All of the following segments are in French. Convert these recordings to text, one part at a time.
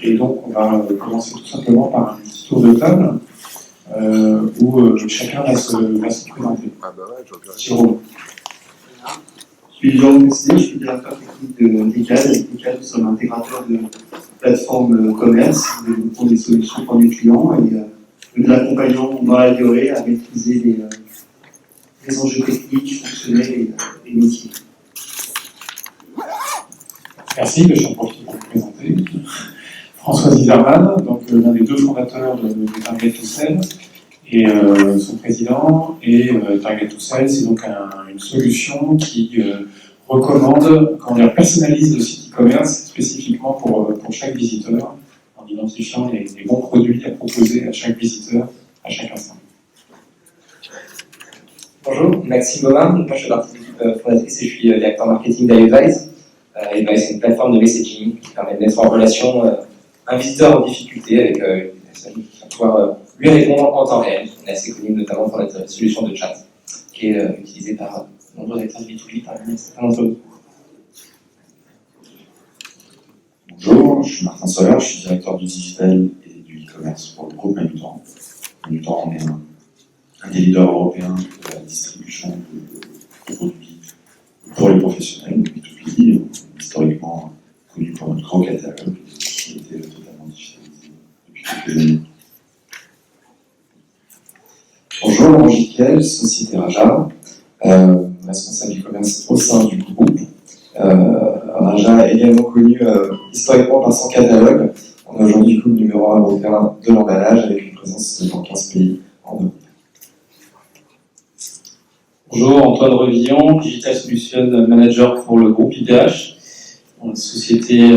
et donc on va commencer tout simplement par un petit tour de table où chacun va se présenter. Jérôme. Je suis Jérôme Messier, je suis directeur technique de Nickel. Nickel, nous sommes intégrateur de plateforme commerce, nous développons des solutions pour nos clients et nous l'accompagnons dans la durée à maîtriser les enjeux techniques, fonctionnels et métiers. Merci, j'en profite pour vous présenter. François Zillerman, donc l'un des deux fondateurs de Target to Sell et son président. Et Target to Sell, c'est donc une solution qui recommande, quand on personnalise le site e-commerce spécifiquement pour chaque visiteur, en identifiant les bons produits à proposer à chaque visiteur à chaque instant. Bonjour, Maxime Baumin, moi je fais partie de l'équipe fondatrice et je suis directeur marketing d'Advise. Advise, c'est une plateforme de messaging qui permet de mettre en relation un visiteur en difficulté avec une personne qui va pouvoir lui répondre en temps réel. On est assez connu notamment pour notre solution de chat qui est utilisée par de nombreux acteurs B2B, par certains d'entre eux. Bonjour, je suis Martin Soler, je suis directeur du digital et du e-commerce pour le groupe Manutan. Manutan, on est un des leaders européens de la distribution de produits pour les professionnels, donc B2B, historiquement connu pour notre grand catalogue qui était totalement digitalisé depuis quelques années. Bonjour, Laurent Giquel, Société Raja, responsable e-commerce au sein du groupe. Raja est également connu historiquement par son catalogue. On est aujourd'hui le numéro 1 européen de l'emballage avec une présence dans 15 pays en Europe. Bonjour, Antoine Revillon, Digital Solution Manager pour le groupe IPH. Une société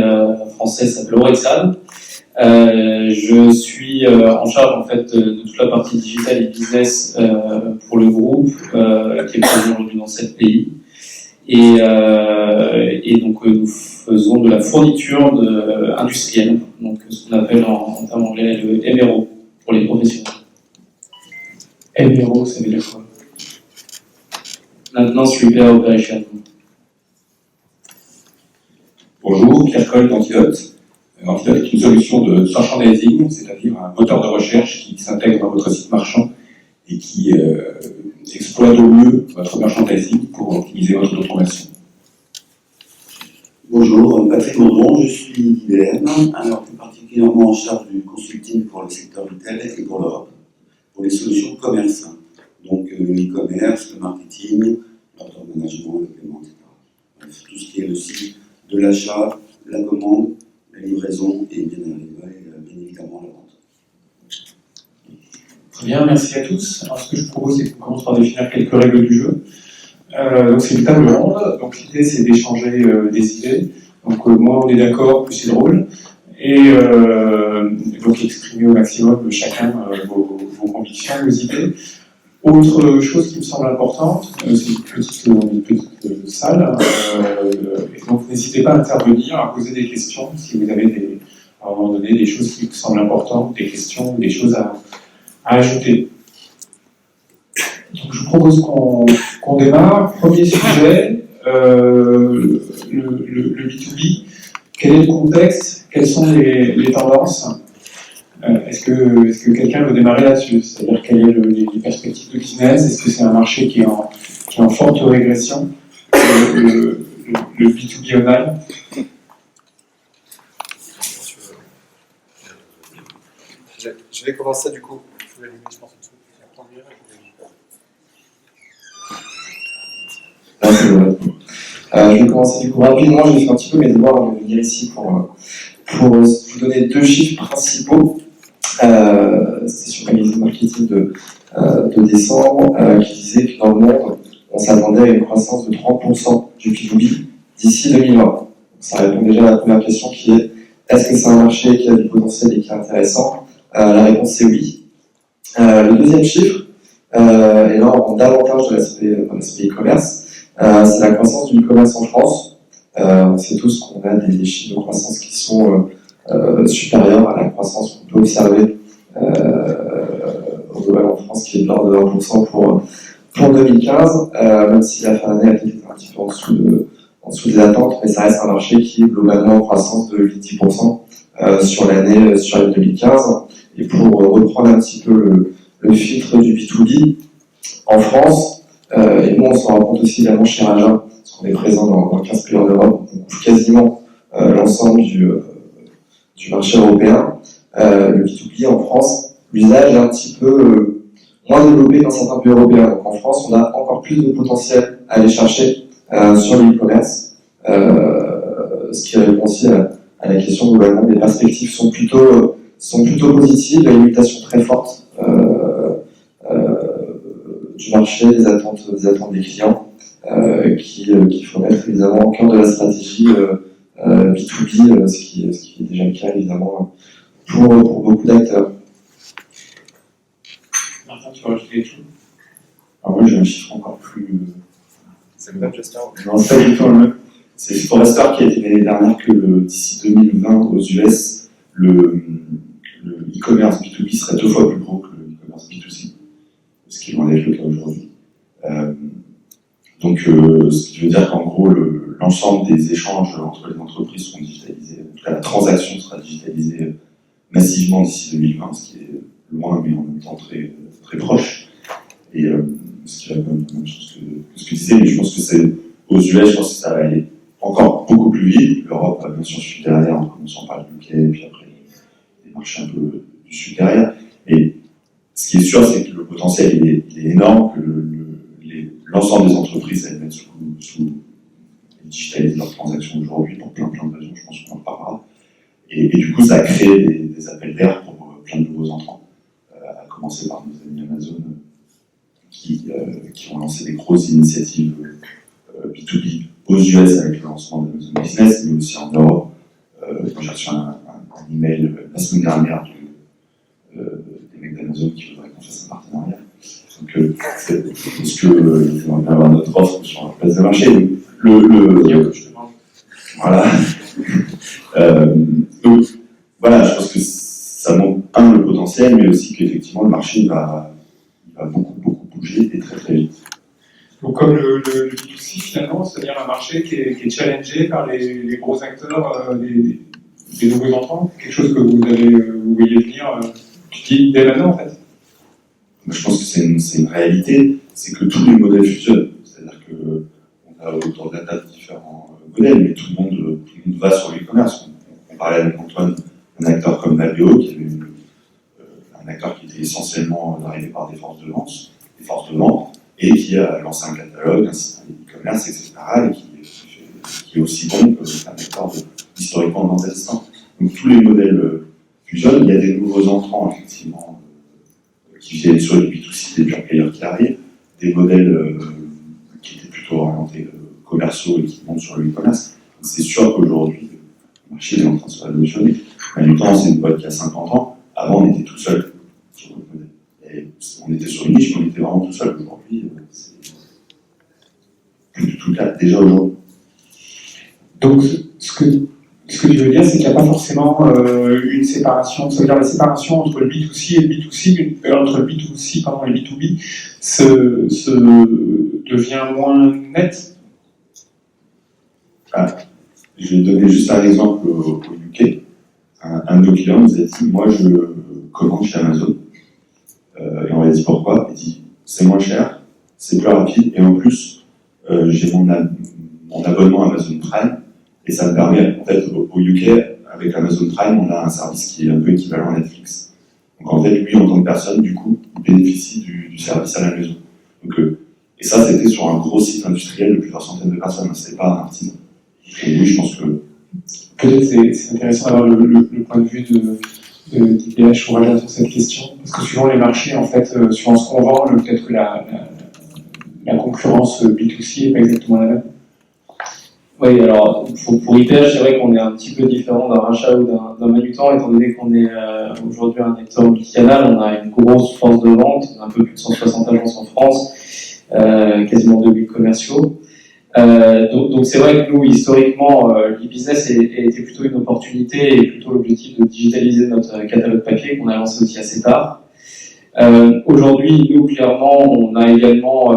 française s'appelle Orexal. Je suis en charge en fait de toute la partie digital et business pour le groupe qui est présent aujourd'hui dans 7 pays. Et donc nous faisons de la fourniture industrielle, donc ce qu'on appelle en termes anglais le MRO pour les professionnels. MRO, ça veut dire quoi? Maintenance, repair, operation. Bonjour, Pierre Coll d'Antidote. Antidote est une solution de merchandising, c'est-à-dire un moteur de recherche qui s'intègre dans votre site marchand et qui exploite au mieux votre merchandising pour optimiser votre taux de conversion. Bonjour, Patrick Mondron, je suis d'IBM, alors plus particulièrement en charge du consulting pour le secteur retail et pour l'Europe, pour les solutions commerce, donc e-commerce, le marketing, l'order management, le paiement, etc. Bref, tout ce qui est le cycle de l'achat, la commande, la livraison et bien évidemment la vente. Très bien, merci à tous. Alors, ce que je propose, c'est qu'on commence par définir quelques règles du jeu. Donc, c'est une table ronde. Donc, l'idée, c'est d'échanger des idées. Donc, moins on est d'accord, plus c'est drôle. Et donc, exprimer au maximum chacun vos convictions, vos idées. Autre chose qui me semble importante, c'est une petite salle. Et donc, n'hésitez pas à intervenir, à poser des questions si vous avez à un moment donné des choses qui vous semblent importantes, des questions, des choses à ajouter. Donc, je vous propose qu'on démarre. Premier sujet, le B2B. Quel est le contexte? Quelles sont les tendances? Est-ce que quelqu'un veut démarrer là-dessus? C'est-à-dire quelles sont les perspectives de business? Est-ce que c'est un marché qui est en forte régression? Le B2B online? Je vais commencer du coup. Je vais commencer du coup rapidement. Je vais faire un petit peu mes devoirs avant de venir ici pour vous donner deux chiffres principaux. C'est sur la liste marketing de décembre qui disait que dans le monde, on s'attendait à une croissance de 30% du B2B d'ici 2020. Donc, ça répond déjà à la première question qui est est-ce que c'est un marché qui a du potentiel et qui est intéressant? La réponse c'est oui. Le deuxième chiffre, et là on rentre davantage dans l'aspect e-commerce, c'est la croissance du e-commerce en France. On sait tous qu'on a des chiffres de croissance qui sont supérieurs à la croissance qu'on peut observer au global en France, qui est de l'ordre de 1% pour 2015, même si la fin d'année a été un petit peu en en dessous des attentes, mais ça reste un marché qui est globalement en croissance de 10% sur l'année 2015. Et pour reprendre un petit peu le filtre du B2B, en France, et nous on s'en rend compte aussi également chez Raja, parce qu'on est présent dans 15 pays en Europe, on couvre quasiment l'ensemble du marché européen. Le B2B en France, l'usage est un petit peu moins développé dans certains pays européens. Donc en France, on a encore plus de potentiel à aller chercher sur le e-commerce, ce qui répond aussi à la question globalement des perspectives sont plutôt positives. Il y a une mutation très forte du marché, des attentes des clients, qu'il faut mettre évidemment au cœur de la stratégie B2B, ce qui est déjà le cas évidemment pour beaucoup d'acteurs. Martin, tu veux rajouter quelque chose? Alors moi j'ai un chiffre encore plus... C'est le même gestion. Non, c'est pas du tout le même. C'est Forrester qui a dit l'année dernière que d'ici 2020 aux US, le e-commerce B2B serait 2 fois plus gros que le e-commerce B2C, ce qui est loin d'être le cas aujourd'hui. Donc, ce qui veut dire qu'en gros, l'ensemble des échanges entre les entreprises seront digitalisés. En tout cas, la transaction sera digitalisée massivement d'ici 2020, ce qui est loin, mais en même temps très, très proche. Et ce qui est la même chose que ce que tu disais, mais je pense que c'est aux US, je pense que ça va aller encore beaucoup plus vite. L'Europe va bien sûr suivre derrière, en commençant par le UK, puis après les marchés un peu du sud derrière. Et ce qui est sûr, c'est que le potentiel il est énorme, que l'ensemble des entreprises elles mettent sous digitalisent leurs transactions aujourd'hui pour plein de raisons, je pense qu'on en parlera. Et du coup, ça a créé des appels d'air pour plein de nouveaux entrants, à commencer par nos amis Amazon qui ont lancé des grosses initiatives B2B aux US avec le lancement d'Amazon Business, mais aussi en Europe. J'ai reçu un email la semaine dernière des mecs d'Amazon qui voudraient qu'on fasse un partenariat. Donc, parce que on va avoir notre offre sur la place de marché. Voilà. Donc, voilà, je pense que ça montre le potentiel, mais aussi qu'effectivement le marché va beaucoup bouger et très vite. Donc comme le B2C finalement, c'est-à-dire un marché qui est challengé par les gros acteurs, des nouveaux entrants, quelque chose que vous voyez venir, tu dis dès maintenant en fait. Je pense que c'est une réalité, c'est que tous les modèles fusionnent. C'est-à-dire qu'on a autour de la table différents modèles, mais tout le monde va sur l'e-commerce. On parlait avec Antoine d'un acteur comme Mabéo, qui avait un acteur qui était essentiellement arrivé par des forces de vente, et qui a lancé un catalogue, un site e-commerce, etc., et qui est aussi bon qu'un acteur historiquement dans existant. Donc tous les modèles fusionnent, il y a des nouveaux entrants, effectivement, qui viennent sur les B2C, des pure players qui arrivent, des modèles qui étaient plutôt orientés commerciaux et qui montent sur le e-commerce. C'est sûr qu'aujourd'hui, le marché est en train de se révolutionner. Manutan, c'est une boîte qui a 50 ans. Avant, on était tout seul sur notre modèle. Et on était sur une niche, mais on était vraiment tout seul. Aujourd'hui, c'est plus du tout le cas, déjà aujourd'hui. Donc, ce que tu veux dire, c'est qu'il n'y a pas forcément une séparation, ça veut dire la séparation entre le B2C et le B2C, entre le B2C et le B2B se devient moins net. Je vais donner juste un exemple au UK. Un de nos clients nous a dit, moi je commande chez Amazon. Et on lui a dit pourquoi. Il dit, c'est moins cher, c'est plus rapide, et en plus, j'ai mon abonnement Amazon Prime, et ça me permet, en fait, au UK, avec Amazon Prime, on a un service qui est un peu équivalent à Netflix. Donc en fait, lui, en tant que personne, du coup, il bénéficie du service à la maison. Donc, et ça, c'était sur un gros site industriel de plusieurs centaines de personnes, c'était pas un artisan. Et oui, je pense que... Peut-être c'est intéressant d'avoir le point de vue d'IPH ou Raja sur cette question, parce que suivant les marchés, en fait, suivant ce qu'on vend, peut-être que la concurrence B2C n'est pas exactement la même. Oui, alors pour IPH, c'est vrai qu'on est un petit peu différent d'un Raja ou d'un Manutan, étant donné qu'on est aujourd'hui un acteur multicanal, on a une grosse force de vente, un peu plus de 160 agences en France, quasiment 2000 commerciaux. Donc c'est vrai que nous, historiquement, l'e-business était plutôt une opportunité et plutôt l'objectif de digitaliser notre catalogue papier qu'on a lancé aussi assez tard. Aujourd'hui, nous, clairement, on a également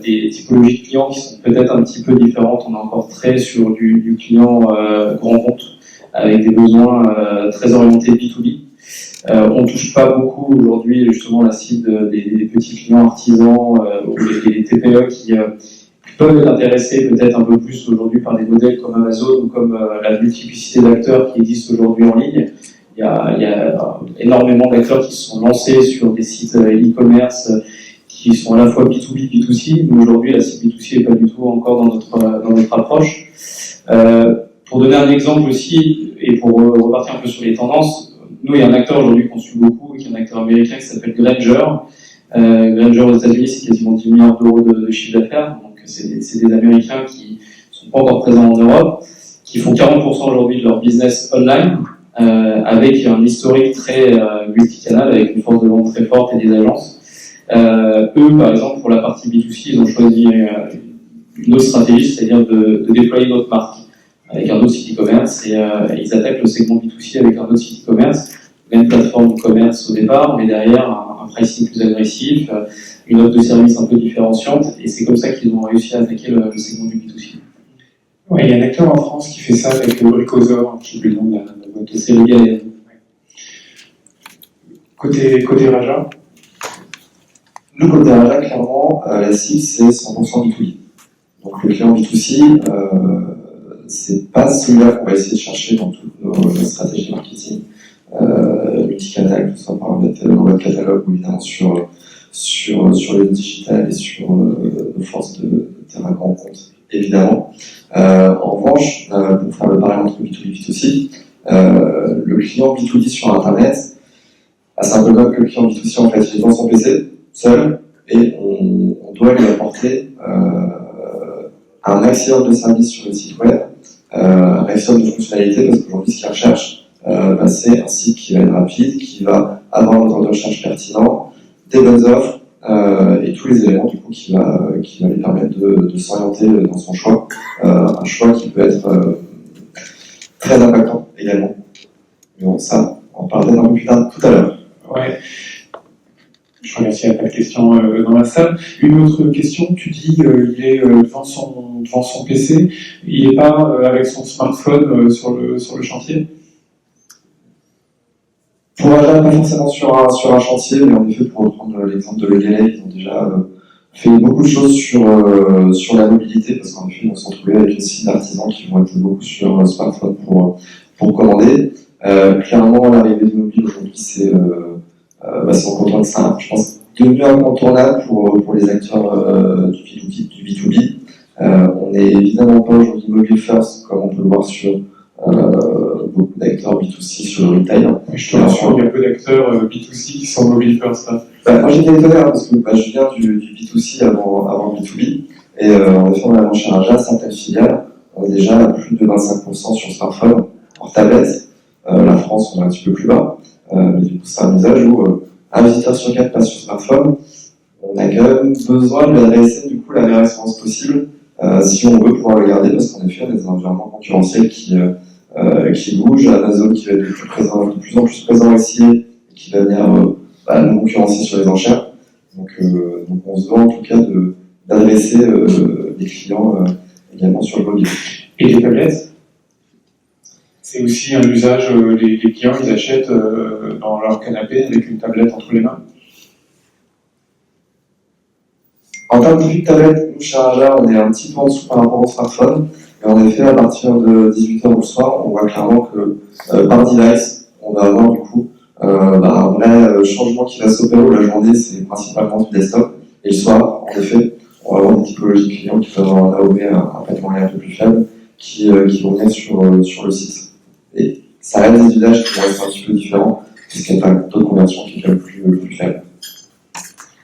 des typologies de clients qui sont peut-être un petit peu différentes. On est encore très sur du client grand compte, avec des besoins très orientés B2B. On touche pas beaucoup aujourd'hui justement la cible des petits clients artisans ou des TPE qui peuvent être intéressés peut-être un peu plus aujourd'hui par des modèles comme Amazon ou comme la multiplicité d'acteurs qui existent aujourd'hui en ligne. Il y a énormément d'acteurs qui se sont lancés sur des sites e-commerce qui sont à la fois B2B, B2C, mais aujourd'hui la cible B2C n'est pas du tout encore dans notre approche. Pour donner un exemple aussi, et pour repartir un peu sur les tendances, nous il y a un acteur aujourd'hui qu'on suit beaucoup, qui est un acteur américain qui s'appelle Grainger. Grainger aux États-Unis, c'est quasiment 10 milliards d'euros de chiffre d'affaires, donc c'est des Américains qui sont pas encore présents en Europe, qui font 40% aujourd'hui de leur business online, avec un historique très multicanal, avec une force de vente très forte et des agences. Eux, par exemple, pour la partie B2C, ils ont choisi une autre stratégie, c'est-à-dire de déployer notre marque avec un autre site e-commerce, et ils attaquent le segment B2C avec un autre site e-commerce, même plateforme de commerce au départ, mais derrière un pricing plus agressif, une offre de service un peu différenciante, et c'est comme ça qu'ils ont réussi à attaquer le segment du B2C. Ouais, il y a un acteur en France qui fait ça avec Bricosaur, je sais plus le nom de la boîte. C'est le gars. Côté Raja. Nous, côté Raja, clairement, la cible, c'est 100% B2B. Donc le client B2C, c'est pas celui-là qu'on va essayer de chercher dans toutes nos stratégies marketing, multicanal, tout ça par le catalogue, ou évidemment sur les digitales et sur nos forces de terrain grand compte, évidemment. En revanche, pour faire le parallèle entre B2B et B2C, le client B2B sur Internet, c'est un peu comme que le client B2C, en fait, il est dans son PC, seul, et on doit lui apporter un maximum de services sur le site web, un maximum de fonctionnalités, parce qu'aujourd'hui, ce qu'il recherche, c'est un site qui va être rapide, qui va avoir un moteur de recherche pertinent, des bonnes offres, et tous les éléments du coup qui va lui permettre de s'orienter dans son choix, un choix qui peut être très impactant également. Mais bon, ça, on en parlera un peu plus tard tout à l'heure. Ouais. Je regarde s'il n'y a pas de questions dans la salle. Une autre question, tu dis il est devant son PC, il n'est pas avec son smartphone sur le chantier? Pour Raja, pas forcément sur un chantier, mais en effet, pour reprendre l'exemple de Le Galley, ils ont déjà fait beaucoup de choses sur la mobilité, parce qu'en effet, ils vont se retrouver avec des sites d'artisans qui vont être beaucoup sur smartphone pour commander. Clairement, l'arrivée du mobile aujourd'hui, c'est encore ça, je pense, devenu incontournable pour les acteurs du B2B. On n'est évidemment pas aujourd'hui mobile first, comme on peut le voir sur beaucoup d'acteurs B2C sur le retail. Je te rassure, il y a peu d'acteurs B2C qui sont mobile first. Moi j'étais étonné parce que je viens du B2C avant B2B, et en effet, on a chez Raja, certaines filiales ont déjà plus de 25% sur smartphone, hors tablette. La France, on est un petit peu plus bas, mais du coup, c'est un usage où un visiteur sur 4 passe sur smartphone. On a quand même besoin de lui adresser du coup la meilleure expérience possible si on veut pouvoir le garder, parce qu'en effet, on est dans un environnement concurrentiel qui bouge. Amazon qui va être de plus en plus présent ici, et qui va venir nous concurrencer sur les enchères. Donc on se doit en tout cas d'adresser les clients également sur le mobile. Et les tablettes, c'est aussi un usage, les clients ils achètent dans leur canapé avec une tablette entre les mains. En termes de tablette, nous chez Raja, on est un petit peu en dessous par rapport au smartphone. Et en effet, à partir de 18h le soir, on voit clairement que par device, on va avoir du coup un vrai changement qui va s'opérer où la journée, c'est principalement du desktop. Et le soir, en effet, on va avoir des typologies de clients qui peuvent avoir un AOV, un paiement un peu plus faible, qui vont venir sur le site. Et ça reste des usages qui vont être un petit peu différents, puisqu'il y a un taux de conversion qui est quand même plus faible.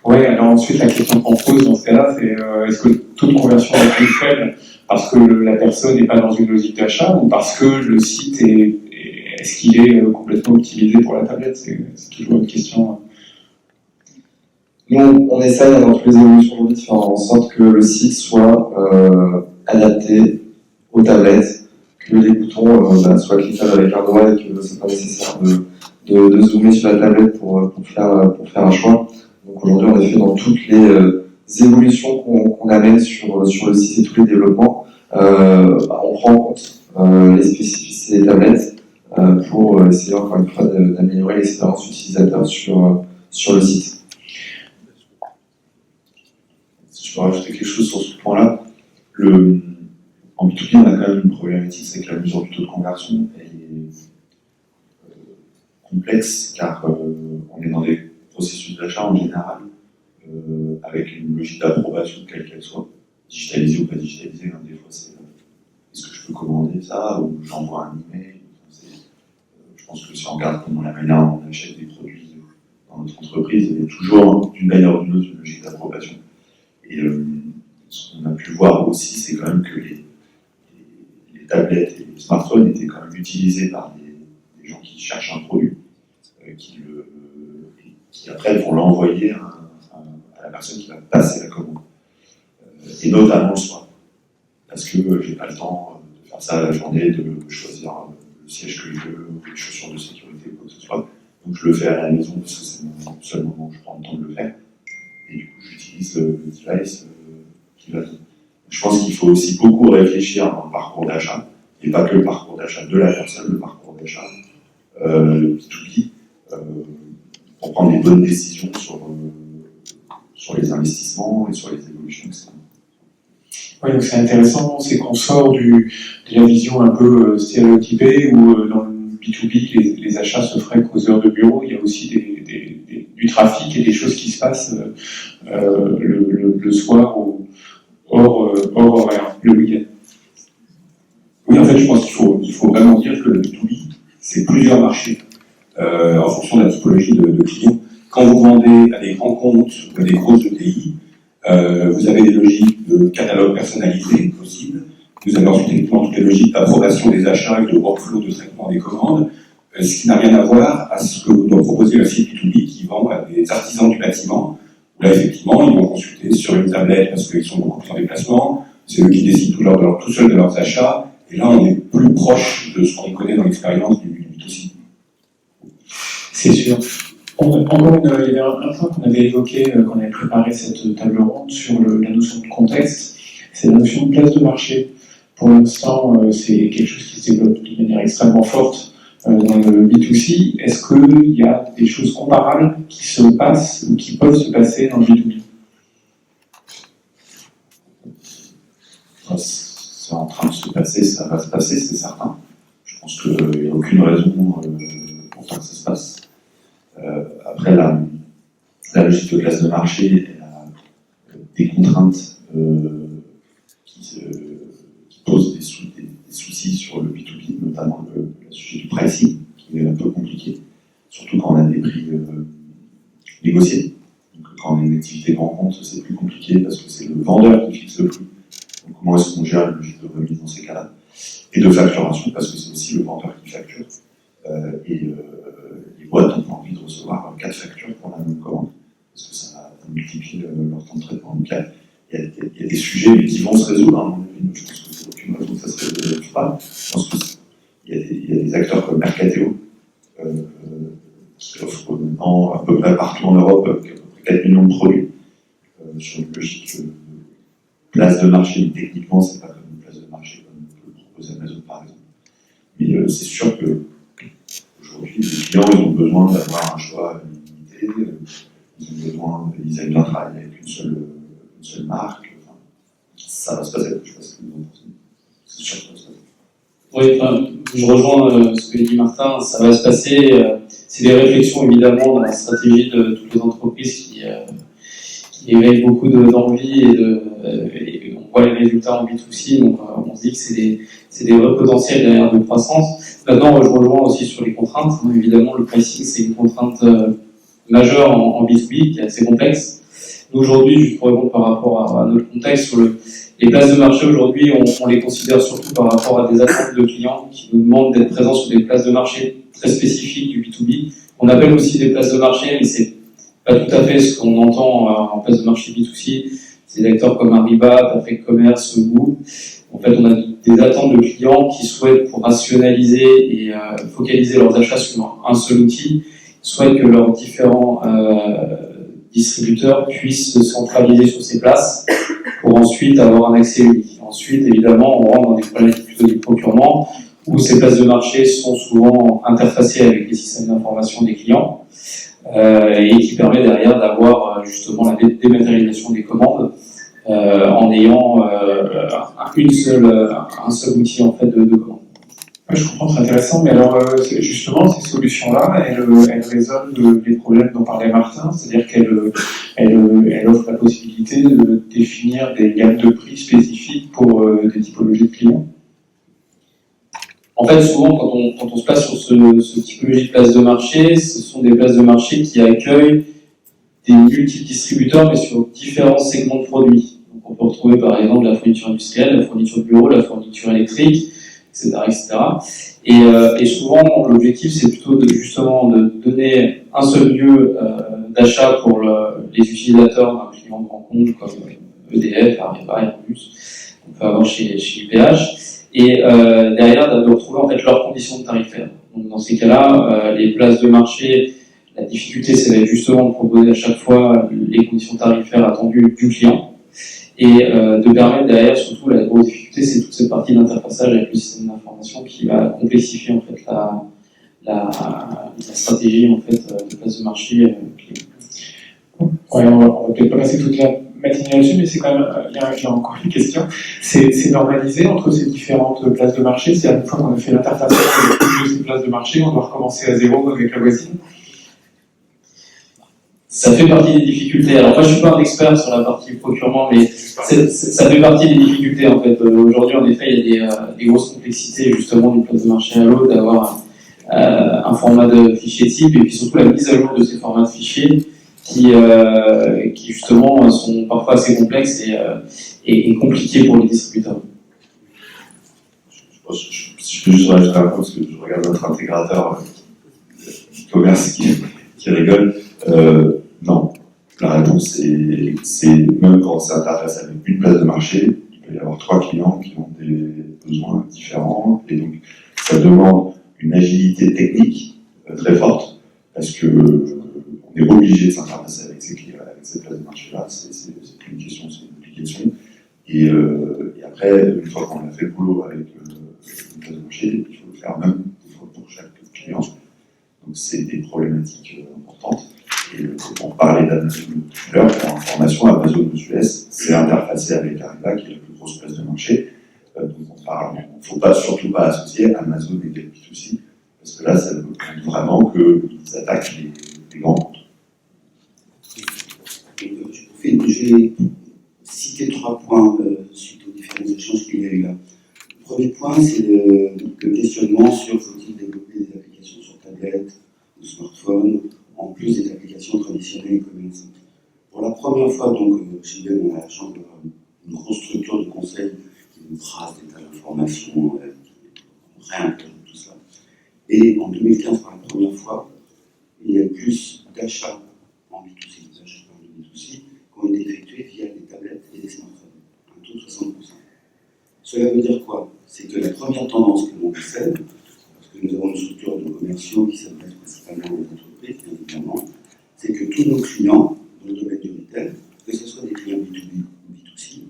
Oui, alors ensuite la question qu'on pose dans ce cas-là, c'est est-ce que le taux de conversion est plus faible parce que la personne n'est pas dans une logique d'achat ou parce que le site est-ce qu'il est complètement optimisé pour la tablette? C'est toujours une question. Nous, on essaye dans toutes les évolutions aujourd'hui de faire en sorte que le site soit adapté aux tablettes, que les boutons soient cliquables avec un doigt et que ce n'est pas nécessaire de zoomer sur la tablette pour faire un choix. Donc aujourd'hui, en effet, dans toutes les évolutions qu'on amène sur le site et tous les développements, on prend en compte les spécificités des tablettes pour essayer encore une fois d'améliorer l'expérience utilisateur sur le site. Si je peux rajouter quelque chose sur ce point-là, en B2B, on a quand même une problématique, c'est que la mesure du taux de conversion est complexe, car on est dans des processus d'achat en général, avec une logique d'approbation, quelle qu'elle soit, digitalisée ou pas digitalisée. Des fois, c'est est-ce que je peux commander ça, ou j'envoie un email. Je pense que si on regarde comment la manière dont on achète des produits dans notre entreprise, il y a toujours, d'une manière ou d'une autre, une logique d'approbation. Et ce qu'on a pu voir aussi, c'est quand même que les tablettes et les smartphones étaient quand même utilisés par des gens qui cherchent un produit, qui après vont l'envoyer à la personne qui va passer la commande. Et notamment le soir. Parce que j'ai pas le temps de faire ça la journée, de choisir le siège que je veux, ou les chaussures de sécurité, ou quoi que ce soit. Donc je le fais à la maison parce que c'est le seul moment où je prends le temps de le faire. Et du coup, j'utilise le device qui va. Je pense qu'il faut aussi beaucoup réfléchir dans le parcours d'achat, et pas que le parcours d'achat de la personne, le parcours d'achat B2B, pour prendre des bonnes décisions sur les investissements et sur les évolutions, etc. Oui, donc c'est intéressant, c'est qu'on sort de la vision un peu stéréotypée où dans le B2B, les achats se feraient qu'aux heures de bureau. Il y a aussi du trafic et des choses qui se passent le soir ou hors horaire, le week-end. Oui, en fait, je pense qu'il faut vraiment dire que le B2B, c'est plusieurs marchés en fonction de la typologie de clients. Quand vous vendez à des grands comptes ou à des grosses ETI, vous avez des logiques de catalogue personnalisé possible. Vous avez ensuite effectivement toutes les logiques d'approbation des achats et de workflow de traitement des commandes, ce qui n'a rien à voir à ce que doit proposer le site B2B qui vend à des artisans du bâtiment, où là effectivement ils vont consulter sur une tablette parce qu'ils sont beaucoup plus en déplacement, c'est eux qui décident tout seuls de leurs achats, et là on est plus proche de ce qu'on connaît dans l'expérience du B2C. C'est sûr. Encore il y avait un point qu'on avait évoqué quand on avait préparé cette table ronde sur la notion de contexte, c'est la notion de place de marché. Pour l'instant, c'est quelque chose qui se développe de manière extrêmement forte dans le B2C. Est-ce qu'il y a des choses comparables qui se passent ou qui peuvent se passer dans le B2B? C'est en train de se passer, ça va se passer, c'est certain. Je pense qu'il n'y a aucune raison pour que ça se passe. Après, la logique de place de marché, elle a des contraintes qui posent des soucis sur le B2B, notamment le sujet du pricing, qui est un peu compliqué, surtout quand on a des prix négociés. Donc, quand on a une activité grand compte, c'est plus compliqué parce que c'est le vendeur qui fixe le prix. Donc, comment est-ce qu'on gère la logique de remise dans ces cas-là? Et de facturation, parce que c'est aussi le vendeur qui facture. Les boîtes ont envie de recevoir 4 factures pour la même commande, parce que ça multiplie leur temps de traitement. Donc il y a des sujets mais qui vont se résoudre. Hein. Je pense que c'est aucune raison que ça se résolve pas. Je pense qu'il y a des acteurs comme Mercateo qui offrent maintenant à peu près partout en Europe à peu près 4 millions de produits sur une logique de place de marché. Mais techniquement, c'est pas comme une place de marché comme peut le proposer Amazon par exemple. Mais c'est sûr que aujourd'hui, les clients, ils ont besoin d'avoir un choix limité, ils aiment bien travailler avec une seule marque. Enfin, ça va se passer, je sais pas ce que vous en pensez. C'est sûr que ça va se passer. Oui, je rejoins ce que dit Martin, ça va se passer. C'est des réflexions évidemment dans la stratégie de toutes les entreprises qui éveillent beaucoup d'envie et on voit les résultats en B2C, donc on se dit que c'est des vrais potentiels derrière de croissance. Maintenant, je rejoins aussi sur les contraintes. Évidemment, le pricing, c'est une contrainte majeure en B2B qui est assez complexe. Nous, aujourd'hui, juste pour répondre par rapport à notre contexte, sur les places de marché, aujourd'hui, on les considère surtout par rapport à des attentes de clients qui nous demandent d'être présents sur des places de marché très spécifiques du B2B. On appelle aussi des places de marché, mais c'est pas tout à fait ce qu'on entend en place de marché B2C. C'est des acteurs comme Ariba, Perfect Commerce, Boo. En fait, on a des attentes de clients qui souhaitent, pour rationaliser et focaliser leurs achats sur un seul outil, souhaitent que leurs différents distributeurs puissent se centraliser sur ces places pour ensuite avoir un accès unique. Ensuite, évidemment, on rentre dans des problématiques plutôt du procurement, où ces places de marché sont souvent interfacées avec les systèmes d'information des clients, et qui permet derrière d'avoir justement la dématérialisation des commandes, en ayant un seul outil en fait de commande. Ouais, je comprends, c'est intéressant, mais alors justement, ces solutions-là, elles résolvent les problèmes dont parlait Martin, c'est-à-dire qu'elles offrent la possibilité de définir des gammes de prix spécifiques pour des typologies de clients. En fait, souvent, quand on se place sur ce typologie de place de marché, ce sont des places de marché qui accueillent des multiples distributeurs, mais sur différents segments de produits. Donc, on peut retrouver par exemple la fourniture industrielle, la fourniture de bureau, la fourniture électrique, etc., etc. Et souvent, l'objectif, c'est plutôt justement de donner un seul lieu d'achat pour les utilisateurs d'un client de grand compte comme EDF, Areva, Airbus, on peut avoir chez IPH, et derrière de retrouver en fait leurs conditions tarifaires. Donc dans ces cas-là, les places de marché, la difficulté, c'est justement de proposer à chaque fois les conditions tarifaires attendues du client, et de permettre derrière, surtout la grosse difficulté, c'est toute cette partie d'interfaçage avec le système d'information qui va complexifier en fait la stratégie en fait de place de marché. Ouais, on va peut-être pas passer toute la matinée là-dessus, mais c'est quand même, il y a encore une question. C'est normalisé entre ces différentes places de marché, c'est-à-dire une fois qu'on a fait l'interfaçage de ces places de marché, on doit recommencer à zéro avec la voisine. Ça fait partie des difficultés. Alors moi, je suis pas un expert sur la partie procurement, mais ça fait partie des difficultés en fait. Aujourd'hui, en effet, il y a des grosses complexités justement d'une place de marché à l'autre, d'avoir un format de fichier type, et puis surtout la mise à jour de ces formats de fichiers qui justement sont parfois assez complexes et compliqués pour les distributeurs. Si je peux juste rajouter un point, parce que je regarde notre intégrateur e-commerce qui rigole. Non, la réponse c'est même quand ça interface avec une place de marché, il peut y avoir 3 clients qui ont des besoins différents, et donc ça demande une agilité technique très forte, parce que on est obligé de s'interfacer avec ces clients, avec ces places de marché-là. C'est une question, c'est une obligation. Et après, une fois qu'on a fait le boulot avec une place de marché, il faut le faire même pour chaque client. Donc c'est des problématiques importantes. Et pour parler d'Amazon tout à l'heure, pour information, Amazon aux US, c'est interfacé avec Areva, qui est la plus grosse place de marché. Donc on parle, il ne faut surtout pas associer Amazon et B2C, parce que là, ça veut vraiment qu'ils attaquent les grands comptes. Je vais citer 3 points suite aux différents échanges qu'il y a eu là. Le premier point, c'est le questionnement sur faut-il développer des applications sur tablette ou smartphone, en plus des applications traditionnelles e-commerce. Pour la première fois, donc, chez IBM, on a la chance d'avoir une grosse structure de conseil qui nous trace des tas d'informations, qui réintègre tout cela. Et en 2015, pour la première fois, il y a plus d'achats en B2C, des achats en B2C, qui ont été effectués via des tablettes et des smartphones, un taux de 60%. Cela veut dire quoi? C'est que la première tendance que l'on observe, parce que nous avons une structure de commerciaux qui s'adresse principalement aux entreprises, bien évidemment, c'est que tous nos clients, dans le domaine du retail, que ce soit des clients B2B ou B2C,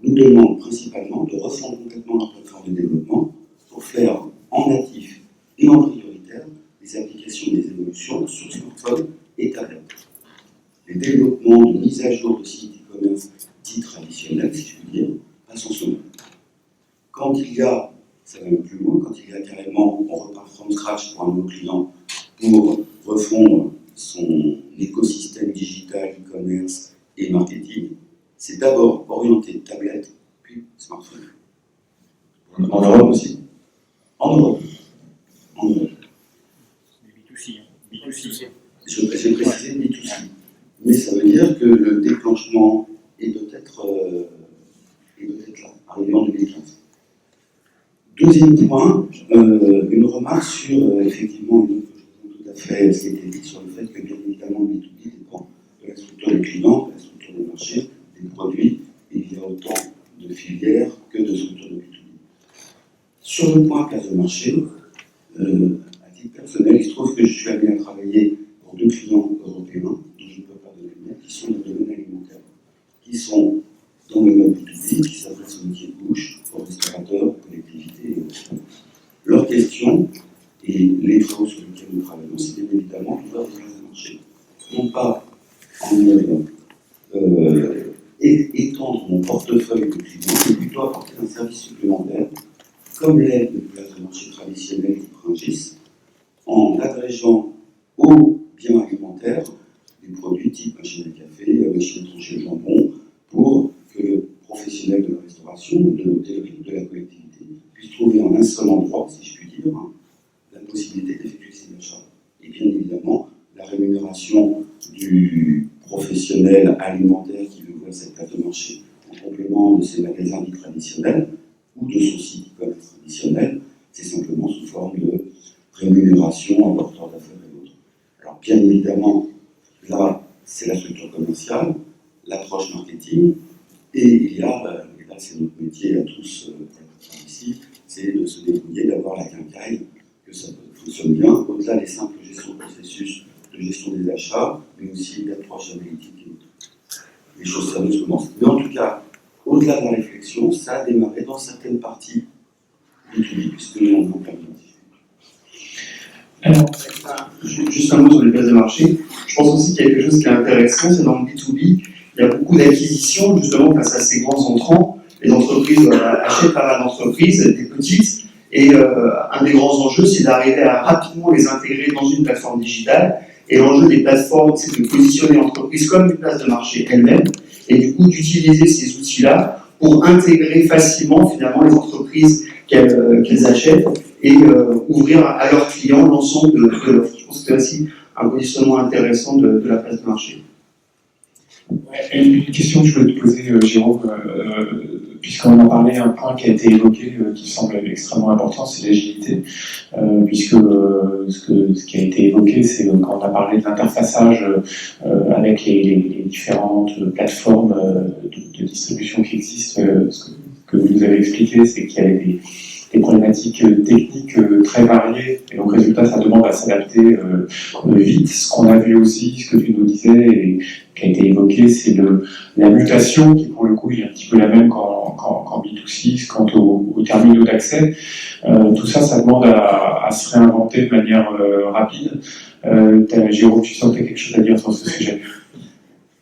nous demandent principalement de refondre complètement leur plateforme de développement pour faire en natif et en prioritaire des applications, des évolutions sur smartphone et tablette. Les développements de mise à jour de sites e-commerce dits traditionnels, si je puis dire, passent en second. Quand il y a, ça va même plus loin, quand il y a carrément, on repart from scratch pour un nouveau client pour refondre son écosystème digital, e-commerce et marketing, c'est d'abord orienté tablette, puis smartphone. En Europe aussi. En Europe. En Europe. B2C. B2C. J'ai précisé B2C. Mais ça veut dire que le déclenchement est peut-être là, arrivé en 2015. Deuxième point, une remarque sur, effectivement, tout à fait ce qui a été dit sur le fait que, bien évidemment, le B2B dépend de la structure des clients, de la structure des marchés, des produits, et il y a autant de filières que de solutions. marché. À titre personnel, il se trouve que je suis amené à travailler pour 2 clients européens, dont je ne peux pas donner le nom, qui sont dans le domaine alimentaire, qui sont dans le mode B2B, qui s'adressent au métier de bouche, aux restaurateurs, aux collectivités et autres. Leur question, et les travaux sur lesquels nous travaillons, c'est bien évidemment d'ouvrir des places de marché. Non pas en mode étendre mon portefeuille de clients, mais plutôt apporter un service supplémentaire, comme l'aide de places de marché traditionnelles qui Rungis, en agrégeant aux biens alimentaires des produits type machine à café, machine à trancher le jambon, pour que le professionnel de la restauration, de l'hôtellerie, de la collectivité puisse trouver en un seul endroit, si je puis dire, la possibilité d'effectuer ses achats. Et bien évidemment, la rémunération du professionnel alimentaire qui veut voir cette place de marché en complément de ses magasins dits traditionnels ou de son site e-commerce traditionnel, c'est simplement sous forme de rémunération à porteur d'affaires et autres. Alors bien évidemment, là, c'est la structure commerciale, l'approche marketing, et il y a, et là c'est notre métier à tous ici, c'est de se débrouiller, d'avoir la quincaille, que ça fonctionne bien, au-delà des simples gestions de processus, de gestion des achats, mais aussi d'approche analytique et autres. Les choses sérieuses commencent. Mais en tout cas, au-delà de la réflexion, ça a démarré dans certaines parties du public, puisque nous en avons permis. Alors, juste un mot sur les places de marché. Je pense aussi qu'il y a quelque chose qui est intéressant, c'est dans le B2B, il y a beaucoup d'acquisitions, justement, face à ces grands entrants. Les entreprises achètent pas mal d'entreprises, des petites, et un des grands enjeux, c'est d'arriver à rapidement les intégrer dans une plateforme digitale. Et l'enjeu des plateformes, c'est de positionner l'entreprise comme une place de marché elle-même, et du coup d'utiliser ces outils-là pour intégrer facilement, finalement, les entreprises qu'elles achètent, et ouvrir à leurs clients l'ensemble de l'offre. Je pense que c'est aussi un positionnement intéressant de la place de marché. Une question que je voulais te poser, Jérôme, puisqu'on en a parlé, un point qui a été évoqué, qui semble extrêmement important, c'est l'agilité, puisque ce qui a été évoqué, c'est quand on a parlé de l'interfaçage avec les différentes plateformes de distribution qui existent, ce que vous nous avez expliqué, c'est qu'il y avait des problématiques techniques très variées, et donc résultat, ça demande à s'adapter vite. Ce qu'on a vu aussi, ce que tu nous disais, et qui a été évoqué, c'est la mutation, qui pour le coup est un petit peu la même qu'en B2C, quant aux terminaux d'accès. Tout ça, ça demande à se réinventer de manière rapide. Jérôme, tu sentais quelque chose à dire sur ce sujet?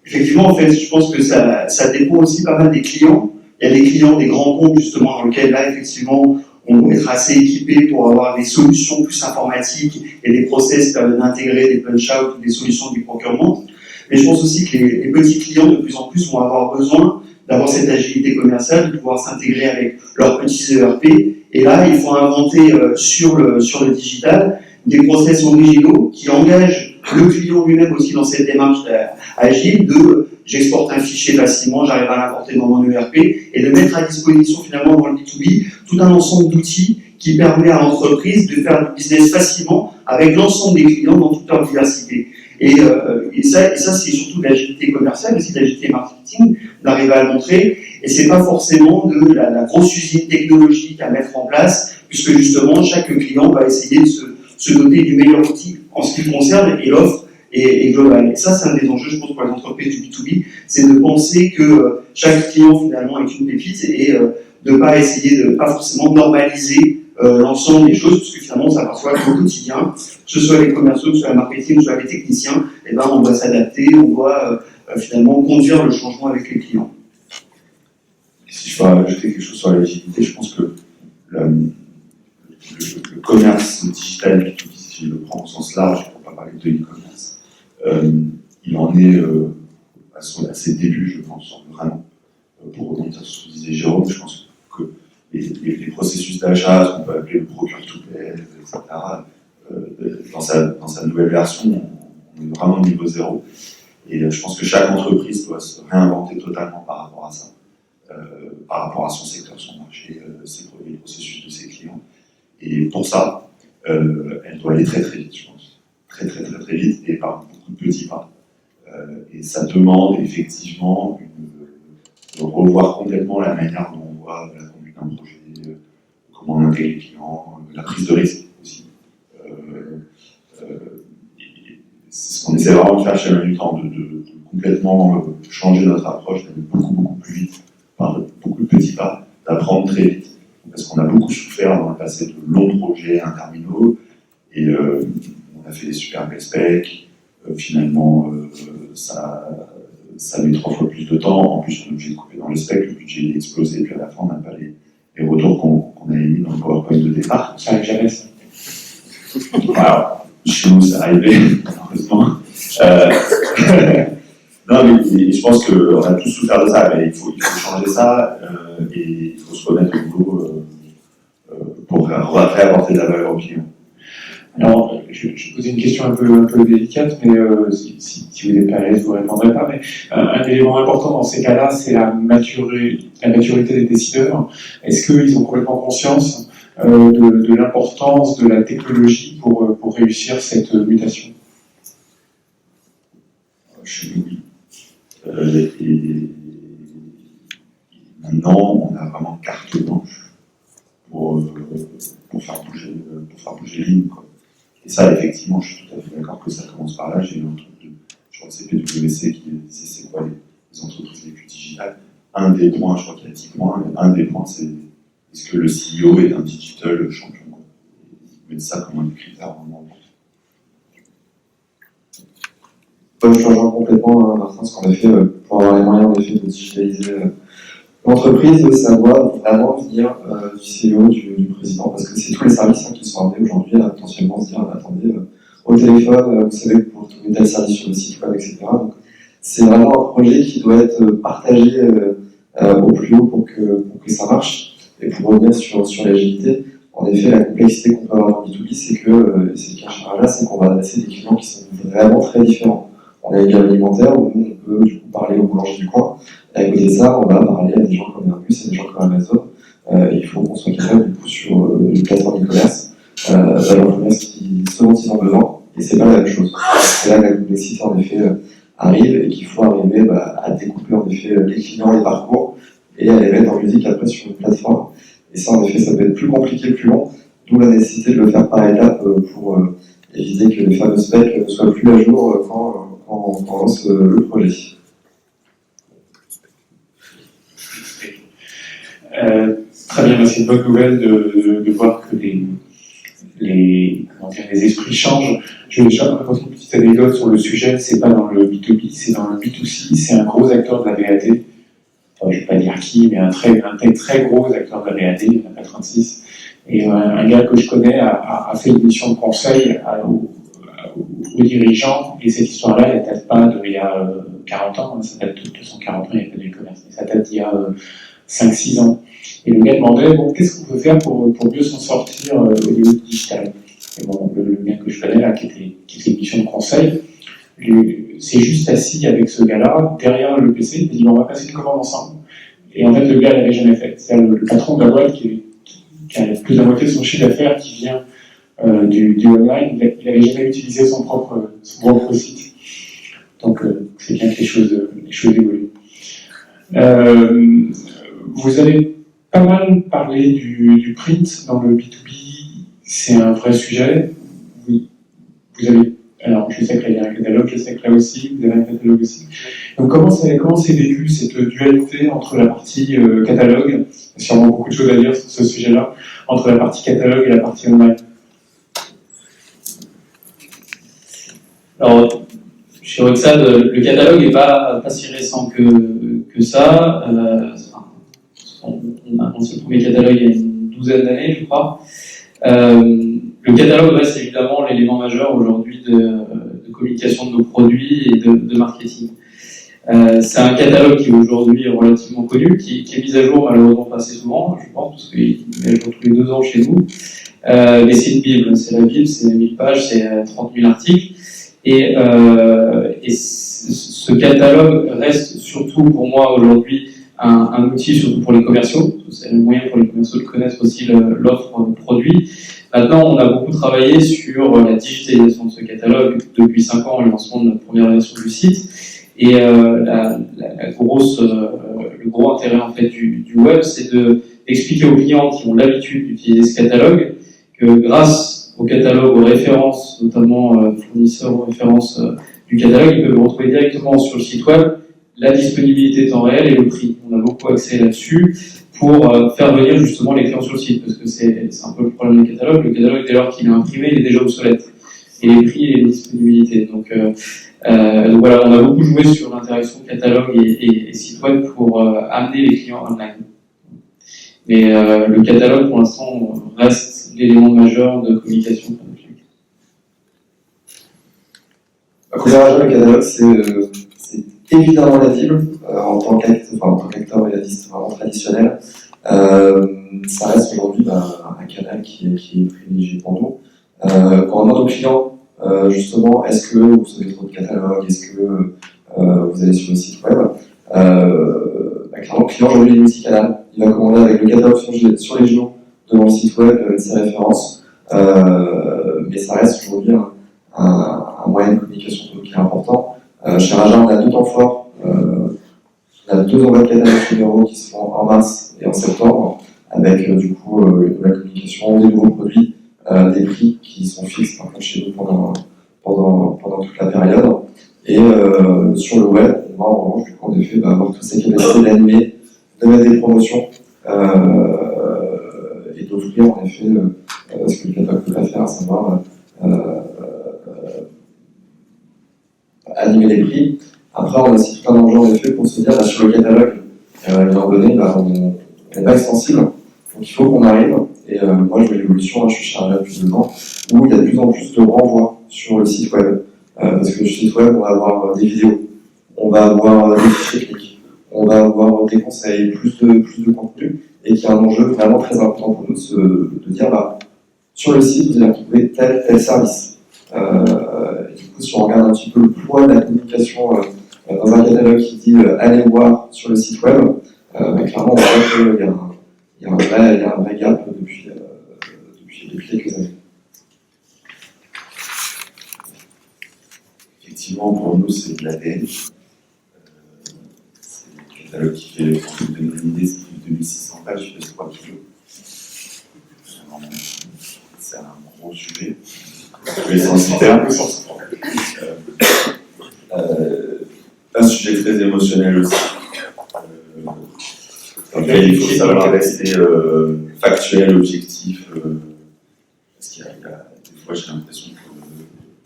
Effectivement, en fait, je pense que ça dépend aussi pas mal des clients. Il y a des clients, des grands comptes, justement, dans lesquels, là, effectivement, on doit être assez équipé pour avoir des solutions plus informatiques et des process permettent d'intégrer des punch-out ou des solutions du procurement. Mais je pense aussi que les petits clients, de plus en plus, vont avoir besoin d'avoir cette agilité commerciale, de pouvoir s'intégrer avec leurs petits ERP. Et là, il faut inventer sur le digital des process originaux qui engagent le client lui-même aussi dans cette démarche agile de j'exporte un fichier facilement, j'arrive à l'importer dans mon ERP et de mettre à disposition finalement dans le B2B tout un ensemble d'outils qui permet à l'entreprise de faire du business facilement avec l'ensemble des clients dans toute leur diversité. Et ça c'est surtout de l'agilité commerciale, aussi de l'agilité marketing, d'arriver à le montrer. Et c'est pas forcément de la grosse usine technologique à mettre en place, puisque justement chaque client va essayer de se doter du meilleur outil en ce qui le concerne et l'offre est globale. Et ça, c'est un des enjeux, je pense, pour les entreprises du B2B, c'est de penser que chaque client finalement est une pépite et de pas essayer de pas forcément normaliser l'ensemble des choses, parce que finalement, on s'aperçoit qu'au quotidien, que ce soit les commerciaux, que ce soit le marketing, que ce soit les techniciens, eh ben, on doit s'adapter, on doit finalement conduire le changement avec les clients. Et si je peux ajouter quelque chose sur l'agilité, je pense que le commerce digital, si je le prends au sens large, pour ne pas parler de e-commerce, il en est à ses débuts, je pense, vraiment. Pour rebondir sur ce que disait Jérôme, je pense que les processus d'achat, ce qu'on peut appeler le procure-to-pay, etc., dans sa nouvelle version, on est vraiment au niveau zéro. Et je pense que chaque entreprise doit se réinventer totalement par rapport à ça, par rapport à son secteur, son marché, ses produits, les processus de ses clients. Et pour ça, elle doit aller très très vite, je pense. Très très très très vite et par beaucoup de petits pas. Et ça demande effectivement de revoir complètement la manière dont on voit la conduite d'un projet, comment on intègre les clients, la prise de risque aussi. C'est ce qu'on essaie vraiment de faire chez Manutan, de complètement changer notre approche, d'aller beaucoup plus vite, par beaucoup de petits pas, d'apprendre très vite. Parce qu'on a beaucoup souffert dans le passé de longs projets interminaux, et on a fait des super belles specs. Finalement, ça met 3 fois plus de temps. En plus, on est obligé de couper dans les specs, le budget est explosé, et puis à la fin, on n'a pas les retours qu'on avait mis dans le PowerPoint de départ. Ça arrive jamais, ça. Alors, chez nous, ça arrivait, malheureusement. Non, mais je pense qu'on a tous souffert de ça, mais il faut changer ça, et il faut se remettre au boulot pour réapporter de la valeur au client. Alors, je vais poser une question un peu délicate, mais si vous n'êtes pas à l'aise, vous ne répondrez pas. Mais un élément important dans ces cas-là, c'est la maturité des décideurs. Est-ce qu'ils ont complètement conscience de l'importance de la technologie pour réussir cette mutation? Chez nous, oui. Et maintenant, on a vraiment carte blanche pour faire bouger l'île, quoi. Et ça, effectivement, je suis tout à fait d'accord que ça commence par là. J'ai eu un truc je crois que c'est PwC qui disait c'est quoi les entreprises les plus digitales. Un des points, je crois qu'il y a 10 points, mais un des points, c'est est-ce que le CEO est un digital champion, quoi. Ils mettent ça comme un des critères vraiment. Je rejoins complètement, Martin, ce qu'on a fait pour avoir les moyens en effet, de digitaliser l'entreprise, ça doit vraiment venir du CEO, du président, parce que c'est tous les services qui sont amenés aujourd'hui à potentiellement se dire attendez, au téléphone, vous savez, pour trouver tel service sur le site web, etc. Donc, c'est vraiment un projet qui doit être partagé au plus haut pour que ça marche. Et pour revenir sur l'agilité, en effet, la complexité qu'on peut avoir en B2B, c'est que, c'est le cas chez Raja, c'est qu'on va adresser des clients qui sont vraiment très différents. On a une gamme alimentaire où nous, on peut du coup parler au boulanger du coin. Et à côté de ça, on va parler à des gens comme Airbus, à des gens comme Amazon. Il faut qu'on soit capable, du coup, sur une plateforme e-commerce, d'avoir un commerce ce dont ils ont besoin. Et c'est pas la même chose. C'est là que la complexité, en effet, arrive et qu'il faut arriver à découper, en effet, les clients, les parcours et à les mettre en musique après sur une plateforme. Et ça, en effet, ça peut être plus compliqué, plus long, d'où la nécessité de le faire par étapes pour éviter que les fameux specs ne soient plus à jour quand on lance le projet. Très bien, c'est une bonne nouvelle de voir que les esprits changent. Je vais déjà raconter une petite anecdote sur le sujet. C'est pas dans le B2B, c'est dans le B2C. C'est un gros acteur de la VAT. Enfin, je ne vais pas dire qui, mais un très gros acteur de la VAT, il y en a pas 36. Et un gars que je connais a fait une mission de conseil aux dirigeants, et cette histoire-là, elle ne date pas d'il y a 40 ans, ça date de 240 ans, il n'y a pas de e-commerce, mais ça date d'il y a 5-6 ans. Et le gars demandait, bon, qu'est-ce qu'on peut faire pour mieux s'en sortir au niveau du digital? Et bon, le gars que je connais là, qui fait une mission de conseil, c'est juste assis avec ce gars-là, derrière le PC, il dit, on va passer une commande ensemble. Et en fait, le gars ne l'avait jamais fait. C'est le patron de la boîte qui a plus de la moitié de son chiffre d'affaires qui vient du online, il n'avait jamais utilisé son propre site. Donc, c'est bien que les choses évoluent. Vous avez pas mal parlé du print dans le B2B, c'est un vrai sujet. Vous avez, alors je sais qu'il y a un catalogue, je sais que là aussi, vous avez un catalogue aussi. Donc comment c'est vécu cette dualité entre la partie catalogue, il y a sûrement beaucoup de choses à dire sur ce sujet-là, entre la partie catalogue et la partie online? Alors, chez Rexad, le catalogue n'est pas si récent que ça. On a lancé le premier catalogue il y a une douzaine d'années, je crois. Le catalogue reste évidemment l'élément majeur aujourd'hui de communication de nos produits et de marketing. C'est un catalogue qui est aujourd'hui relativement connu, qui est mis à jour malheureusement pas assez souvent, je pense, parce qu'il est mis à jour tous les 2 ans chez nous. Mais c'est une Bible, c'est la Bible, c'est 1000 pages, c'est 30 000 articles. Et ce catalogue reste surtout pour moi aujourd'hui un outil surtout pour les commerciaux. C'est le moyen pour les commerciaux de connaître aussi l'offre produit. Maintenant, on a beaucoup travaillé sur la digitalisation de ce catalogue depuis 5 ans, le lancement de notre première version du site. Et le gros intérêt en fait du web, c'est expliquer aux clients qui ont l'habitude d'utiliser ce catalogue que grâce au catalogue, aux références, notamment fournisseurs aux références du catalogue, ils peuvent retrouver directement sur le site web la disponibilité temps réel et le prix. On a beaucoup axé là-dessus pour faire venir justement les clients sur le site, parce que c'est un peu le problème du catalogue. Le catalogue, dès lors qu'il est imprimé, il est déjà obsolète. Et les prix et les disponibilités. Donc voilà, on a beaucoup joué sur l'interaction catalogue et site web pour amener les clients online. Mais le catalogue, pour l'instant, reste l'élément majeur de communication. Considération, le catalogue, c'est évidemment la Bible, en tant qu'acteur réaliste vraiment traditionnel. Ça reste aujourd'hui un canal qui est privilégié pour nous. Quand on demande aux clients, justement, est-ce que vous avez trop de catalogue, est-ce que vous allez sur le site web, clairement, le client aujourd'hui est multicanal. Il va commander avec le catalogue sur les genoux devant le site web, ses références, mais ça reste aujourd'hui un moyen de communication qui est important. Chez Raja, on a deux temps forts. On a 2 envois de catalogue généraux qui se font en mars et en septembre, avec du coup une nouvelle communication, des nouveaux produits, des prix qui sont fixes par contre chez nous pendant toute la période. Et sur le web, on va en revanche du coup en effet avoir toutes ces capacités d'animer, de mettre des promotions et d'offrir en effet ce que le catalogue peut pas faire, à savoir animer les prix. Après, on a aussi tout un enjeu en effet pour se dire sur le catalogue, à un moment donné, on n'est pas extensible, donc il faut qu'on arrive. Et moi, je vois l'évolution, je suis chargé depuis 2 ans, où il y a de plus en plus de renvois sur le site web. Parce que le site web, on va avoir des vidéos, on va avoir des fiches techniques, on va avoir des conseils, plus de contenu, et qui est un enjeu vraiment très important pour nous de dire sur le site, vous allez retrouver tel service. Et du coup, si on regarde un petit peu le poids de la communication dans un catalogue qui dit allez voir sur le site web, clairement, on voit qu'il y a un vrai gap depuis quelques années. Effectivement, pour nous, c'est de l'ADN. C'est le catalogue qui fait, pour vous donner une idée, c'est plus de 2600 pages, il fait 3 kilos. C'est un gros sujet. Je vais s'en citer un peu. Un sujet très émotionnel aussi. Dans lequel il faut savoir rester factuel, objectif. Parce qu'il y a des fois, j'ai l'impression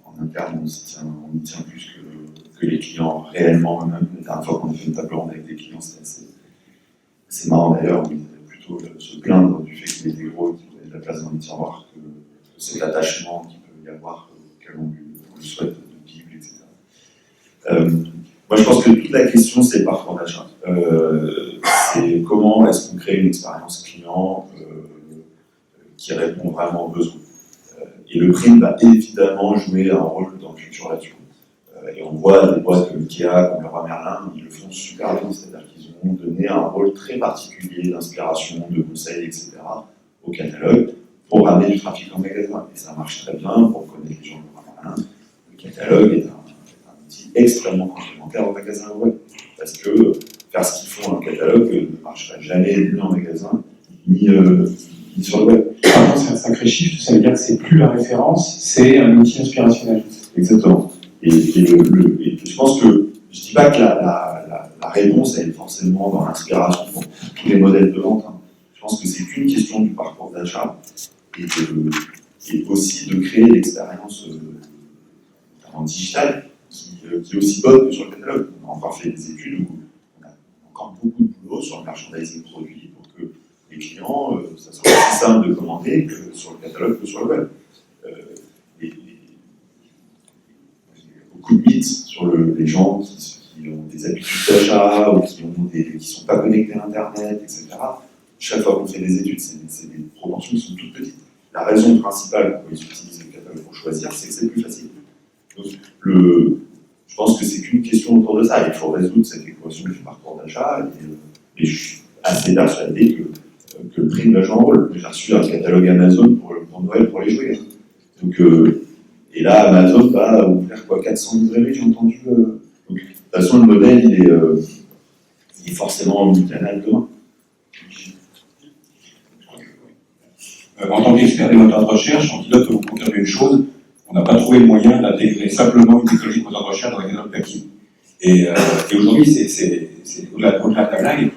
qu'en interne, on y tient plus que les clients réellement eux-mêmes. La dernière fois qu'on a fait une table ronde avec des clients, c'était assez marrant d'ailleurs. On était plutôt se plaindre du fait qu'il était gros et qu'il avait de la place dans les tiroirs, que cet attachement qu'il peut y avoir, auquel on le souhaite, de Bible, etc. Moi, je pense que toute la question, c'est le parcours d'achat. C'est comment est-ce qu'on crée une expérience client qui répond vraiment aux besoins. Et le prix va évidemment jouer un rôle dans le futur là-dessus. Et on voit des boîtes comme Ikea, comme Leroy Merlin, ils le font super bien, c'est-à-dire qu'ils ont donné un rôle très particulier d'inspiration, de conseils, etc. au catalogue pour ramener du trafic en magasin. Et ça marche très bien pour connaître les gens de Leroy Merlin. Le catalogue est un outil extrêmement complémentaire au magasin web. Parce que faire ce qu'ils font dans le catalogue ne marcherait jamais ni en magasin, ni sur le web. Par contre, c'est un sacré chiffre, ça veut dire que c'est plus la référence, c'est un outil inspirationnel. Exactement. Et je pense que, je ne dis pas que la réponse elle est forcément dans l'inspiration pour tous les modèles de vente. Hein. Je pense que c'est qu'une question du parcours d'achat et aussi de créer l'expérience en digital qui est aussi bonne que sur le catalogue. On a encore fait des études où on a encore beaucoup de boulot sur le merchandising produit pour que les clients, ça soit aussi simple de commander que sur le catalogue que sur le web. Il y a beaucoup de mythes sur les gens qui ont des habitudes d'achat ou qui ne sont pas connectés à Internet, etc. Chaque fois qu'on fait des études, c'est des proportions qui sont toutes petites. La raison principale pour utiliser le catalogue pour choisir, c'est que c'est plus facile. Donc, je pense que c'est qu'une question autour de ça. Il faut résoudre cette équation du parcours d'achat et je suis assez persuadé que le prix va jouer un rôle. J'ai reçu un catalogue Amazon pour Noël pour les jouets. Donc, et là, Amazon va ouvrir 400 librairies, j'ai entendu. Donc, de toute façon, le modèle, il est forcément omnicanal demain. En tant qu'expert des moteurs de recherche, Antidote peut vous confirmer une chose, on n'a pas trouvé le moyen d'intégrer simplement une technologie de moteur de recherche dans la catalogue papier. Et aujourd'hui, c'est au-delà de la blague.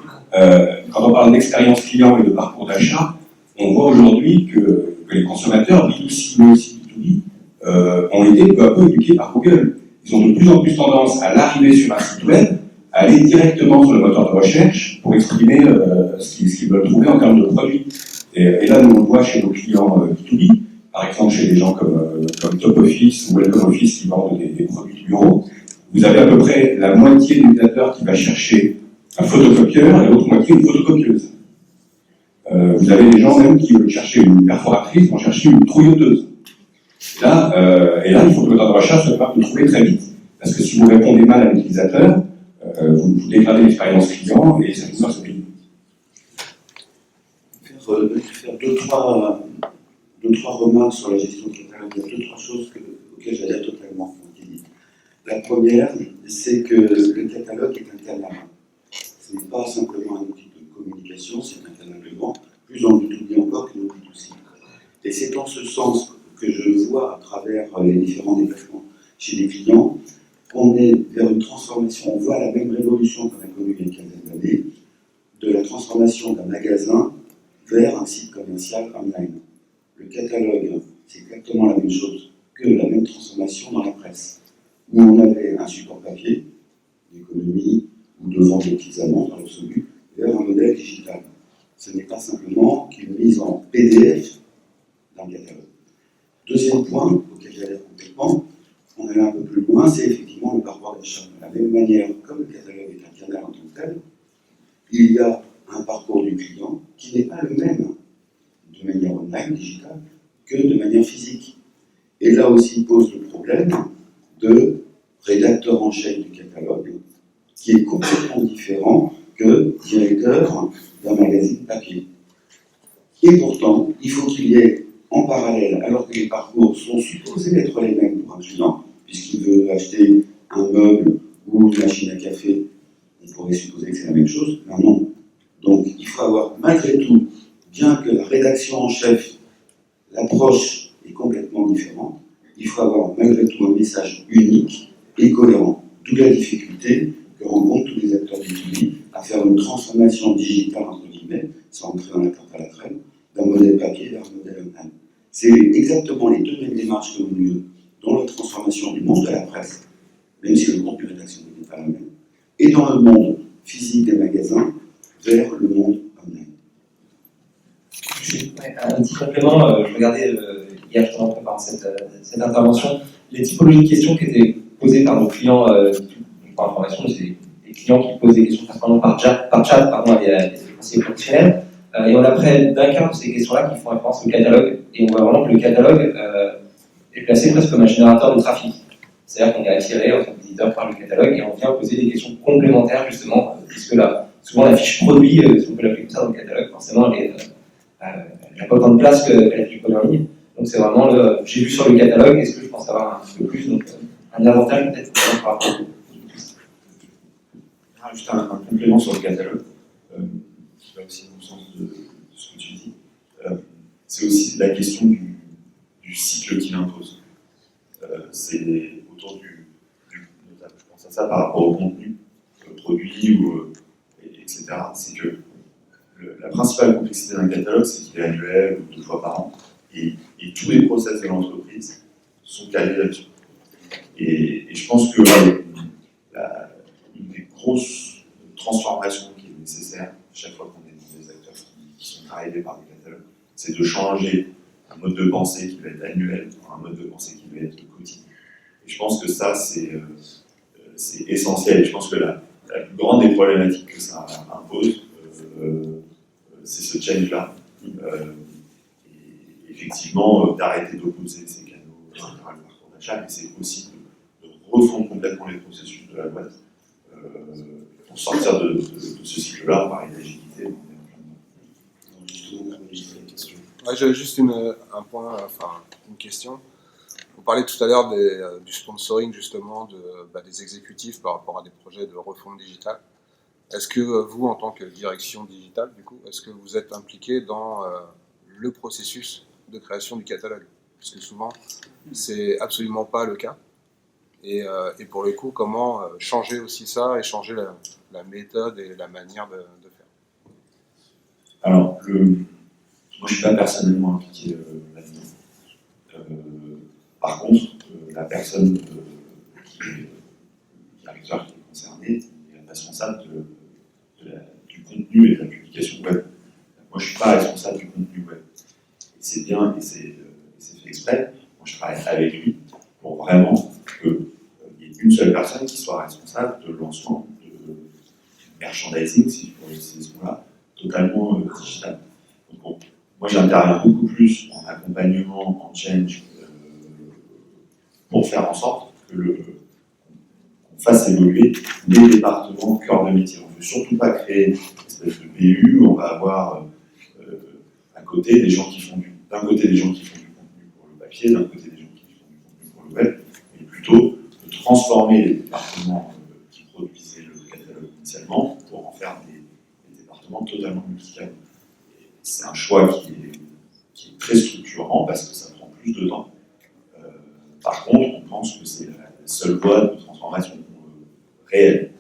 Quand on parle d'expérience client et de parcours d'achat, on voit aujourd'hui que les consommateurs, B2C mais aussi B2B, ont été peu à peu éduqués par Google. Ils ont de plus en plus tendance à l'arrivée sur un site web, à aller directement sur le moteur de recherche pour exprimer ce qu'ils veulent trouver en termes de produits. Et là, nous on le voit chez nos clients B2B, par exemple chez des gens comme Top Office ou Welcome Office qui vendent des produits de bureau. Vous avez à peu près la moitié de l'utilisateur qui va chercher un photocopieur et l'autre moitié une photocopieuse. Vous avez des gens même qui veulent chercher une perforatrice, vont chercher une trouilloteuse. Et là, il faut que le moteur de recherche soit capable de trouver très vite. Parce que si vous répondez mal à l'utilisateur, vous dégradez l'expérience client et ça vous s'oublie. Faire deux, trois remarques sur la gestion de catalogue. Il y a deux, trois choses auxquelles j'adhère totalement. La première, c'est que le catalogue est un canal. Ce n'est pas simplement un outil de communication, c'est un canal de vente, plus en B2B encore que dans B2C. Et c'est en ce sens que je vois à travers les différents déplacements chez les clients, on est vers une transformation, on voit la même révolution qu'on a connue il y a une quinzaine d'années, de la transformation d'un magasin vers un site commercial online. Le catalogue, c'est exactement la même chose que la même transformation dans la presse, où on avait un support papier, d'économie ou de vente de petites annonces dans l'absolu, vers un modèle digital. Ce n'est pas simplement qu'une mise en PDF d'un catalogue. Deuxième point, auquel j'adhère complètement, on allait un peu plus loin, c'est effectivement le parcours d'achat. De la même manière, comme le catalogue est un canal en tant que tel, il y a un parcours du client qui n'est pas le même de manière online, digitale, que de manière physique. Et là aussi pose le problème de rédacteur en chef du catalogue, qui est complètement différent que directeur d'un magazine papier. Et pourtant, il faut qu'il y ait en parallèle, alors que les parcours sont supposés être les mêmes pour un client, puisqu'il veut acheter un meuble ou une machine à café, on pourrait supposer que c'est la même chose, mais non. Donc il faut avoir malgré tout, bien que la rédaction en chef, l'approche est complètement différente, il faut avoir malgré tout un message unique et cohérent. D'où la difficulté que rencontrent tous les acteurs du B2B à faire une transformation digitale, entre guillemets, sans entrer dans la tarte à la crème, d'un modèle papier vers un modèle online. C'est exactement les deux mêmes démarches que ont lieu dans la transformation du monde de la presse, même si le contenu rédactionnel n'est pas le même, et dans le monde physique des magasins vers le monde online. Un petit complément, je regardais hier justement en préparant cette intervention, les typologies de questions qui étaient posées par nos clients, par information, c'est des clients qui posent des questions principalement par chat à des conseillers professionnels, et on a près d'un quart de ces questions-là qui font référence au catalogue, et on voit vraiment que le catalogue est placé presque comme un générateur de trafic. C'est-à-dire qu'on est attiré en tant que visiteur par le catalogue et on vient poser des questions complémentaires justement, puisque là, souvent la fiche produit, si on peut l'appeler comme ça dans le catalogue, forcément elle n'a pas autant de place que la fiche produit en ligne. Donc c'est vraiment le j'ai vu sur le catalogue, est-ce que je pense avoir un petit peu plus, donc un avantage peut-être par rapport à juste un complément sur le catalogue, qui va aussi dans le sens de ce que tu dis. C'est aussi la question du cycle qu'il impose. C'est autour notamment, je pense à ça par rapport au contenu, produit, etc. C'est que la principale complexité d'un catalogue, c'est qu'il est annuel ou 2 fois par an, et tous les process de l'entreprise sont calés là-dessus. Et je pense que une des grosses transformations qui est nécessaire chaque fois qu'on est dans des acteurs qui sont arrivés par des catalogues, c'est de changer un mode de pensée qui va être annuel pour un mode de pensée qui va être quotidien. Et je pense que ça, c'est essentiel. Et je pense que la plus grande des problématiques que ça impose, c'est ce change-là. Et effectivement, d'arrêter d'opposer ces canaux vers le parcours d'achat, mais c'est aussi de refondre complètement les processus de la boîte pour sortir de ce cycle-là par une agilité. Ouais, j'avais juste un point, enfin une question. On parlait tout à l'heure du sponsoring justement des exécutifs par rapport à des projets de refonte digitale. Est-ce que vous, en tant que direction digitale, du coup, est-ce que vous êtes impliqué dans le processus de création du catalogue. Parce que souvent, c'est absolument pas le cas. Et pour le coup, comment changer aussi ça et changer la méthode et la manière de faire. Alors, moi je ne suis pas personnellement impliqué là-dedans. Par contre, la personne directeur qui est concerné est responsable du contenu et de la publication web. Moi je ne suis pas responsable du contenu web. Et c'est bien, et c'est fait exprès. Moi je travaille avec lui pour vraiment qu'il y ait une seule personne qui soit responsable de lancement de merchandising, si je peux utiliser ce mot-là, totalement digital. Donc, bon, moi j'interviens beaucoup plus en accompagnement, en change, pour faire en sorte que qu'on fasse évoluer les départements cœur de métier. On ne veut surtout pas créer une espèce de BU où on va avoir à côté des gens qui font d'un côté des gens qui font du contenu pour le papier, d'un côté des gens qui font du contenu pour le web, mais plutôt de transformer les départements qui produisaient le catalogue initialement pour en faire des départements totalement multicanaux. C'est un choix qui est très structurant parce que ça prend plus de temps. Par contre, on pense que c'est la seule voie de transformation réelle.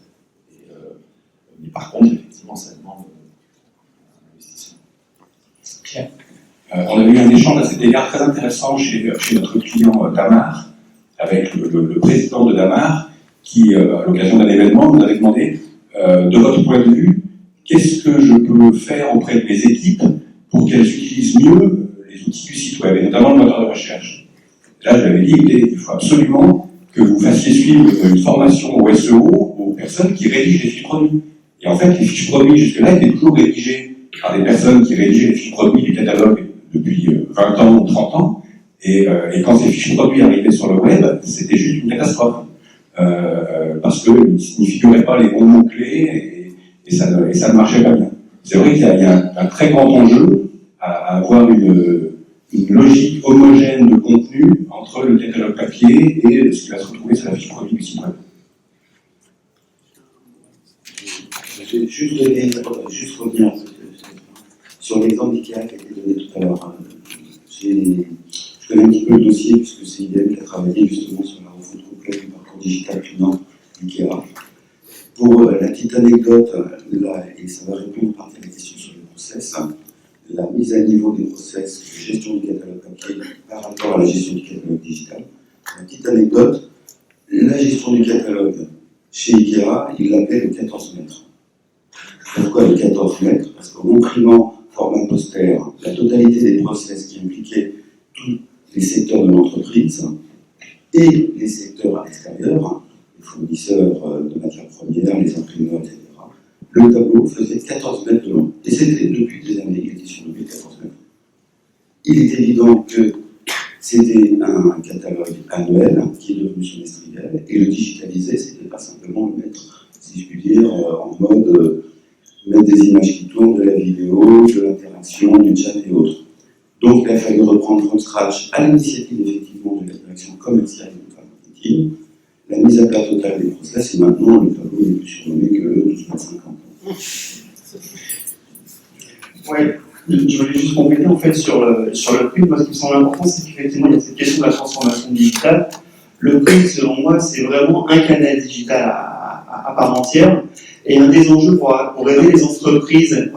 Mais par contre, effectivement, ça demande un investissement. Pierre. On a eu un échange à cet égard très intéressant chez notre client Damar, avec le président de Damar, qui, à l'occasion d'un événement, nous avait demandé, de votre point de vue, qu'est-ce que je peux faire auprès de mes équipes pour qu'elles utilisent mieux les outils du site web, et notamment le moteur de recherche. Là, je l'avais dit, il faut absolument que vous fassiez suivre une formation au SEO aux personnes qui rédigent les fiches produits. Et en fait, les fiches produits, jusque-là, étaient toujours rédigées par des personnes qui rédigeaient les fiches produits du catalogue depuis 20 ans ou 30 ans. Et quand ces fiches produits arrivaient sur le web, c'était juste une catastrophe. Parce qu'ils n'y figuraient pas les bons mots-clés et ça ne marchait pas bien. C'est vrai qu'il y a un très grand enjeu à avoir une logique homogène de contenu entre le catalogue papier et ce qui va se retrouver sur la fiche produit du site web. Je vais juste revenir sur l'exemple d'IKEA qui a été donné tout à l'heure. Je connais un petit peu le dossier puisque c'est IBM qui a travaillé justement sur la refonte complète du parcours digital client d'IKEA. Pour la petite anecdote, là, et ça va répondre en partie à la question sur le process, la mise à niveau des process de gestion du catalogue papier par rapport à la gestion du catalogue digital. La petite anecdote, la gestion du catalogue chez IKEA, il l'appelait le 14 mètres. Pourquoi le 14 mètres? Parce qu'en imprimant format poster, la totalité des process qui impliquaient tous les secteurs de l'entreprise et les secteurs extérieurs, les fournisseurs de matières premières, les imprimeurs, etc., le tableau faisait 14 mètres de long. Et c'était depuis des années, il était surlevé 14 mètres. Il est évident que c'était un catalogue annuel qui est devenu semestriel, et le digitaliser, c'était pas simplement le mettre, si je puis dire, en mode mettre des images qui tournent, de la vidéo, de l'interaction, du chat et autres. Donc il a fallu reprendre from scratch, à l'initiative effectivement de la direction commerciale et de marketing, la mise à plat totale des process, et maintenant le tableau n'est plus surnommé que 12,50 ans. Ouais, je voulais juste compléter en fait sur le prix. Moi, ce qui me semble important, c'est qu'effectivement, il y a cette question de la transformation digitale. Le prix, selon moi, c'est vraiment un canal digital à part entière. Et un des enjeux pour aider les entreprises,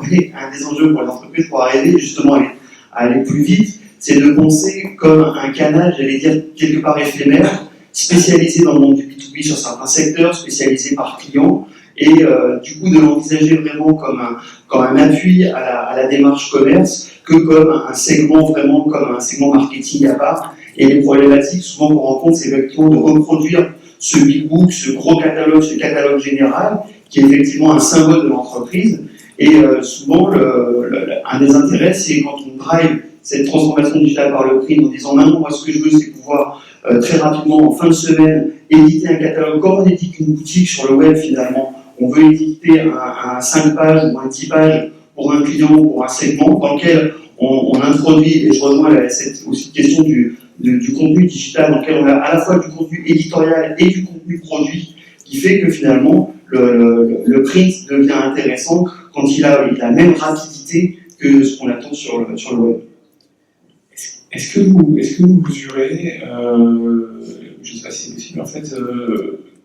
pour arriver justement à aller plus vite, c'est de penser comme un canal, j'allais dire, quelque part éphémère, spécialisé dans le monde du B2B sur certains secteurs, spécialisé par client, et du coup de l'envisager vraiment comme un appui à la démarche commerce, que comme un segment vraiment comme un segment marketing à part. Et les problématiques souvent qu'on rencontre, c'est effectivement de reproduire ce big book, ce gros catalogue, ce catalogue général, qui est effectivement un symbole de l'entreprise. Et souvent, un des intérêts, c'est quand on drive cette transformation digitale par le print en disant maintenant, moi, ce que je veux, c'est pouvoir très rapidement, en fin de semaine, éditer un catalogue. Comme on édite une boutique sur le web, finalement, on veut éditer un 5 pages ou un 10 pages pour un client ou pour un segment dans lequel on introduit, et je rejoins cette aussi question du contenu digital, dans lequel on a à la fois du contenu éditorial et du contenu produit, qui fait que finalement, le print devient intéressant quand il a la même rapidité que ce qu'on attend sur le web. est-ce que vous mesurez, je ne sais pas si c'est possible en fait,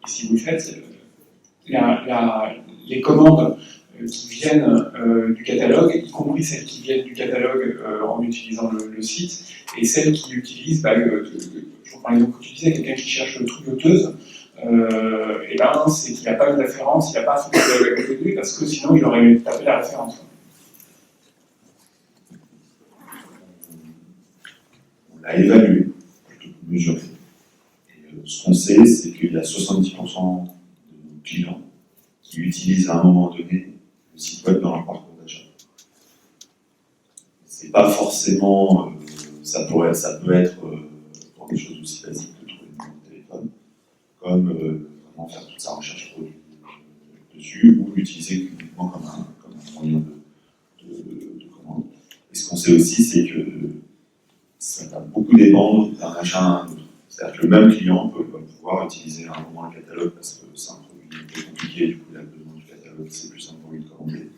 si vous le faites, les commandes qui viennent du catalogue, y compris celles qui viennent du catalogue en utilisant le site, et celles qui utilisent, je prends l'exemple que tu disais, quelqu'un qui cherche trouilloteuse, et ben c'est qu'il n'y a pas de référence, il n'y a pas un catalogue à côté de lui, parce que sinon il aurait tapé la référence. On l'a évalué, plutôt que mesuré. Et ce qu'on sait, c'est qu'il y a 70% de nos clients qui utilisent à un moment donné le site web dans leur parcours d'achat. C'est pas forcément, ça peut être pour des choses aussi basiques que trouver le numéro de téléphone, comme vraiment faire toute sa recherche produit dessus, ou l'utiliser uniquement comme un moyen de commande. Et ce qu'on sait aussi, c'est que ça va beaucoup dépendre d'un achat à un autre. C'est-à-dire que le même client peut pouvoir utiliser à un moment le catalogue parce que c'est un produit un peu compliqué, du coup il a besoin du catalogue, c'est plus simple pour lui de commander.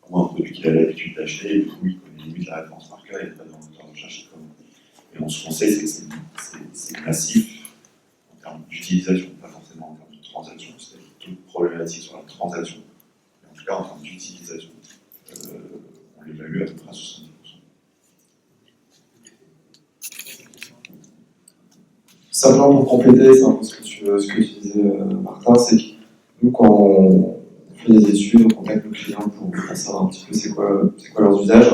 Ou un produit qu'il a l'habitude d'acheter, et du coup il connaît limite la référence par cœur, il n'est pas dans le moteur de recherche de commande. Et ce qu'on sait, c'est que c'est massif en termes d'utilisation, pas forcément en termes de transaction, c'est-à-dire toute problématique sur la transaction. Mais en tout cas en termes d'utilisation, on l'évalue à peu près à 70%. Simplement pour compléter, c'est un peu ce que tu disais, Martin, c'est que nous, quand on fait des études, on contacte nos clients pour savoir un petit peu c'est quoi leurs usages.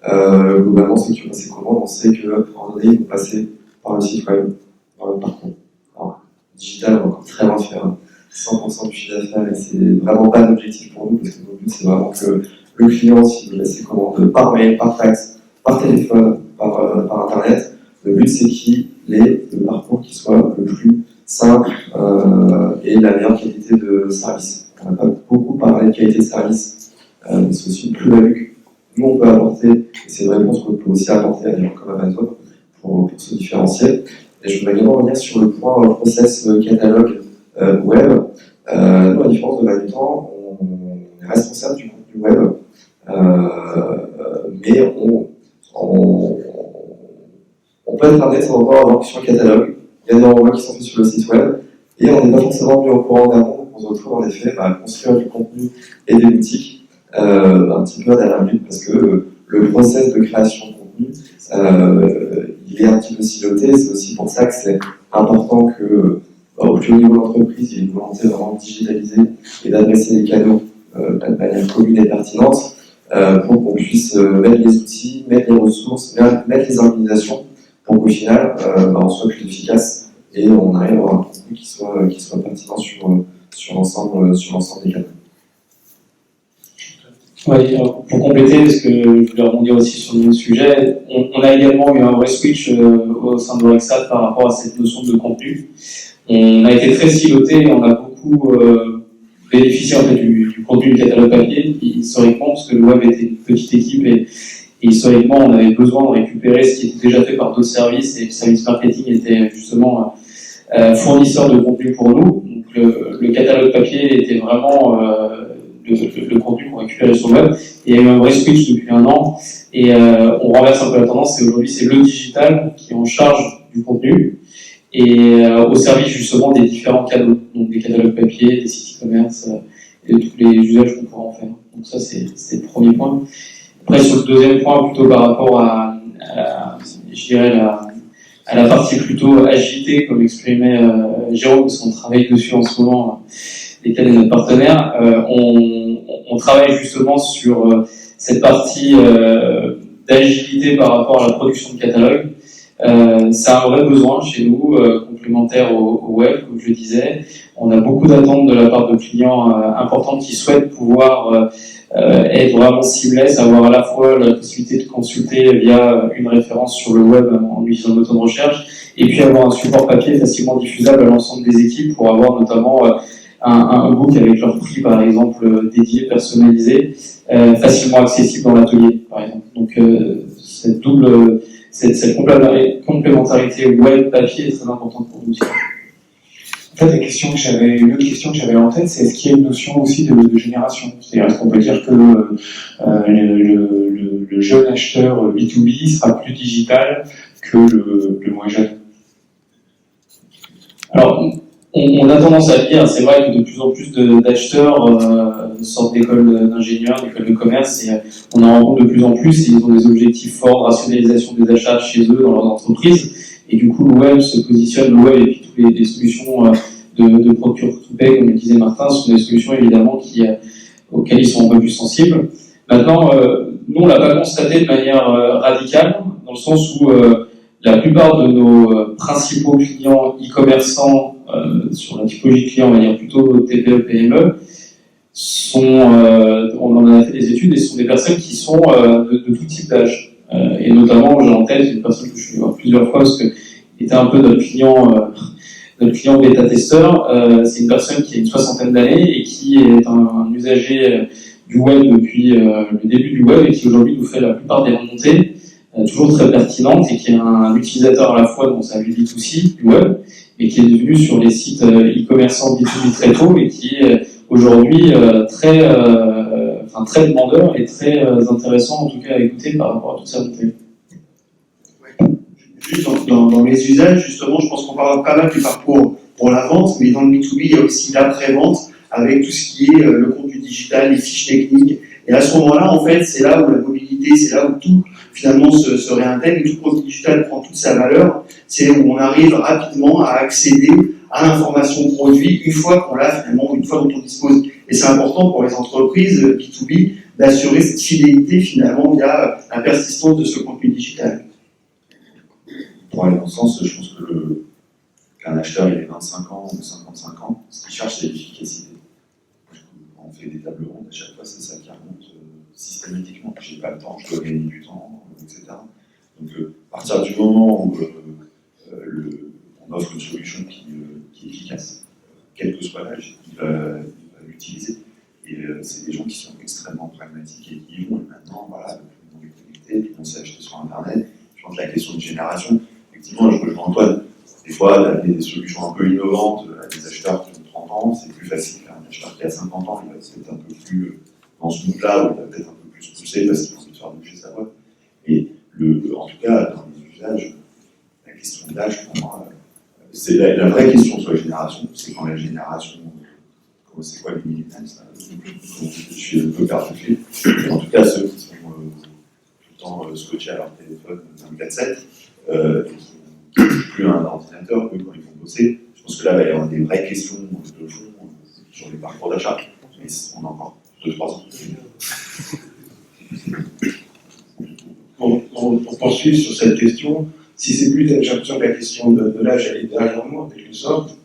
Globalement, ceux qui ont passé commande, on sait qu'à un moment donné, ils vont passer par le site web, par le parcours. Alors, digital, on est encore très loin de faire 100% du chiffre d'affaires et c'est vraiment pas un objectif pour nous parce que notre but, c'est vraiment que le client, s'il veut passer commande par mail, par fax, par téléphone, par internet, le but, c'est qu'il ait le parcours qui soit le plus simple et la meilleure qualité de service. On n'a pas beaucoup parlé de qualité de service, mais c'est aussi une plus-value que nous, on peut apporter, et c'est une réponse qu'on peut aussi apporter à des gens comme Amazon pour se différencier. Et je voudrais également revenir sur le point process catalogue web. Nous, à différence de Manutan, on est responsable du contenu web, mais on peut être amené de temps en temps à voir sur le catalogue. Il y a des envois qui sont faits sur le site web et on n'est pas forcément mis au courant d'avant. On se retrouve en effet à construire du contenu et des boutiques un petit peu à la minute parce que le process de création de contenu il est un petit peu siloté. C'est aussi pour ça que c'est important que au plus haut niveau de l'entreprise, il y ait une volonté vraiment de digitaliser et d'adresser les canaux de manière commune et pertinente pour qu'on puisse mettre les outils, mettre les ressources, mettre les organisations pour qu'au final, on soit plus efficace et on arrive à avoir un contenu qui soit pertinent sur l'ensemble des canaux. Ouais, pour compléter, parce que je voulais rebondir aussi sur le même sujet, on a également eu un vrai switch au sein de Orexad par rapport à cette notion de contenu. On a été très siloté et on a beaucoup bénéficié en fait, du contenu du catalogue papier, historiquement, parce que le web était une petite équipe et historiquement, on avait besoin de récupérer ce qui était déjà fait par d'autres services et le service marketing était justement fournisseur de contenu pour nous. Donc, le catalogue papier était vraiment le contenu qu'on récupérait sur le web. Il y a eu un vrai switch depuis un an et on renverse un peu la tendance et aujourd'hui, c'est le digital qui est en charge du contenu et au service justement des différents canaux, donc des catalogues papier, des sites e-commerce et de tous les usages qu'on pourra en faire. Donc ça, c'est le premier point. Après, sur le deuxième point, plutôt par rapport à la partie plutôt agilité, comme exprimait Jérôme, parce qu'on travaille dessus en ce moment, lesquels est notre partenaire, on travaille justement sur cette partie d'agilité par rapport à la production de catalogue. C'est un vrai besoin chez nous, complémentaire au web, comme je disais. On a beaucoup d'attentes de la part de clients importants qui souhaitent pouvoir être vraiment seamless, avoir à la fois la possibilité de consulter via une référence sur le web en utilisant le moteur de recherche, et puis avoir un support papier facilement diffusable à l'ensemble des équipes pour avoir notamment un book avec leur prix, par exemple, dédié, personnalisé, facilement accessible dans l'atelier, par exemple. Donc cette complémentarité web-papier est très importante pour nous aussi. En En fait, une autre question que j'avais en tête, c'est est-ce qu'il y a une notion aussi de génération? C'est-à-dire, est-ce qu'on peut dire que le jeune acheteur B2B sera plus digital que le moins jeune? Alors, on a tendance à le dire, c'est vrai que de plus en plus d'acheteurs sortent d'écoles d'ingénieurs, d'écoles de commerce, et on en rencontre de plus en plus, et ils ont des objectifs forts de rationalisation des achats chez eux, dans leurs entreprises, et du coup, le web se positionne, le web et puis toutes les solutions de procure-to-pay, comme le disait Martin, sont des solutions évidemment auxquelles ils sont un peu plus sensibles. Maintenant, nous, on l'a pas constaté de manière radicale, dans le sens où la plupart de nos principaux clients e-commerçants sur la typologie de clients, on va dire plutôt TPE, PME, on en a fait des études, et ce sont des personnes qui sont de tout type d'âge. Et notamment, j'ai en tête une personne que je suis voir plusieurs fois parce que était un peu notre client bêta-testeur. C'est une personne qui a une 60aine d'années et qui est un usager du web depuis le début du web et qui aujourd'hui nous fait la plupart des remontées, toujours très pertinentes, et qui est un utilisateur à la fois dans sa vie B2C du web, et qui est devenu sur les sites e-commerçants B2B très tôt, et qui est aujourd'hui très demandeur et très intéressant en tout cas à écouter par rapport à toute sa montée. Juste dans les usages, justement, je pense qu'on parle pas mal du parcours pour la vente, mais dans le B2B, il y a aussi l'après-vente avec tout ce qui est le contenu digital, les fiches techniques. Et à ce moment-là, en fait, c'est là où la mobilité, c'est là où tout finalement se réintègre et tout le produit digital prend toute sa valeur. C'est où on arrive rapidement à accéder à l'information produit une fois qu'on l'a finalement, une fois dont on dispose. Et c'est important pour les entreprises B2B d'assurer cette fidélité finalement via la persistance de ce contenu digital. Pour aller dans ce sens, je pense que qu'un acheteur il ait 25 ans ou 55 ans, ce qu'il cherche c'est l'efficacité. Quand on fait des tables rondes, à chaque fois c'est ça qui remonte systématiquement. J'ai pas le temps, je dois gagner du temps, etc. Donc à partir du moment où on offre une solution qui est efficace, quel que soit l'âge, il va l'utiliser. Et c'est des gens qui sont extrêmement pragmatiques et qui y vont. Et maintenant, voilà, tout le monde est connecté, tout le monde sait acheter sur Internet. Je pense que la question de génération, effectivement, je rejoins Antoine. Des fois, d'amener des solutions un peu innovantes à des acheteurs qui ont 30 ans, c'est plus facile qu'un acheteur qui a 50 ans. Il va être un peu plus dans ce mood-là, où il va peut-être un peu plus pousser parce qu'il a envie de faire bouger sa boîte. Et en tout cas, dans les usages, la question d'âge, pour moi, c'est la vraie question sur les générations. C'est quand la génération, c'est quoi les millennials, je suis un peu perdu. En tout cas, ceux qui sont tout le temps scotchés à leur téléphone 24/7, et qui n'ont plus un ordinateur, eux, quand ils vont bosser, je pense que là, il va y avoir des vraies questions de fond sur les parcours d'achat. Mais on a encore 2-3 ans. Pour poursuivre sur cette question, si c'est plus, j'ai l'impression que la question de l'âge, elle est derrière moi, en quelque sorte.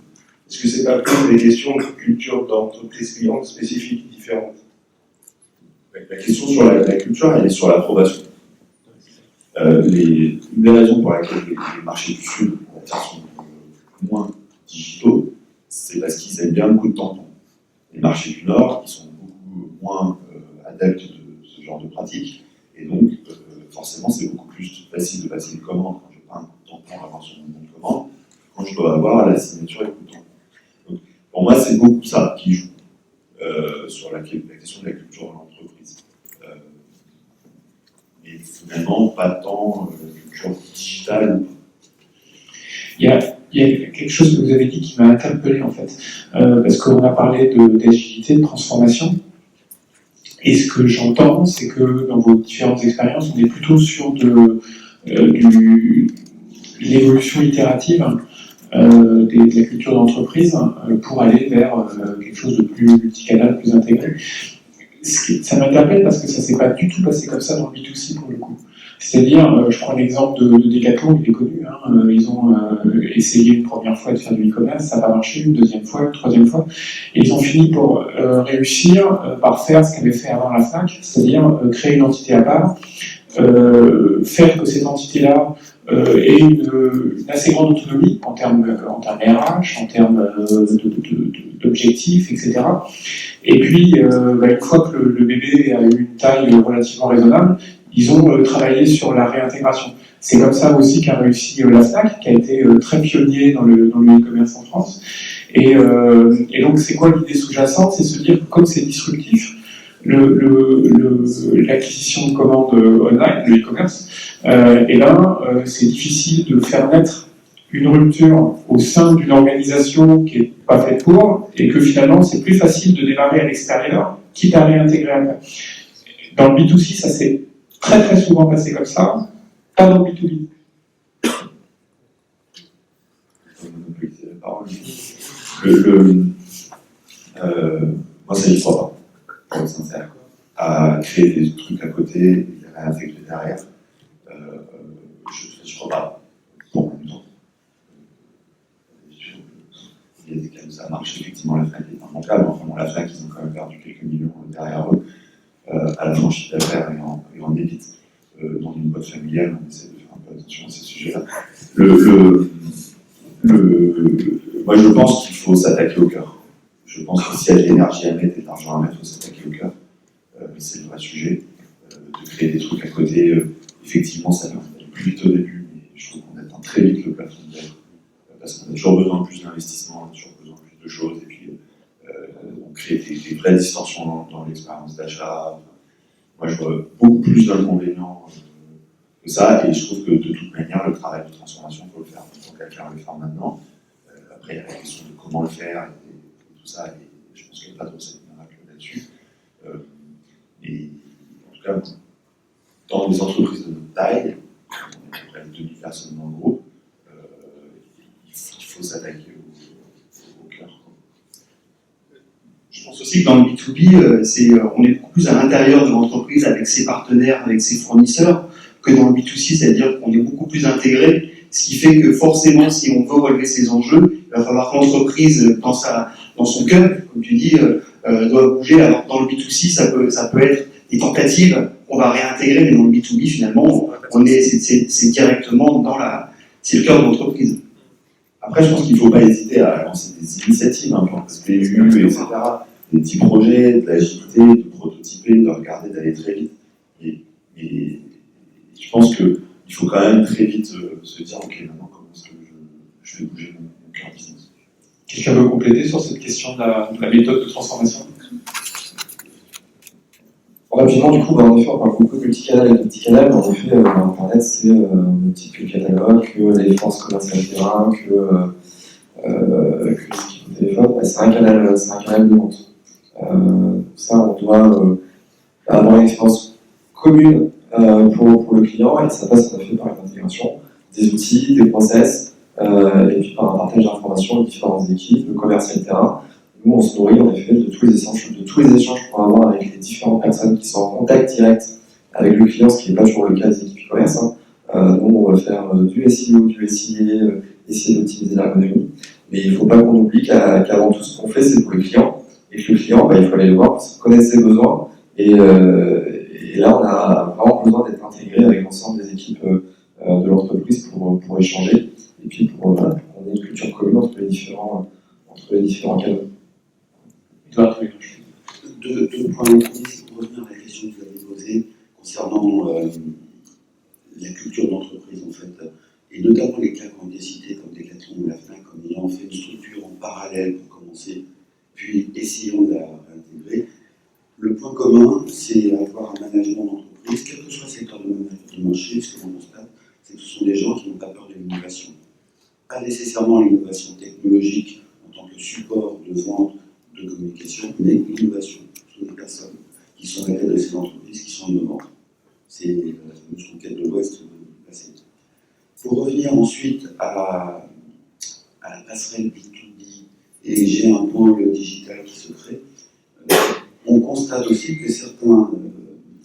Est-ce que c'est pas plus des questions de culture d'entreprise cliente spécifiques, différentes? La question sur la culture, elle est sur l'approbation. Une des raisons pour lesquelles les marchés du Sud sont moins digitaux, c'est parce qu'ils aiment bien beaucoup de tampons. Les marchés du Nord, ils sont beaucoup moins adeptes de ce genre de pratiques, et donc forcément c'est beaucoup plus facile de passer une commande quand je n'ai pas un coup de tampon avant sur mon bon de commande, quand je dois avoir la signature et le coup de tampon. Donc, pour moi, c'est beaucoup ça qui joue sur la question de la culture de l'entreprise. Et finalement, pas tant culture digitale. Il y a quelque chose que vous avez dit qui m'a interpellé en fait, parce qu'on a parlé d'agilité, de transformation, et ce que j'entends, c'est que dans vos différentes expériences, on est plutôt sur de l'évolution itérative de la culture d'entreprise pour aller vers quelque chose de plus multicanal, plus intégré. Ça m'interpelle parce que ça ne s'est pas du tout passé comme ça dans le B2C pour le coup. C'est-à-dire, je prends l'exemple de Decathlon, il est connu, hein, ils ont essayé une première fois de faire du e-commerce, ça n'a pas marché, une deuxième fois, une troisième fois, et ils ont fini pour réussir par faire ce qu'avait fait avant la FNAC, c'est-à-dire créer une entité à part, faire que cette entité-là ait une assez grande autonomie en termes RH, en termes d'objectifs, etc. Et puis, une fois que le bébé a eu une taille relativement raisonnable, ils ont travaillé sur la réintégration. C'est comme ça aussi qu'a réussi la FNAC, qui a été très pionnier dans le e-commerce en France. Et donc, c'est quoi l'idée sous-jacente? C'est se dire que comme c'est disruptif, l'acquisition de commandes online, le e-commerce, c'est difficile de faire naître une rupture au sein d'une organisation qui n'est pas faite pour, et que finalement, c'est plus facile de démarrer à l'extérieur, quitte à réintégrer après. Dans le B2C, ça s'est très très souvent passé comme ça, pas dans le B2B. Moi, ça n'y crois pas, pour être sincère. À créer des trucs à côté et à réintégrer derrière, je ne crois pas. Pour en même temps. Il y a des cas où ça marche, effectivement, la FNAC est immanquable. Enfin, bon, la FNAC, ils ont quand même perdu quelques millions derrière eux, à la franchise d'affaires et en débite. Dans une boîte familiale, on essaie de faire un peu attention à ces sujets-là. Moi, je pense qu'il faut s'attaquer au cœur. Je pense que s'il y a de l'énergie à mettre et de l'argent à mettre, il faut s'attaquer au cœur. C'est le vrai sujet. De créer des trucs à côté, effectivement, ça va aller plus vite au début, mais je trouve qu'on atteint très vite le plafond de verre. Parce qu'on a toujours besoin de plus d'investissement, on a toujours besoin de plus de choses, et puis on crée des vraies distorsions dans l'expérience d'achat. Moi, je vois beaucoup plus d'inconvénients que ça, et je trouve que de toute manière, le travail de transformation, il faut le faire. Donc, quelqu'un le faire maintenant. Après, il y a la question de comment le faire et tout ça, et je pense qu'il n'y a pas de recette miracle là-dessus. Et en tout cas, dans les entreprises de notre taille, on est à peu près 2000 personnes dans le groupe, il faut s'attaquer au cœur. Je pense aussi que dans le B2B, on est beaucoup plus à l'intérieur de l'entreprise avec ses partenaires, avec ses fournisseurs, que dans le B2C, c'est-à-dire qu'on est beaucoup plus intégré, ce qui fait que forcément, si on veut relever ces enjeux, il va falloir que l'entreprise, dans son cœur, comme tu dis, doit bouger. Alors dans le B2C, ça peut être des tentatives qu'on va réintégrer, mais dans le B2B, finalement, c'est directement c'est le cœur de l'entreprise. Après, je pense qu'il ne faut pas hésiter à lancer des initiatives, un plan PU, etc. Des petits projets, de l'agilité, de prototyper, de regarder, d'aller très vite. Et je pense qu'il faut quand même très vite se dire, ok, maintenant, comment est-ce que je vais bouger mon cœur business. Quelqu'un veut compléter sur cette question de la méthode de transformation? Rapidement, du coup, en effet, on parle beaucoup de multicanal et de multicanal, mais en effet, Internet, c'est multi que le catalogue, que les forces commerciales terrain, que l'équipe au téléphone, c'est un canal de vente. Ça, on doit avoir une expérience commune pour le client, et ça passe en effet par une intégration des outils, des process, et puis par un partage d'informations aux différentes équipes, le commercial terrain. Nous, on se nourrit en effet de tous les échanges qu'on va avoir avec les différentes personnes qui sont en contact direct avec le client, ce qui n'est pas toujours le cas des équipes e-commerce. Nous, on va faire du SEO, du SIA, essayer d'optimiser l'ergonomie. Mais il ne faut pas qu'on oublie qu'avant tout, ce qu'on fait, c'est pour le client. Et que le client, il faut aller le voir, connaître ses besoins. Et là, on a vraiment besoin d'être intégré avec l'ensemble des équipes de l'entreprise pour échanger. Et puis pour qu'on ait une culture commune entre les différents canaux. Deux points. Le premier, c'est pour revenir à la question que vous avez posée concernant la culture d'entreprise, en fait, et notamment les cas qui ont été cités comme Decathlon ou la FNAC, comme ayant fait une structure en parallèle pour commencer, puis essayons de la réintégrer. Le point commun, c'est avoir un management d'entreprise, quel que soit le secteur de marché, ce que l'on constate, c'est que ce sont des gens qui n'ont pas peur de l'innovation. Pas nécessairement l'innovation technologique en tant que support de vente, de communication, mais l'innovation. Ce sont des personnes qui sont à la tête de ces entreprises qui sont innovantes. C'est la fameuse conquête de l'Ouest passée. Pour revenir ensuite à la passerelle B2B, et j'ai un pôle digital qui se crée, on constate aussi que certains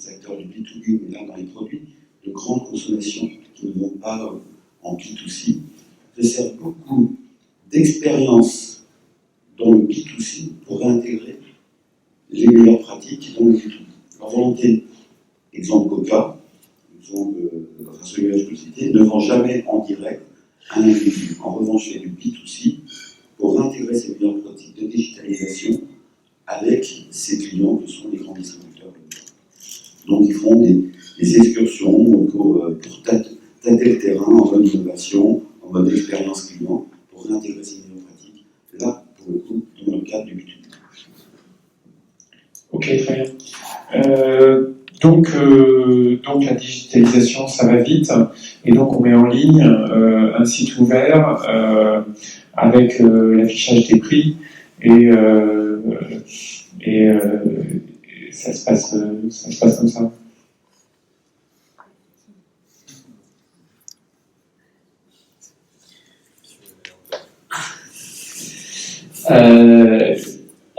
acteurs du B2B, mais là dans les produits de grande consommation, qui ne vont pas en B2C, se servent beaucoup d'expérience dans le B2C pour réintégrer les meilleures pratiques dans le B2B. Leur volonté, exemple Coca, celui-là je peux le citer, ne vend jamais en direct un individu. En revanche, il y a du B2C pour réintégrer ces meilleures pratiques de digitalisation avec ses clients que sont les grands distributeurs. Donc ils font des excursions pour tâter le terrain en mode innovation, en mode expérience client, pour réintégrer ces meilleures pratiques. Là, pour pour le coup, dans le cadre du B2B. Ok, très bien. Donc la digitalisation, ça va vite, et donc on met en ligne un site ouvert avec l'affichage des prix, et ça se passe comme ça.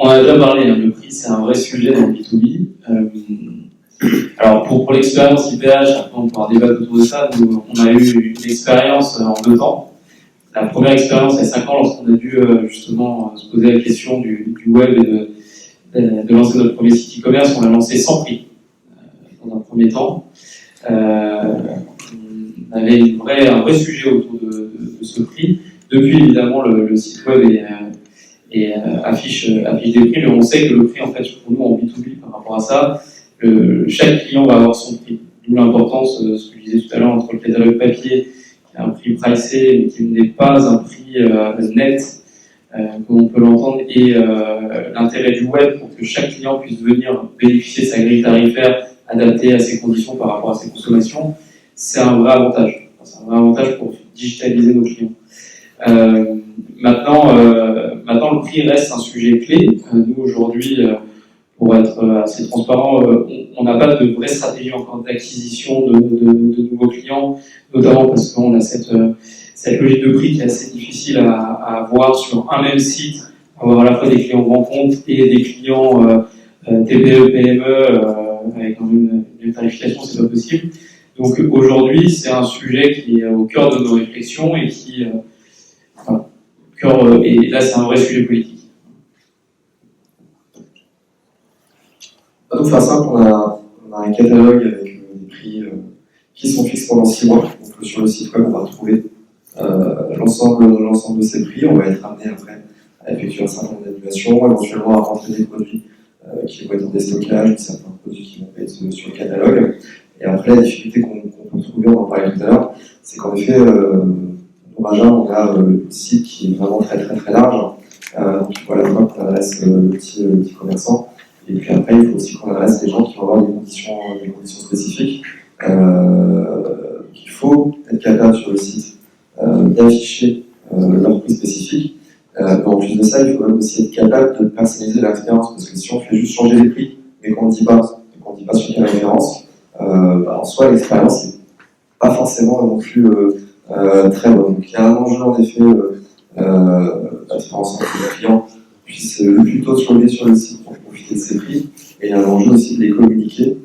On a déjà parlé, hein, le prix c'est un vrai sujet dans le B2B. Alors pour l'expérience IPH, après on pourra débattre autour de ça, nous, on a eu une expérience en 2 temps. La première expérience il y a 5 ans, lorsqu'on a dû justement se poser la question du web et de lancer notre premier site e-commerce, on l'a lancé sans prix dans un premier temps. On avait un vrai sujet autour de ce prix. Depuis évidemment le site web affiche des prix, mais on sait que le prix en fait pour nous en B2B par rapport à ça, chaque client va avoir son prix. D'où l'importance, ce que je disais tout à l'heure, entre le catalogue papier, qui a un prix pricé, mais qui n'est pas un prix net, comme on peut l'entendre, et l'intérêt du web pour que chaque client puisse venir bénéficier de sa grille tarifaire adaptée à ses conditions par rapport à ses consommations, c'est un vrai avantage. C'est un vrai avantage pour digitaliser nos clients. Maintenant, le prix reste un sujet clé. Nous, aujourd'hui, pour être assez transparent, on n'a pas de vraie stratégie encore d'acquisition de nouveaux clients, notamment parce qu'on a cette logique de prix qui est assez difficile à avoir sur un même site, avoir à la fois des clients grands comptes et des clients TPE, PME, avec une tarification, c'est pas possible. Donc aujourd'hui, c'est un sujet qui est au cœur de nos réflexions et qui et là, c'est un vrai sujet politique. Donc, pour faire simple, on a un catalogue avec des prix qui sont fixes pendant 6 mois. Donc, sur le site web, on va retrouver l'ensemble de ces prix. On va être amené après à effectuer un certain nombre d'annulations, éventuellement à rentrer des produits qui vont être en déstockage, ou certains produits qui vont être sur le catalogue. Et après, la difficulté qu'on peut trouver, on en parlait tout à l'heure, c'est qu'en effet, pour Agen, on a le site qui est vraiment très très très large. Donc il faut à la fois qu'on adresse le petit commerçant, et puis après il faut aussi qu'on adresse les gens qui vont avoir des conditions spécifiques. Il faut être capable sur le site d'afficher leur prix spécifique. En plus de ça, il faut même aussi être capable de personnaliser l'expérience, parce que si on fait juste changer les prix, mais qu'on ne dit pas sur quelle référence, en soi l'expérience n'est pas forcément non plus très bonne. Donc il y a un enjeu en effet de faire en sorte que le client puisse le plus tôt se loguer sur le site pour profiter de ces prix, et il y a un enjeu aussi de les communiquer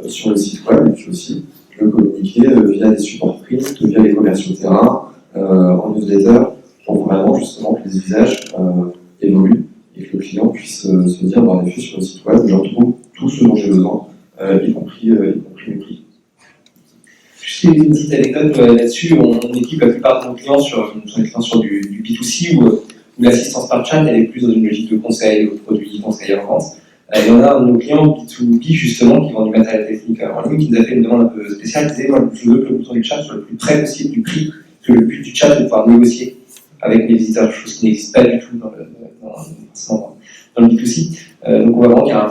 sur le site web, et puis aussi le communiquer via des supports print, via les commerciaux terrain, en newsletter, pour vraiment justement que les usages évoluent et que le client puisse se dire, en effet, sur le site web, je retrouve tout ce dont j'ai besoin, y compris les prix. Juste une petite anecdote là-dessus, on équipe la plupart de nos clients sur du B2C où l'assistance par chat elle est plus dans une logique de conseil aux produits, conseil en vente. Et on a un de nos clients B2B justement qui vend du matériel technique en ligne qui nous a fait une demande un peu spéciale, qui disait moi je veux que le bouton du chat soit le plus près possible du prix, que le but du chat est de pouvoir négocier avec les visiteurs, chose qui n'existe pas du tout dans le B2C. Donc on va voir qu'il y a un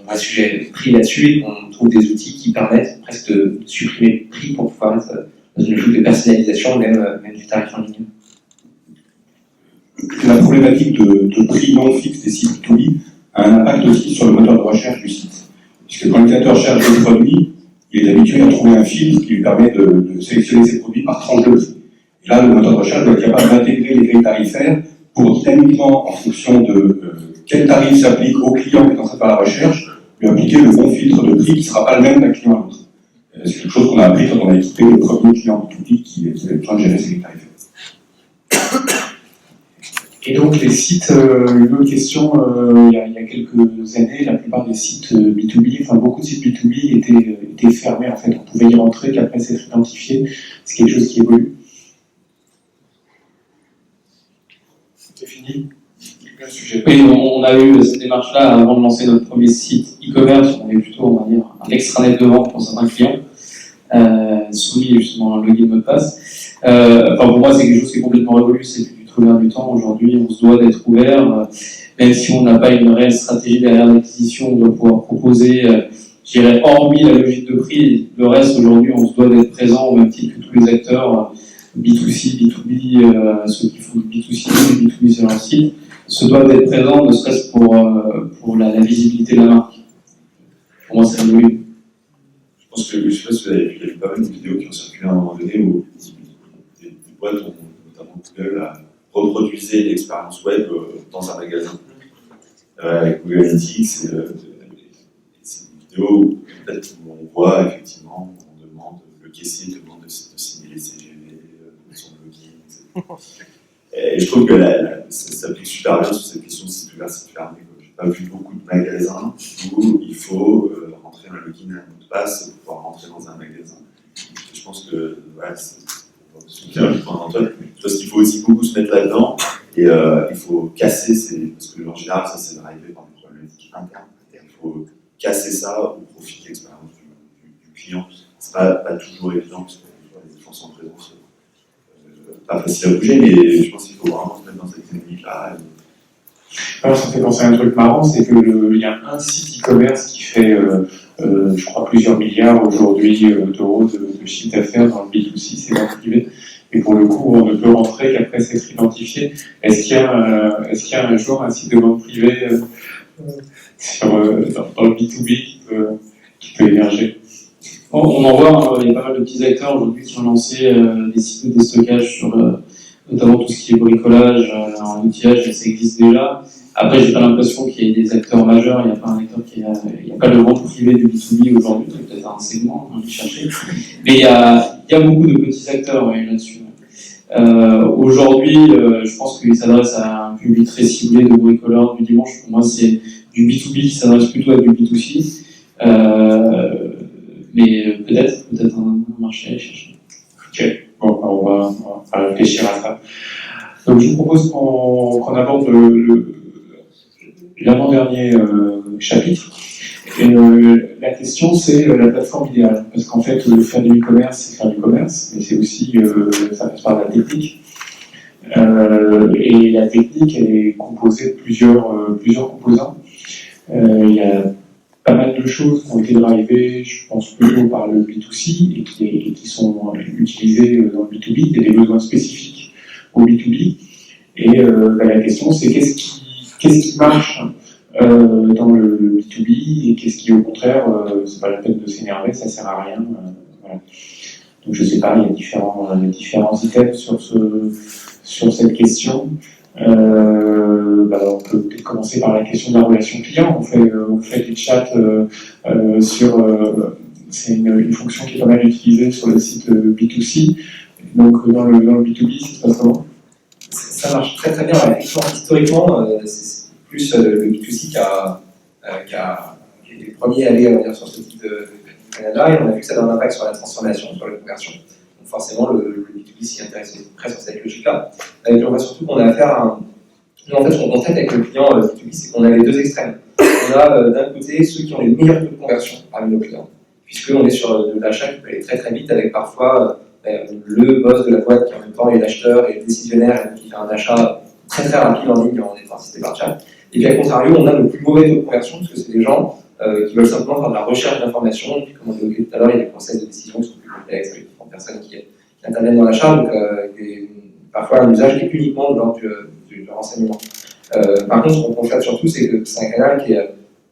vrai sujet de prix là-dessus et qu'on trouve des outils qui permettent presque de supprimer le prix pour pouvoir être dans une logique de personnalisation, même du tarif en ligne. La problématique de prix non fixe des sites B2B a un impact aussi sur le moteur de recherche du site. Puisque quand l'utilisateur cherche des produits, il est habitué à trouver un filtre qui lui permet de sélectionner ses produits par tranche de prix. Et là, le moteur de recherche doit être capable d'intégrer les grilles tarifaires pour dynamiquement, en fonction de quel tarif s'applique au client qui est en train de faire la recherche, lui appliquer le bon filtre de prix qui ne sera pas le même d'un client à l'autre. C'est quelque chose qu'on a appris quand on a équipé le premier client B2B qui avait besoin de gérer ses grilles tarifaires. Et donc les sites, une autre question, il y a quelques années, la plupart des sites B2B, enfin beaucoup de sites B2B étaient fermés en fait, on pouvait y rentrer qu'après s'être identifié, c'est quelque chose qui évolue. C'est fini. Le sujet. Oui, on a eu cette démarche-là avant de lancer notre premier site e-commerce, on avait plutôt, on va dire, un extranet de vente pour certains clients, soumis justement à un login mot de passe. Pour moi, c'est quelque chose qui est complètement révolu, c'est du tout l'air du temps. Aujourd'hui, on se doit d'être ouvert, même si on n'a pas une réelle stratégie derrière l'acquisition, on doit pouvoir proposer, je dirais, hormis la logique de prix, le reste aujourd'hui, on se doit d'être présent au même titre que tous les acteurs, B2C, B2B, ceux qui font du B2C, du B2B sur leur site, se doivent d'être présents, ne serait-ce pour la visibilité de la marque. Pour moi, c'est un volume. Je pense que, je sais pas si vous avez vu, il y a eu pas mal de vidéos qui ont circulé à un moment donné où des boîtes, notamment Google, reproduisaient l'expérience web dans un magasin. Avec Google Analytics, c'est une vidéo où, peut-être, où on voit effectivement, on demande, le caissier demande de signer les CGV, son login, etc. Et je trouve que ça s'applique super bien sur cette question de site ouvert, site fermé. Je n'ai pas vu beaucoup de magasins où il faut rentrer un login et un mot de passe pour pouvoir rentrer dans un magasin. Et je pense que voilà, c'est je pense qu'il faut aussi beaucoup se mettre là-dedans et il faut casser parce que en général ça c'est drivé par des problématiques internes. Il faut casser ça au profit de l'expérience du client. C'est pas toujours évident parce que les gens sont en présence. Pas facile à bouger, mais je pense qu'il faut vraiment se mettre dans cette dynamique-là. Alors, ça fait penser à un truc marrant, c'est qu'il y a un site e-commerce qui fait, je crois, plusieurs milliards aujourd'hui d'euros de chiffre d'affaires dans le B2C, c'est vente privée. Et pour le coup, on ne peut rentrer qu'après s'être identifié. Est-ce qu'il y a un jour un site de vente privée dans le B2B qui peut émerger? On en voit, il y a pas mal de petits acteurs aujourd'hui qui ont lancé des sites de déstockage sur notamment tout ce qui est bricolage, en outillage, ça existe déjà. Après, j'ai pas l'impression qu'il y ait des acteurs majeurs, il n'y a pas un acteur il n'y a pas de vente privée du B2B aujourd'hui, c'est peut-être un segment à chercher. Mais il y a beaucoup de petits acteurs là-dessus. Aujourd'hui, je pense qu'il s'adresse à un public très ciblé de bricoleurs du dimanche. Pour moi, c'est du B2B qui s'adresse plutôt à du B2C. Mais peut-être un marché à aller chercher. Ok, bon, on va réfléchir à ça. Donc je vous propose qu'on aborde l'avant-dernier chapitre. Et la question, c'est la plateforme idéale. Parce qu'en fait, faire du e-commerce, c'est faire du commerce, mais c'est aussi, ça passe par la technique. Et la technique, elle est composée de plusieurs composants. Il y a pas mal de choses qui ont été drivées, je pense plutôt par le B2C et qui sont utilisées dans le B2B. Il y a des besoins spécifiques au B2B. Et la question, c'est qu'est-ce qui marche dans le B2B et qu'est-ce qui, au contraire, c'est pas la peine de s'énerver, ça sert à rien. Voilà. Donc je sais pas, il y a différents items sur cette question. On peut peut-être commencer par la question de la relation client. On fait des chats c'est une fonction qui est pas mal utilisée sur le site B2C. Donc dans le B2B, ça se passe comment? Ça marche très très bien. Historiquement, c'est plus le B2C qui est les premiers à aller sur ce type de canal-là, et on a vu que ça a un impact sur la transformation, sur la conversion. Donc forcément, le B2B s'y intéresse très sur cette logique-là. Et puis on voit surtout qu'on a affaire à nous, en fait, ce qu'on constate avec le client B2B, c'est qu'on a les deux extrêmes. On a d'un côté ceux qui ont les meilleurs taux de conversion parmi nos clients, puisqu'on est sur de l'achat qui peut aller très très vite, avec parfois le boss de la boîte qui en même temps est l'acheteur et le décisionnaire qui fait un achat très très rapide en ligne en étant assisté par chat. Et puis à contrario, on a le plus mauvais taux de conversion, parce que c'est des gens qui veulent simplement faire de la recherche d'informations, puis comme on l'évoquait tout à l'heure, il y a des process de décision qui sont plus complexes avec différentes personnes qui interviennent dans l'achat, donc parfois un usage qui est uniquement de l'ordre du renseignement. Par contre, ce qu'on constate surtout, c'est que c'est un canal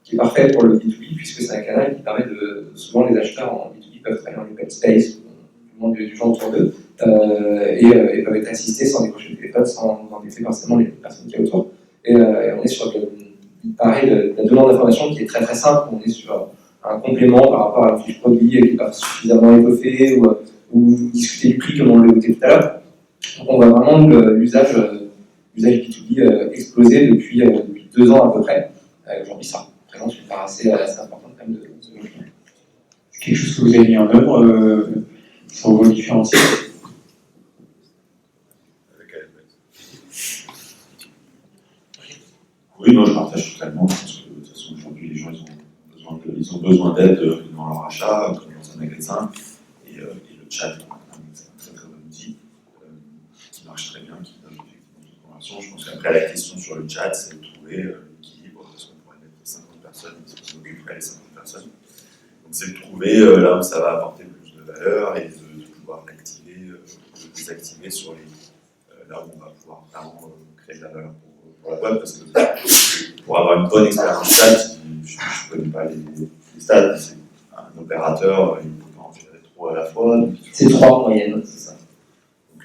qui est parfait pour le B2B, puisque c'est un canal qui permet souvent les acheteurs en B2B peuvent travailler en open space, du gens autour d'eux, et peuvent être assistés sans décrocher le téléphone, sans embêter forcément les personnes qui sont autour. Et on est sur la demande d'information qui est très très simple. On est sur un complément par rapport à un fiche produit qui n'est pas suffisamment étoffé, ou discuter du prix comme on l'a évoqué tout à l'heure. Donc on voit vraiment l'usage B2B exploser depuis 2 ans à peu près. Aujourd'hui, ça représente une part assez importante quand même de nos clients. C'est quelque chose que vous avez mis en œuvre sur vos différents sites? Oui, non, je partage totalement. Je pense que de toute façon, aujourd'hui, les gens ils ont besoin d'aide dans leur achat, comme dans un magasin. Et le chat, c'est un très très bon outil qui marche très bien, qui donne effectivement Après, la question sur le chat, c'est de trouver l'équilibre, parce qu'on pourrait mettre 50 personnes qui s'occuperaient des 50 personnes. Donc, c'est de trouver là où ça va apporter plus de valeur et de pouvoir l'activer, de désactiver sur les, là où on va pouvoir vraiment créer de la valeur pour la boîte, parce que pour avoir une bonne expérience stat, je ne connais pas les stats, c'est un opérateur, il ne peut pas en gérer trop à la fois. C'est 3 en moyenne, c'est ça. Donc,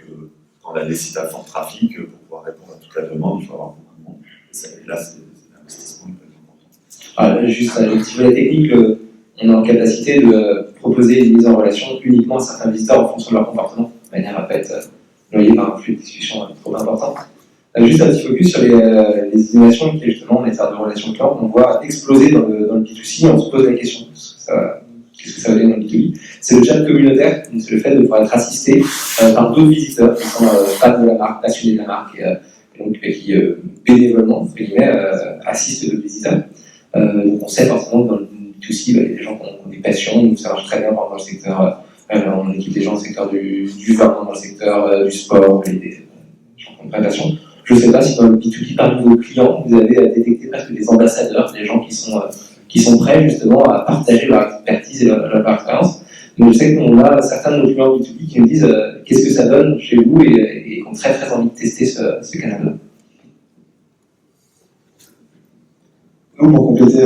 quand on a des sites à fort trafic, pour pouvoir répondre à toute la demande, il faut avoir beaucoup de monde. Et là, c'est l'investissement qui peut être important. Juste un petit volet technique, on est en capacité de proposer une mise en relation uniquement à certains visiteurs en fonction de leur comportement, de manière à ne pas être noyé par un flux de discussion trop important. Juste un petit focus sur les innovations qui est justement en matière de relations clients, on voit exploser dans le B2C, on se pose la question, qu'est-ce que ça veut dire dans le B2B? C'est le chat communautaire, c'est le fait de pouvoir être assisté par d'autres visiteurs qui sont fans de la marque, passionnés de la marque, et donc qui bénévolement, entre guillemets, assistent d'autres visiteurs. Donc on sait forcément que dans le B2C, il y a des gens qui ont des passions, donc ça marche très bien dans le secteur, on équipe des gens dans le secteur du vin, dans le secteur du sport, et des gens qui ont une vraie passion. Je ne sais pas si dans le B2B, parmi vos clients, vous avez détecté presque des ambassadeurs, des gens qui sont prêts justement à partager leur expertise et leur expérience. Donc je sais qu'on a certains de nos clients B2B qui me disent qu'est-ce que ça donne chez vous et qui ont très très envie de tester ce canal-là. Nous, pour compléter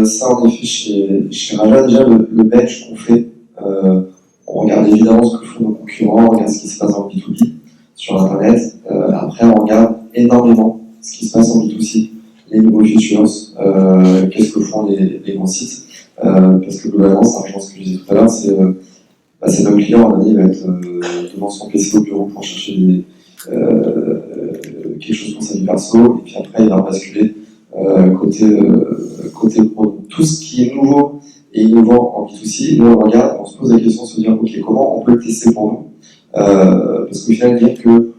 ça, en effet, chez Raja, déjà le bench qu'on fait, on regarde évidemment ce que font nos concurrents, on regarde ce qui se passe dans le B2B sur Internet. Après, on regarde énormément ce qui se passe en B2C, les nouveaux features, qu'est-ce que font les grands sites. Parce que globalement, ça rejoint ce que je disais tout à l'heure, c'est notre client, il va être devant son PC au bureau pour chercher quelque chose pour sa vie perso, et puis après, il va basculer côté pro. Tout ce qui est nouveau et innovant en B2C, nous on regarde, on se pose la question de se dire ok, comment on peut le tester pour nous, parce qu'au final dire que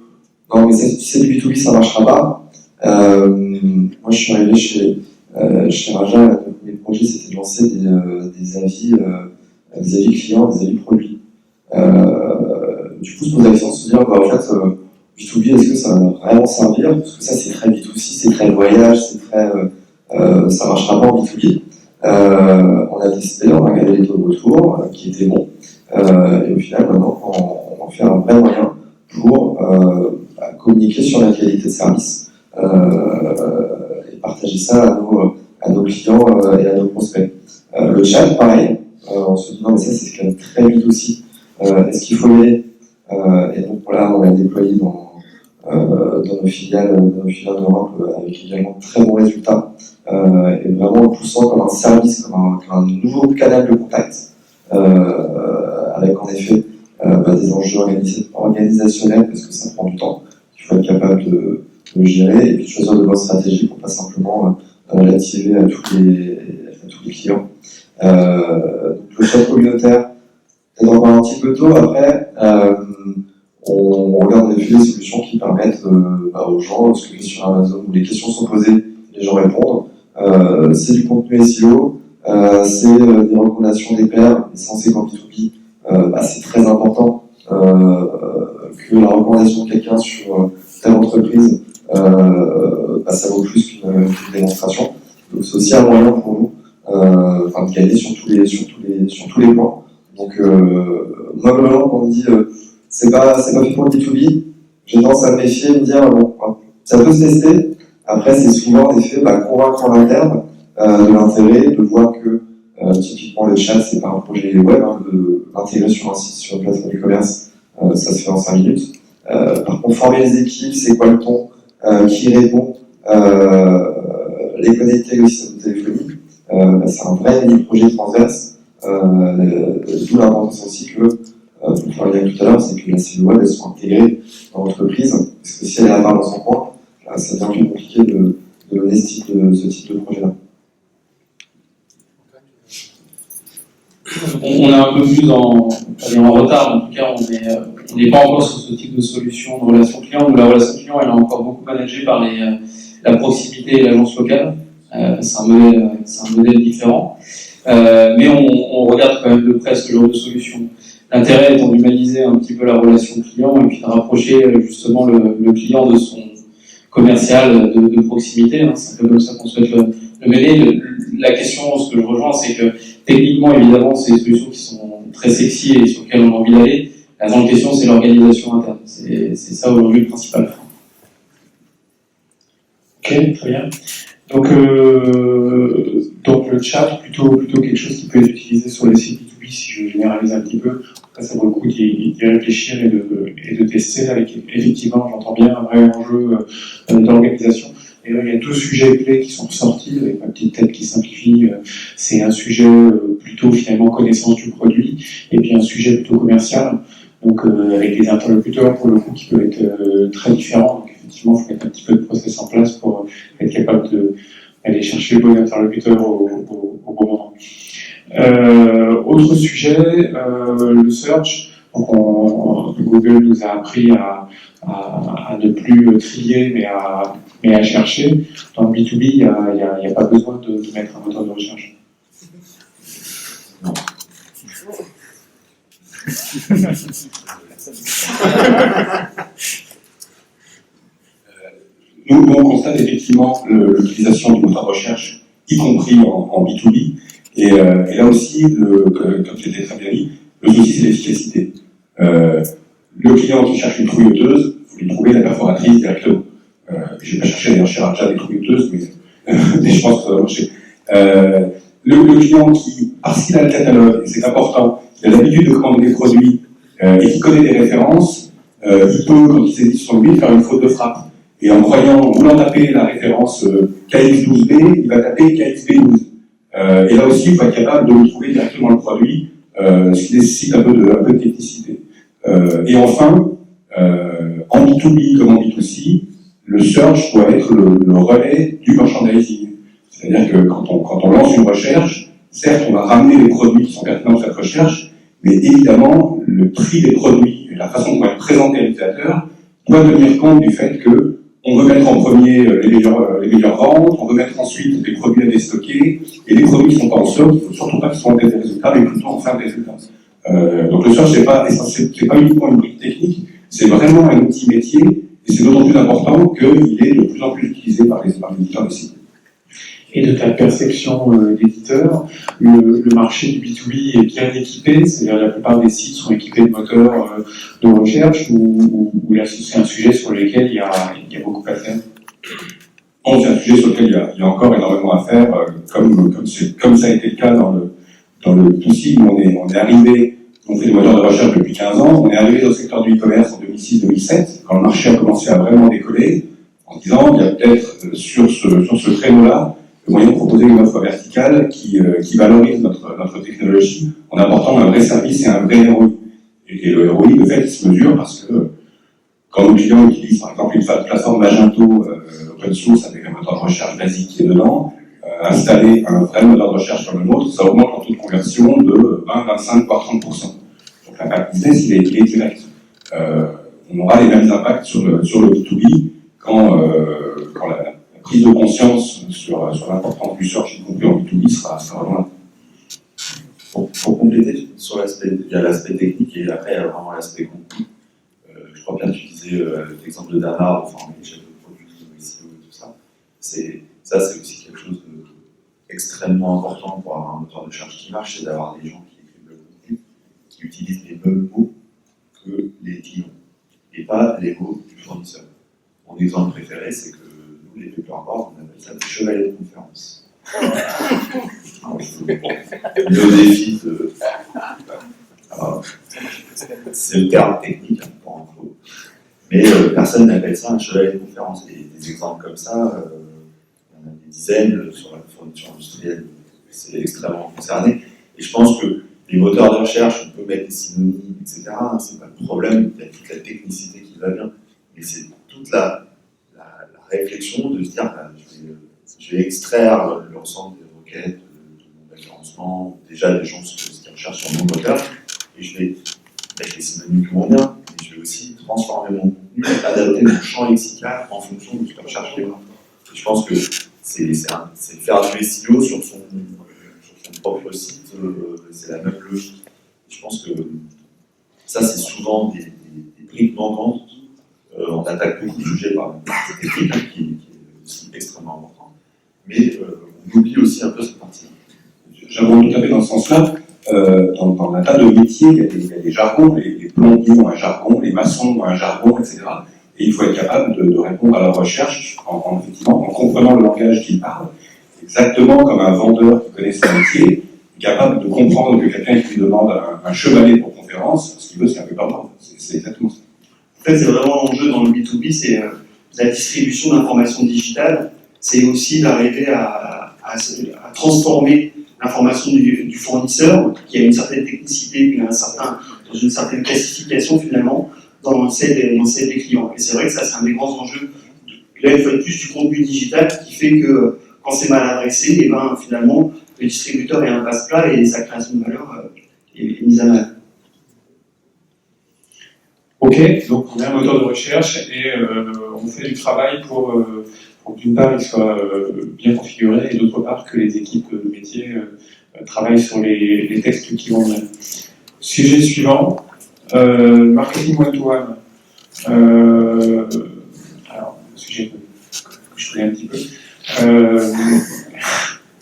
non mais c'est du B2B, ça marchera pas. Moi je suis arrivé chez Raja, le premier projet c'était de lancer des avis clients, des avis produits. Du coup se pose la question de se dire en fait B2B, est-ce que ça va vraiment servir? Parce que ça, c'est très B2C, c'est très voyage, c'est très. Ça marchera pas en B2B. On a décidé, on a regardé les taux de retour qui étaient bons. Et au final, maintenant, on en fait un vrai moyen pour communiquer sur la qualité de service et partager ça à nos clients et à nos prospects. Le chat, pareil. On se dit, non, mais ça, c'est quand même très B2C. Est-ce qu'il faut y aller? Et donc là, on l'a déployé dans nos filiales d'Europe avec également de très bons résultats et vraiment le poussant comme un service, comme un nouveau canal de contact avec en effet des enjeux organisationnels parce que ça prend du temps, il faut être capable de gérer et puis choisir de bonnes stratégies pour pas simplement l'activer à tous les clients. Donc le chat communautaire, peut-être encore un petit peu tôt. Après, on regarde des solutions qui permettent aux gens, ce que fait sur Amazon, où les questions sont posées, les gens répondent. C'est du contenu SEO, c'est des recommandations des pairs, et censé qu'en B2B, c'est très important que la recommandation de quelqu'un sur telle entreprise, ça vaut plus qu'une démonstration. Donc c'est aussi un moyen pour nous de gagner sur tous les points. Donc moi globalement quand on me dit c'est pas fait pour le B2B, j'ai tendance à me méfier et me dire bon, ça peut se tester. Après c'est souvent en effet convaincre en interne de l'intérêt, de voir que typiquement le chat c'est pas un projet web, de l'intégrer sur un site, sur une plateforme e-commerce, ça se fait en 5 minutes. Par contre former les équipes, c'est quoi le ton, qui répond, les connecter au système de téléphonie, c'est un vrai mini-projet transverse, d'où l'importance aussi que, pour faire le lien tout à l'heure, c'est que la cellule web, elles sont intégrées dans l'entreprise, parce que si elle est à part dans son coin, ça devient plus compliqué de mener ce type de projet-là. On est un peu plus en retard, en tout cas on n'est pas encore sur ce type de solution de relation client, où la relation client elle est encore beaucoup managée par la proximité et l'agence locale. C'est un modèle différent. Mais on regarde quand même de près ce genre de solution. L'intérêt étant d'humaniser un petit peu la relation client et puis de rapprocher justement le client de commercial de proximité. Hein. C'est un peu comme ça qu'on souhaite le mener. La question, ce que je rejoins, c'est que techniquement, évidemment, c'est des solutions qui sont très sexy et sur lesquelles on a envie d'aller. La grande question, c'est l'organisation interne. C'est ça aujourd'hui le principal frein. Ok, très bien. Donc le chat, plutôt quelque chose qui peut être utilisé sur les sites B2B, si je généralise un petit peu. Après, ça vaut le coup d'y réfléchir et de tester, avec effectivement, j'entends bien, un vrai enjeu d'organisation. Et là, il y a deux sujets clés qui sont ressortis, avec ma petite tête qui simplifie. C'est un sujet plutôt finalement connaissance du produit, et puis un sujet plutôt commercial, donc avec des interlocuteurs pour le coup qui peuvent être très différents. Donc effectivement, il faut mettre un petit peu de process en place pour être capable d'aller chercher le bon interlocuteur au bon moment. Autre sujet, le search. Donc Google nous a appris à ne plus trier, mais à chercher. Dans le B2B, il n'y a pas besoin de mettre un moteur de recherche. Non. Nous, on constate effectivement l'utilisation du moteur de recherche, y compris en B2B. Et là aussi, comme c'était très bien dit, le souci, c'est l'efficacité. Le client qui cherche une trouilleuse, vous lui trouvez la perforatrice directement. Je vais pas chercher d'ailleurs chez Raja des trouilleuses, mais je pense que ça va marcher. Le client qui, parce qu'il a le catalogue, et c'est important, il a l'habitude de commander des produits et qui connaît des références, il peut, quand il saisit sur le faire une faute de frappe. Et en voulant taper la référence KX12B, il va taper KXB12. Et là aussi, il faut être capable de trouver directement le produit, ce qui nécessite un peu de technicité. Et enfin, en B2B comme en B2C, le search doit être le relais du merchandising. C'est-à-dire que quand on lance une recherche, certes, on va ramener les produits qui sont pertinents de cette recherche, mais évidemment, le prix des produits et la façon dont on va être présenté à l'utilisateur doit tenir compte du fait que on veut mettre en premier les meilleures ventes, on veut mettre ensuite les produits à déstocker, et les produits qui sont pas en stock, il ne faut surtout pas qu'ils soient en tête des résultats, mais plutôt en fin de résultats. Donc le search, c'est pas uniquement une brique technique, c'est vraiment un outil métier, et c'est d'autant plus important qu'il est de plus en plus utilisé par les éditeurs de sites. Et de ta perception d'éditeur, le marché du B2B est bien équipé, c'est-à-dire la plupart des sites sont équipés de moteurs de recherche, ou là c'est un sujet sur lequel il y a beaucoup à faire? Non, c'est un sujet sur lequel il y a encore énormément à faire, comme ça a été le cas dans le B2C, où on est arrivé, on fait des moteurs de recherche depuis 15 ans, on est arrivé dans le secteur du e-commerce en 2006-2007, quand le marché a commencé à vraiment décoller, en disant il y a peut-être sur ce créneau-là le moyen de proposer une offre verticale qui valorise notre technologie en apportant un vrai service et un vrai ROI. Et le ROI, de fait, il se mesure parce que quand nos clients utilisent par exemple une plateforme Magento open source avec un moteur de recherche basique qui est dedans, installer un vrai moteur de recherche comme le nôtre, ça augmente leur taux de conversion de 20, 25, voire 30%. Donc l'impact business, il est direct. On aura les mêmes impacts sur le B2B quand la prise de conscience sur l'importance du search, y compris en B2B, sera loin. Pour compléter sur l'aspect, il y a l'aspect technique et après il y a vraiment l'aspect contenu. Je crois bien utiliser l'exemple de Damar, enfin les chefs de produits, SEO et tout ça. C'est aussi quelque chose d'extrêmement important pour avoir un moteur de recherche qui marche, c'est d'avoir des gens qui écrivent le contenu, qui utilisent les mêmes mots que les clients, et pas les mots du fournisseur. Mon exemple préféré, c'est que nous, les paper boards, on appelle ça des chevaliers de conférence. Le défi de... Alors, c'est le terme technique, hein, pour info. Mais personne n'appelle ça un chevalier de conférence. Et des exemples comme ça, il y en a des dizaines sur la fourniture industrielle, c'est extrêmement concerné. Et je pense que les moteurs de recherche, on peut mettre des synonymes, etc. Hein, c'est pas le problème, il y a toute la technicité qui va bien. Mais c'est toute la réflexion de se dire, bah, je vais extraire l'ensemble des requêtes, de mon référencement, déjà des gens ce qu'ils recherchent sur mon moteur, et je vais mettre les synonymes qui vont bien, mais je vais aussi transformer mon contenu, adapter mon champ lexical en fonction de ce que recherche les gens. Et je pense que c'est faire du SEO sur son propre site, c'est la même logique. Et je pense que ça, c'est souvent des briques manquantes On attaque beaucoup de sujets par la technique, qui est aussi extrêmement important, mais on oublie aussi un peu cette partie. J'abonde tout à fait dans ce sens-là. Dans un tas de métiers, il y a des jargons, les plombiers ont un jargon, les maçons ont un jargon, etc. Et il faut être capable de répondre à leur recherche effectivement, en comprenant le langage qu'ils parlent, exactement comme un vendeur qui connaît son métier, capable de comprendre que quelqu'un qui lui demande un chevalet pour conférence, ce qu'il veut, c'est un peu pas mal. C'est exactement ça. En fait, c'est vraiment l'enjeu dans le B2B, c'est la distribution d'informations digitales. C'est aussi d'arriver à transformer l'information du fournisseur, qui a une certaine technicité, puis dans une certaine classification finalement, dans celle des clients. Et c'est vrai que ça, c'est un des grands enjeux, là, une fois de plus, du contenu digital, qui fait que quand c'est mal adressé, et ben, finalement, le distributeur est un passe-plat et sa création de valeur est mise à mal. Ok, donc on est un moteur de recherche et on fait du travail pour d'une part il soit bien configuré et d'autre part que les équipes de métier travaillent sur les textes qui vont bien. Sujet suivant, marketing one-to-one. Alors, sujet que je connais un petit peu.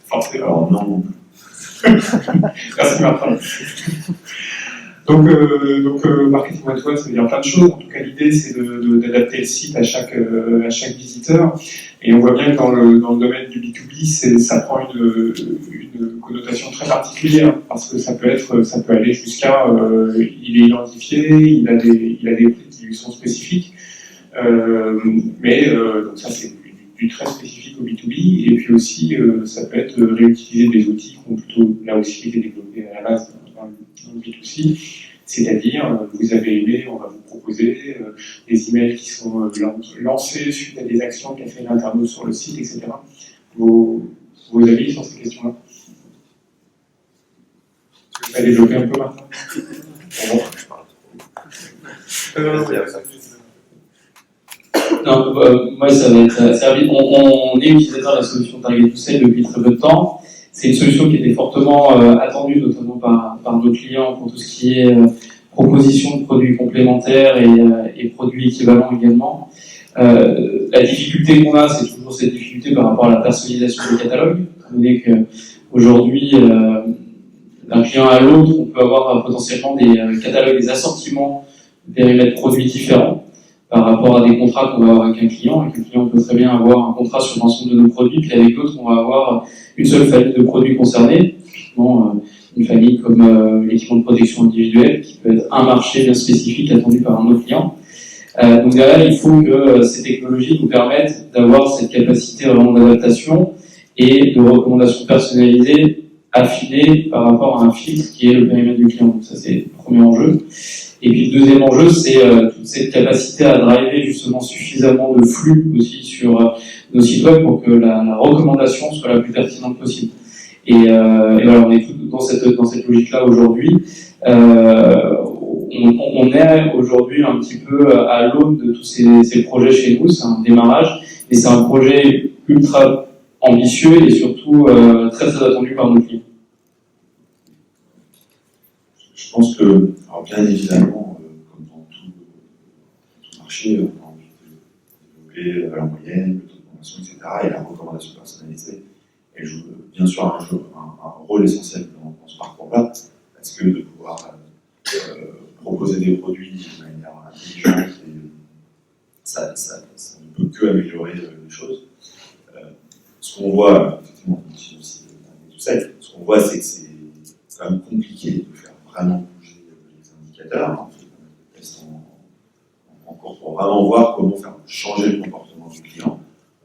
Forcément, non. Merci Martin. Donc marketing one-to-one, ça veut dire plein de choses. En tout cas, l'idée, c'est d'adapter le site à chaque visiteur. Et on voit bien que dans le domaine du B2B, ça prend une connotation très particulière, parce que ça peut aller jusqu'à il est identifié, il a des prix qui lui sont spécifiques. Donc ça, c'est du très spécifique au B2B. Et puis aussi, ça peut être réutiliser des outils qui ont plutôt là aussi été développés à la base dans le B2C, c'est-à-dire vous avez aimé, on va vous proposer des emails qui sont lancés suite à des actions qu'a fait l'internaute sur le site, etc. Vos avis sur ces questions-là? Tu vas développer un peu, Martin? Non, moi ça va être assez rapide. On est utilisateur de la solution Target to Sale depuis très peu de temps. C'est une solution qui était fortement attendue, notamment par nos clients pour tout ce qui est proposition de produits complémentaires et produits équivalents également. La difficulté qu'on a, c'est toujours cette difficulté par rapport à la personnalisation des catalogues. Étant donné qu'aujourd'hui, d'un client à l'autre, on peut avoir potentiellement des catalogues, des assortiments, des périmètres produits différents par rapport à des contrats qu'on va avoir avec un client. Avec un client, on peut très bien avoir un contrat sur l'ensemble de nos produits, puis avec l'autre, on va avoir une seule famille de produits concernés, typiquement une famille comme l'équipement de protection individuelle, qui peut être un marché bien spécifique attendu par un de nos clients. Donc derrière, il faut que ces technologies nous permettent d'avoir cette capacité vraiment d'adaptation et de recommandations personnalisées, affinées par rapport à un filtre qui est le périmètre du client. Donc ça, c'est le premier enjeu. Et puis le deuxième enjeu, c'est toute cette capacité à driver justement suffisamment de flux aussi sur nos sites web pour que la recommandation soit la plus pertinente possible. Et voilà, on est tout dans cette logique-là aujourd'hui. On est aujourd'hui un petit peu à l'aune de tous ces projets chez nous. C'est un démarrage, et c'est un projet ultra ambitieux et surtout très très attendu par nos clients. Je pense que, alors bien évidemment, comme dans tout marché, on a envie de développer la valeur moyenne, le taux de conversion, etc. Et la recommandation personnalisée, elle joue bien sûr un rôle essentiel dans ce parcours-là, parce que de pouvoir proposer des produits de manière intelligente, ça ne peut que améliorer les choses. Ce qu'on voit, effectivement, aussi tout ça, ce qu'on voit, c'est que c'est quand même compliqué de faire vraiment bouger les indicateurs. On fait des tests en cours pour vraiment voir comment faire changer le comportement du client.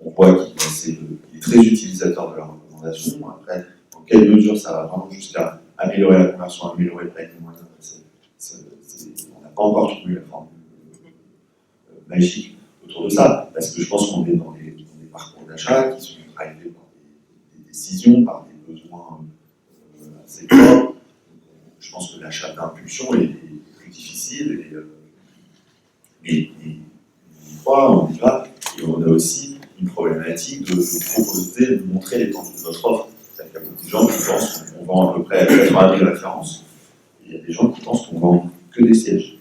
On voit qu'il est très utilisateur de la recommandation. Après, dans quelle mesure ça va vraiment jusqu'à améliorer la conversion, améliorer le panier moyen, on n'a pas encore trouvé la formule magique autour de ça, parce que je pense qu'on est dans des parcours d'achat qui sont drivés par des décisions, par des besoins assez forts. Je pense que l'achat d'impulsion est plus difficile, et une fois, on y va, et on a aussi une problématique de proposer, de montrer l'étendue de notre offre. C'est-à-dire qu'il y a beaucoup de gens qui pensent qu'on vend à peu près à 80 000 références, et il y a des gens qui pensent qu'on vend que des sièges.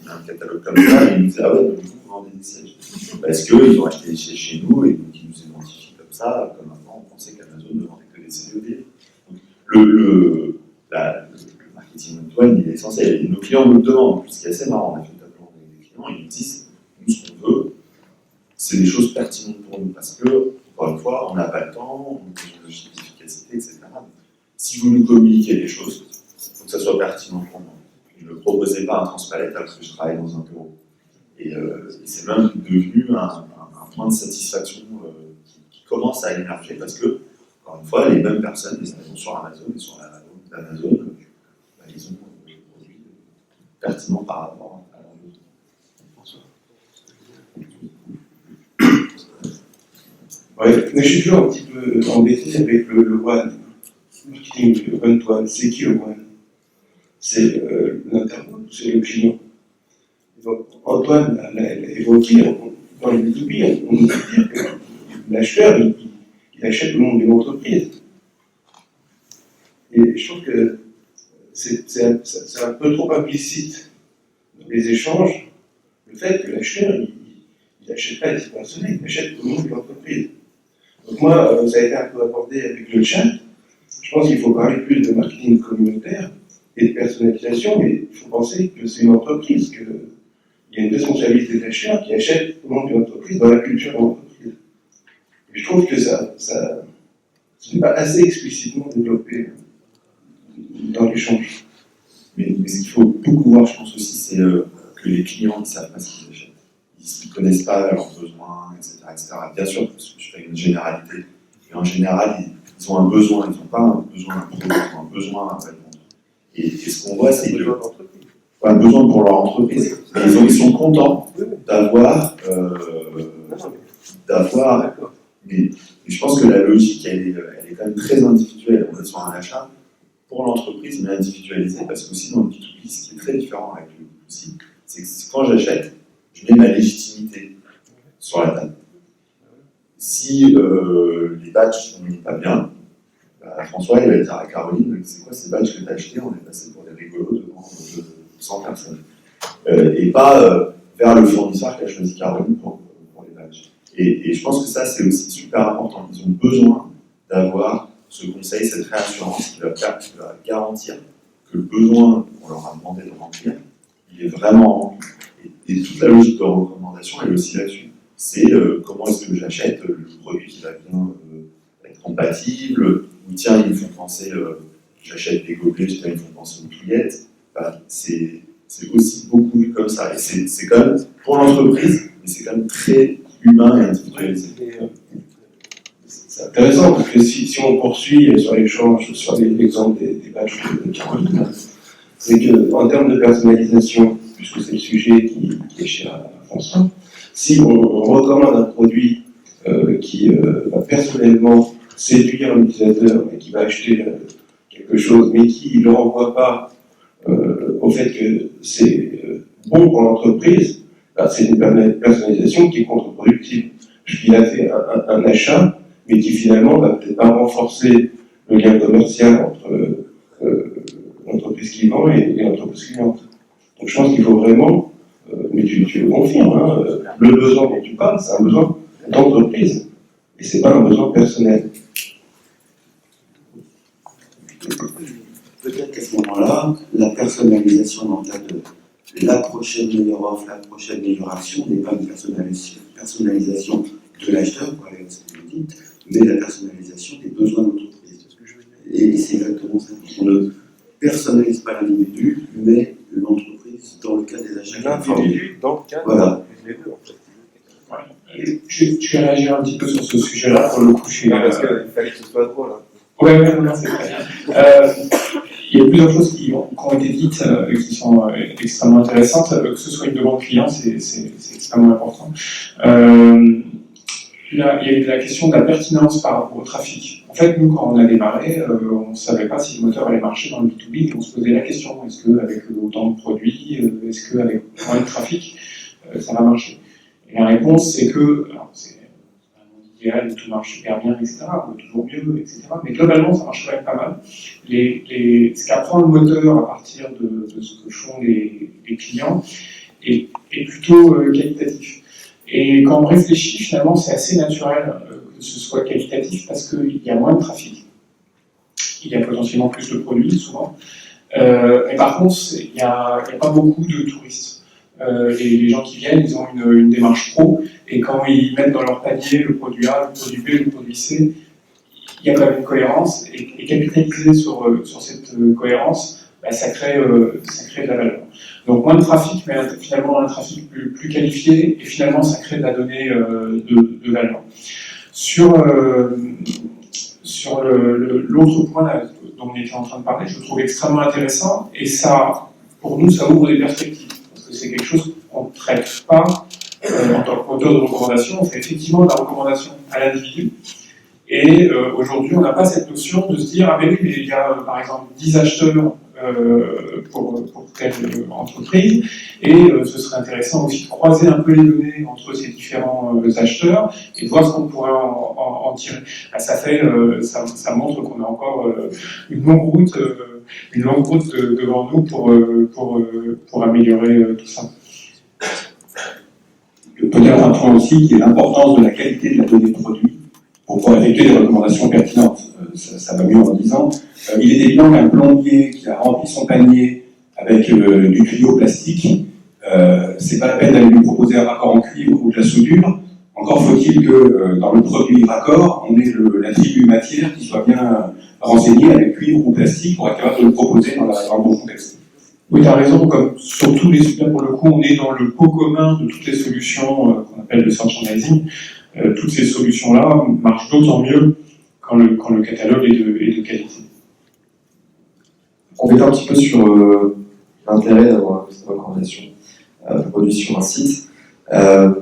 On a un catalogue comme ça, et ils nous disent: ah ouais, mais vous vendez des des sièges. Parce qu'ils ont acheté des sièges chez nous et donc ils nous identifient comme ça, comme avant on pensait qu'Amazon ne vendait que des CD au début. Donc, le marketing one-to-one, il est essentiel. Et nos clients nous le demandent, ce qui est assez marrant, on a fait le tableau avec des clients, ils nous disent, nous ce qu'on veut, c'est des choses pertinentes pour nous, parce que, encore une fois, on n'a pas le temps, on a besoin de logique d'efficacité, etc. Si vous nous communiquez des choses, il faut que ça soit pertinent pour moi. Je ne proposais pas un transpalette alors que je travaille dans un bureau. Et c'est même devenu un point de satisfaction qui commence à émerger parce que, encore une fois, les mêmes personnes, les Amazon sur Amazon et sur la vente d'Amazon, ils ont des produits pertinents par rapport à leur besoin. Ouais, mais je suis toujours un petit peu embêté avec le one. Marketing, le one-to-one. C'est qui le one? C'est l'internaute ou c'est le client? Donc, Antoine l'a évoqué, dans le B2B, on peut dire que l'acheteur, il achète au nom d'une entreprise. Et je trouve que c'est un peu trop implicite dans les échanges, le fait que l'acheteur, il n'achète pas à titre personnel, il achète au nom d'une entreprise. Donc moi, ça a été un peu abordé avec le chat. Je pense qu'il faut parler plus de marketing communautaire et de personnalisation, mais il faut penser que c'est une entreprise, qu'il y a une responsabilité d'acheteur qui achète au nom d'une entreprise dans la culture de l'entreprise. Et je trouve que ça n'est pas assez explicitement développé dans l'échange. Mais ce qu'il faut beaucoup voir, je pense aussi, c'est que les clients ne savent pas ce qu'ils achètent. Ils ne connaissent pas leurs besoins, etc., etc. Bien sûr, je fais une généralité, mais en général, ils ont un besoin, ils n'ont pas un besoin d'un produit, ils ont un besoin d'un vêtement. Et ce qu'on voit, c'est que un besoin pour leur entreprise. Ils sont contents d'avoir. Mais je pense que la logique, elle est quand même très individuelle. On est sur un achat pour l'entreprise, mais individualisé, parce qu'aussi dans le B2B, ce qui est très différent avec le B2C, c'est que quand j'achète, je mets ma légitimité sur la table. Si les badges ne sont pas bien, François il va dire à Caroline, c'est quoi ces badges que tu as achetés? On est passé pour des rigolos devant 100 personnes. Et pas vers le fournisseur qui a choisi Caroline pour les badges. Et je pense que ça, c'est aussi super important. Ils ont besoin d'avoir ce conseil, cette réassurance qui va garantir que le besoin qu'on leur a demandé de remplir, il est vraiment rempli. Et toute la logique de recommandation, elle est aussi là-dessus. C'est comment est-ce que j'achète le produit qui va bien être compatible, ou tiens, ils me font penser, j'achète des gobelets, tiens, ils me font penser aux touillettes. Enfin, c'est aussi beaucoup vu comme ça. Et c'est quand même, pour l'entreprise, mais c'est quand même très humain et individualisé. C'est intéressant parce que si on poursuit sur l'échange, sur l'exemple des badges de Caroline, c'est qu'en termes de personnalisation, puisque c'est le sujet qui est cher à François, si on recommande un produit qui va personnellement séduire l'utilisateur et qui va acheter quelque chose, mais qui ne le renvoie pas au fait que c'est bon pour l'entreprise, c'est une personnalisation qui est contre-productive, puisqu'il a fait un achat, mais qui finalement va peut-être pas renforcer le lien commercial entre l'entreprise qui vend et l'entreprise cliente. Donc je pense qu'il faut vraiment, mais tu le confirmes, hein, le besoin dont tu parles, c'est un besoin d'entreprise, et c'est pas un besoin personnel. Peut-être qu'à ce moment-là, la personnalisation dans le cadre de la prochaine meilleure offre, la prochaine meilleure action n'est pas une personnalisation de l'acheteur, pour aller à ce que vous dites, mais la personnalisation des besoins de l'entreprise. Et c'est exactement ça. On ne personnalise pas l'individu, mais l'entreprise dans le cas des achats. L'individu dans le cas voilà. des deux, en fait. Je vais réagir un petit peu sur ce sujet-là, pour le coup, je suis... Parce qu'il fallait que ce soit drôle. Hein. Ouais, non, c'est vrai. Il y a plusieurs choses qui ont été dites et qui sont extrêmement intéressantes. Que ce soit une demande client, c'est extrêmement important. Il y a eu la question de la pertinence par rapport au trafic. En fait, nous, quand on a démarré, on ne savait pas si le moteur allait marcher dans le B2B, et on se posait la question, est-ce qu'avec autant de produits, est-ce qu'avec moins de trafic, ça va marcher? Et la réponse, c'est que, alors c'est un monde idéal où tout marche super bien, etc., ou toujours mieux, etc., mais globalement, ça marche quand même pas mal. Ce qu'apprend le moteur à partir de ce que font les clients est plutôt qualitatif. Et quand on réfléchit, finalement, c'est assez naturel que ce soit qualitatif parce qu'il y a moins de trafic. Il y a potentiellement plus de produits, souvent. Mais par contre, il n'y a pas beaucoup de touristes. Les gens qui viennent, ils ont une démarche pro, et quand ils mettent dans leur panier le produit A, le produit B, le produit C, il y a quand même une cohérence, et capitaliser sur cette cohérence, ça crée de la valeur. Donc moins de trafic, mais finalement un trafic plus qualifié, et finalement ça crée de la donnée de valeur. Sur l'autre point là, dont on était en train de parler, je le trouve extrêmement intéressant, et ça, pour nous, ça ouvre des perspectives, parce que c'est quelque chose qu'on ne traite pas en tant qu'auteur de recommandation. On fait effectivement de la recommandation à l'individu, et aujourd'hui, on n'a pas cette notion de se dire, ah ben oui, mais il y a par exemple 10 acheteurs pour telle entreprise, et ce serait intéressant aussi de croiser un peu les données entre ces différents acheteurs et de voir ce qu'on pourrait en tirer. Ça montre qu'on a encore une longue route devant nous pour améliorer tout ça. Peut-être un point aussi qui est l'importance de la qualité de la donnée de produit pour pouvoir effectuer des recommandations pertinentes. Ça va mieux en disant. Il est évident qu'un plombier qui a rempli son panier avec du tuyau plastique, c'est pas la peine d'aller lui proposer un raccord en cuivre ou de la soudure. Encore faut-il que dans le produit raccord, on ait l'attribut matière qui soit bien renseigné avec cuivre ou plastique pour être capable de le proposer dans le bon contexte. Oui, tu as raison, comme sur tous les supports, pour le coup, on est dans le pot commun de toutes les solutions qu'on appelle le merchandising. Toutes ces solutions-là marchent d'autant mieux quand le catalogue est de qualité. On compléter un petit peu sur l'intérêt d'avoir cette recommandation produit sur un site. À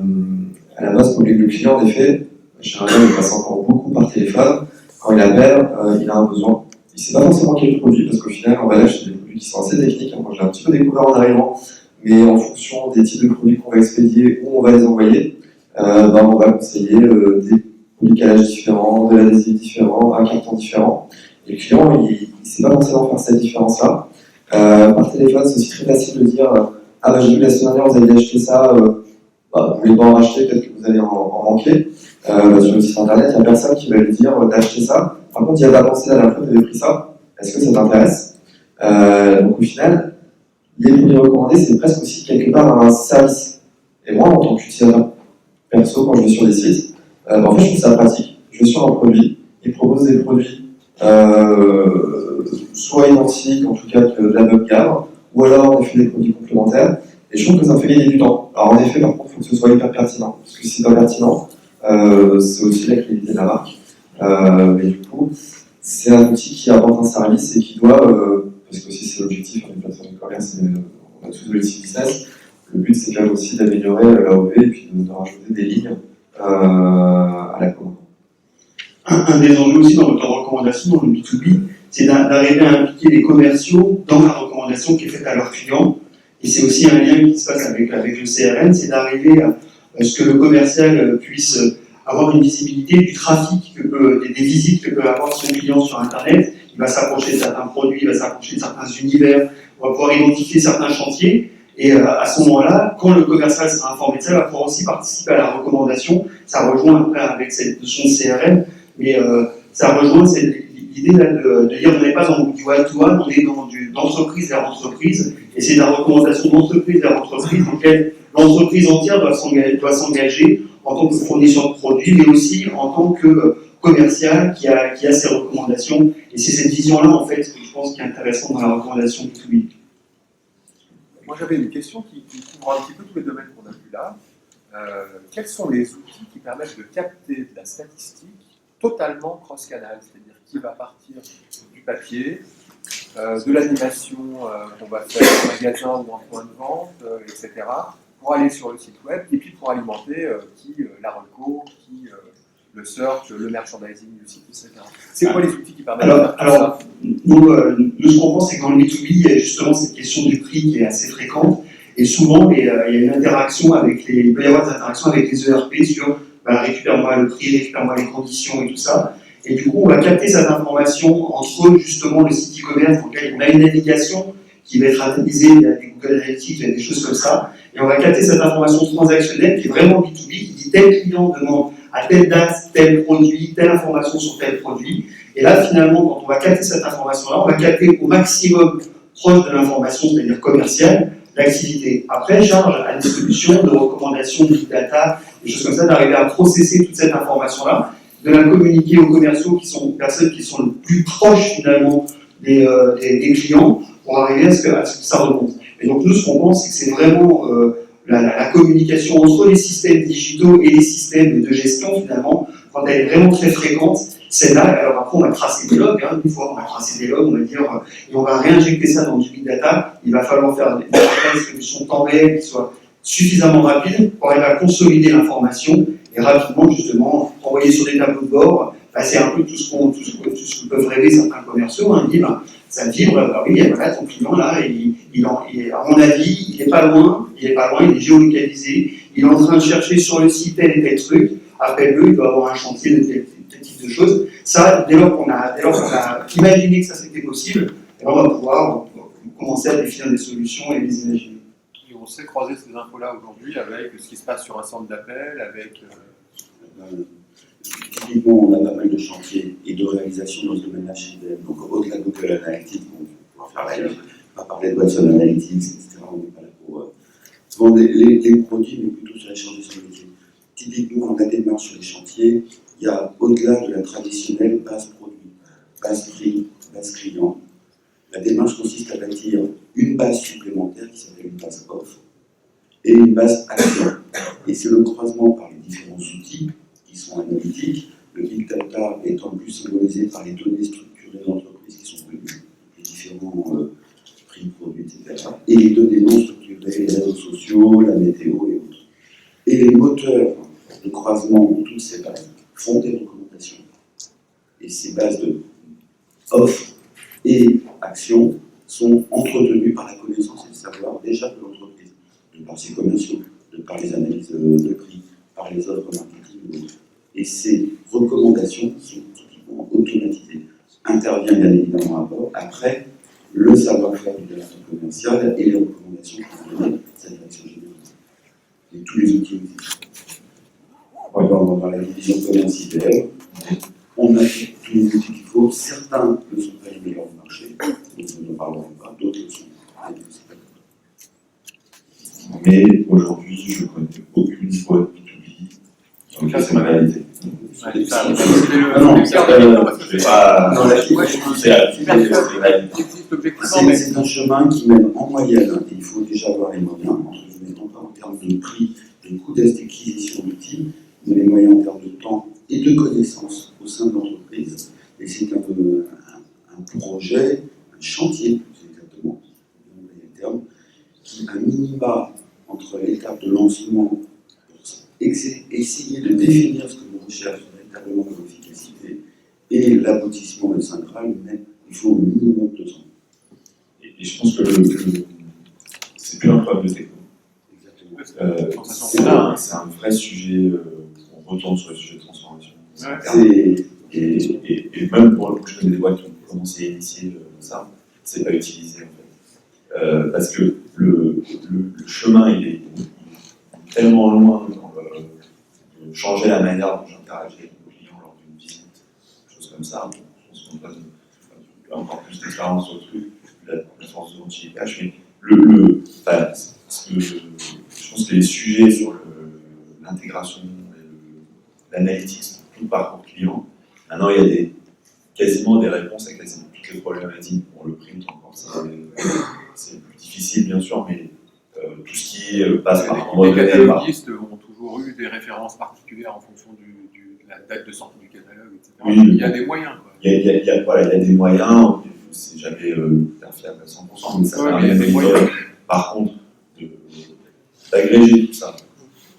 la base, pour le client, en effet, généralement, il passe encore beaucoup par téléphone. Quand il appelle, il a un besoin. Il ne sait pas forcément quel produit, parce qu'au final, l'emballage, c'est des produits qui sont assez techniques. Moi, je l'ai un petit peu découvert en arrivant, mais en fonction des types de produits qu'on va expédier, où on va les envoyer, on va conseiller des produits calages différents, de l'adhésif différent, un carton différent. Et le client, il ne sait pas forcément faire cette différence-là. Par téléphone, c'est aussi très facile de dire ah bah j'ai vu la semaine dernière, vous avez acheté ça, vous voulez pas en racheter, peut-être que vous allez en manquer. Sur le site internet, il n'y a personne qui va lui dire t'as acheté ça. Par contre, il y a pas pensé la dernière fois, tu avais pris ça, est-ce que ça t'intéresse? Donc au final, les produits recommandés, c'est presque aussi quelque part un service. Et moi, en tant qu'utilisateur perso, quand je vais sur des sites, en fait, je trouve ça pratique. Je vais sur un produit, ils proposent des produits soit identiques, en tout cas de la même gamme, ou alors on fait des produits complémentaires, et je trouve que ça me fait gagner du temps. Alors en effet, par contre, il faut que ce soit hyper pertinent, parce que si c'est pas pertinent, c'est aussi la qualité de la marque. Mais du coup, c'est un outil qui apporte un service et qui doit, parce que aussi c'est l'objectif d'une plateforme de commerce, et on a tous de l'outil business, le but c'est quand même aussi d'améliorer l'AOV et puis de rajouter des lignes à la commande. Un des enjeux aussi dans votre recommandation, dans le B2B, c'est d'arriver à impliquer les commerciaux dans la recommandation qui est faite à leurs clients. Et c'est aussi un lien qui se passe avec le CRM, c'est d'arriver à ce que le commercial puisse avoir une visibilité du trafic, des visites que peut avoir son client sur Internet. Il va s'approcher de certains produits, il va s'approcher de certains univers, on va pouvoir identifier certains chantiers. Et à ce moment-là, quand le commercial sera informé de ça, il va pouvoir aussi participer à la recommandation. Ça rejoint après avec cette notion de CRM, mais ça rejoint l'idée là de dire on n'est pas dans du one-to-one, on est dans d'entreprise vers entreprise, et c'est la recommandation d'entreprise vers entreprise dans laquelle l'entreprise entière doit s'engager en tant que fournisseur de produits, mais aussi en tant que commercial qui a ses recommandations. Et c'est cette vision-là, en fait, que je pense qui est intéressante dans la recommandation B2B. Moi, j'avais une question qui couvre un petit peu tous les domaines qu'on a vus là. Quels sont les outils qui permettent de capter de la statistique totalement cross-canal, c'est-à-dire qui va partir du papier, de l'animation qu'on va faire en magasin ou en point de vente, etc., pour aller sur le site web, et puis pour alimenter la reco, le search, le merchandising du site, etc. C'est quoi les outils qui permettent de faire ça? Nous, ce qu'on pense, c'est que dans le B2B, il y a justement cette question du prix qui est assez fréquente, et souvent, il y a une interaction il peut y avoir des interactions avec les ERP sur récupère-moi le prix, récupère-moi les conditions et tout ça. Et du coup, on va capter cette information entre justement le site e-commerce, dans lequel on a une navigation qui va être analysé, il y a des Google Analytics, il y a des choses comme ça, et on va capter cette information transactionnelle qui est vraiment B2B, qui dit tel client demande à telle date, tel produit, telle information sur tel produit, et là finalement quand on va capter cette information-là, on va capter au maximum proche de l'information, c'est-à-dire commerciale, l'activité. Après, charge à des solutions de recommandation, de big data, des choses comme ça, d'arriver à processer toute cette information-là, de la communiquer aux commerciaux qui sont personnes qui sont le plus proches finalement des clients pour arriver à ce que ça remonte. Et donc nous, ce qu'on pense, c'est que c'est vraiment la communication entre les systèmes digitaux et les systèmes de gestion finalement, quand elle est vraiment très fréquente, c'est là. Alors après, on va tracer des logs, hein, une fois on va tracer des logs, on va dire, et on va réinjecter ça dans du big data. Il va falloir faire des solutions temps réel qui soient suffisamment rapides pour arriver à consolider l'information et rapidement justement envoyer sur des tableaux de bord. Bah, c'est un peu tout ce que peuvent rêver certains commerciaux, hein, dire, ça vibre, bah oui, voilà, ton client là, à mon avis, il n'est pas loin, il est géolocalisé, il est en train de chercher sur le site tel et tel truc, appelle-le, il doit avoir un chantier de tel type de choses. Ça, dès lors qu'on a imaginé que ça c'était possible, on va pouvoir commencer à définir des solutions et les imaginer. Et on sait croiser ces infos-là aujourd'hui avec ce qui se passe sur un centre d'appel, avec... Typiquement, on a pas mal de chantiers et de réalisations dans ce domaine-là chez IBM. Donc, au-delà de Google Analytics, on va parler de Watson Analytics, etc. On n'est pas là pour vendre les produits, mais plutôt sur les chantiers sur le métier. Typiquement, dans la démarche sur les chantiers, il y a, au-delà de la traditionnelle base produit, base prix, base client, la démarche consiste à bâtir une base supplémentaire qui s'appelle une base offre et une base action. Et c'est le croisement par les différents outils qui sont analytiques, le big data étant plus symbolisé par les données structurées d'entreprises qui sont connues, les différents prix de produits, etc. Et les données non structurées, les réseaux sociaux, la météo et autres. Et les moteurs de croisement de toutes ces bases font des recommandations. Et ces bases de offre et action sont entretenues par la connaissance et le savoir déjà de l'entreprise, de par ses commerciaux, de par les analyses de prix, par les offres marketing ou autres. Et ces recommandations sont typiquement automatisées. Intervient bien évidemment à bord, après, le savoir-faire du directeur commercial et les recommandations qui vont donner cette direction générale. Et tous les outils existent. Dans la division commerce IBM, on a tous les outils qu'il faut. Certains ne sont pas les meilleurs du marché, donc nous ne parlerons pas, d'autres le sont. Mais aujourd'hui, je ne connais aucune boîte B2B. Donc là, c'est ma réalité. Non, je vais pas. Non, c'est un chemin qui mène en moyenne, et il faut déjà avoir les moyens, non pas en termes de prix, de coût d'acquisition d'outils, mais les moyens en termes de temps et de connaissances au sein de l'entreprise. Et c'est un projet, un chantier, plus exactement, qui, à minima, entre l'étape de lancement, pour essayer de définir ce que l'on recherche véritablement comme efficacité, et l'aboutissement de Syncral, mais il faut au minimum 2 ans. Et je pense que c'est plus un problème de techno. C'est un vrai sujet, on retourne sur le sujet de transformation. Et même pour le coup, je connais des boîtes qui ont commencé à initier ça, c'est pas utilisé en fait. Parce que le chemin, il est tellement loin de changer la manière dont j'interagis avec mon client lors d'une visite, des choses comme ça. Je pense qu'on doit encore plus d'expérience sur le truc, la force de l'anti-cash, mais je pense que les sujets sur l'intégration et l'analytics pour tout le parcours client, maintenant il y a quasiment des réponses à quasiment toutes les problématiques. Bon, le print encore, c'est plus difficile bien sûr, mais tout ce qui passe par les cataloguistes ont toujours eu des références particulières en fonction de la date de sortie du catalogue, etc. Oui, il y a des moyens. Il y a des moyens, c'est jamais fiable à 100%, mais ça permet par contre d'agréger tout ça,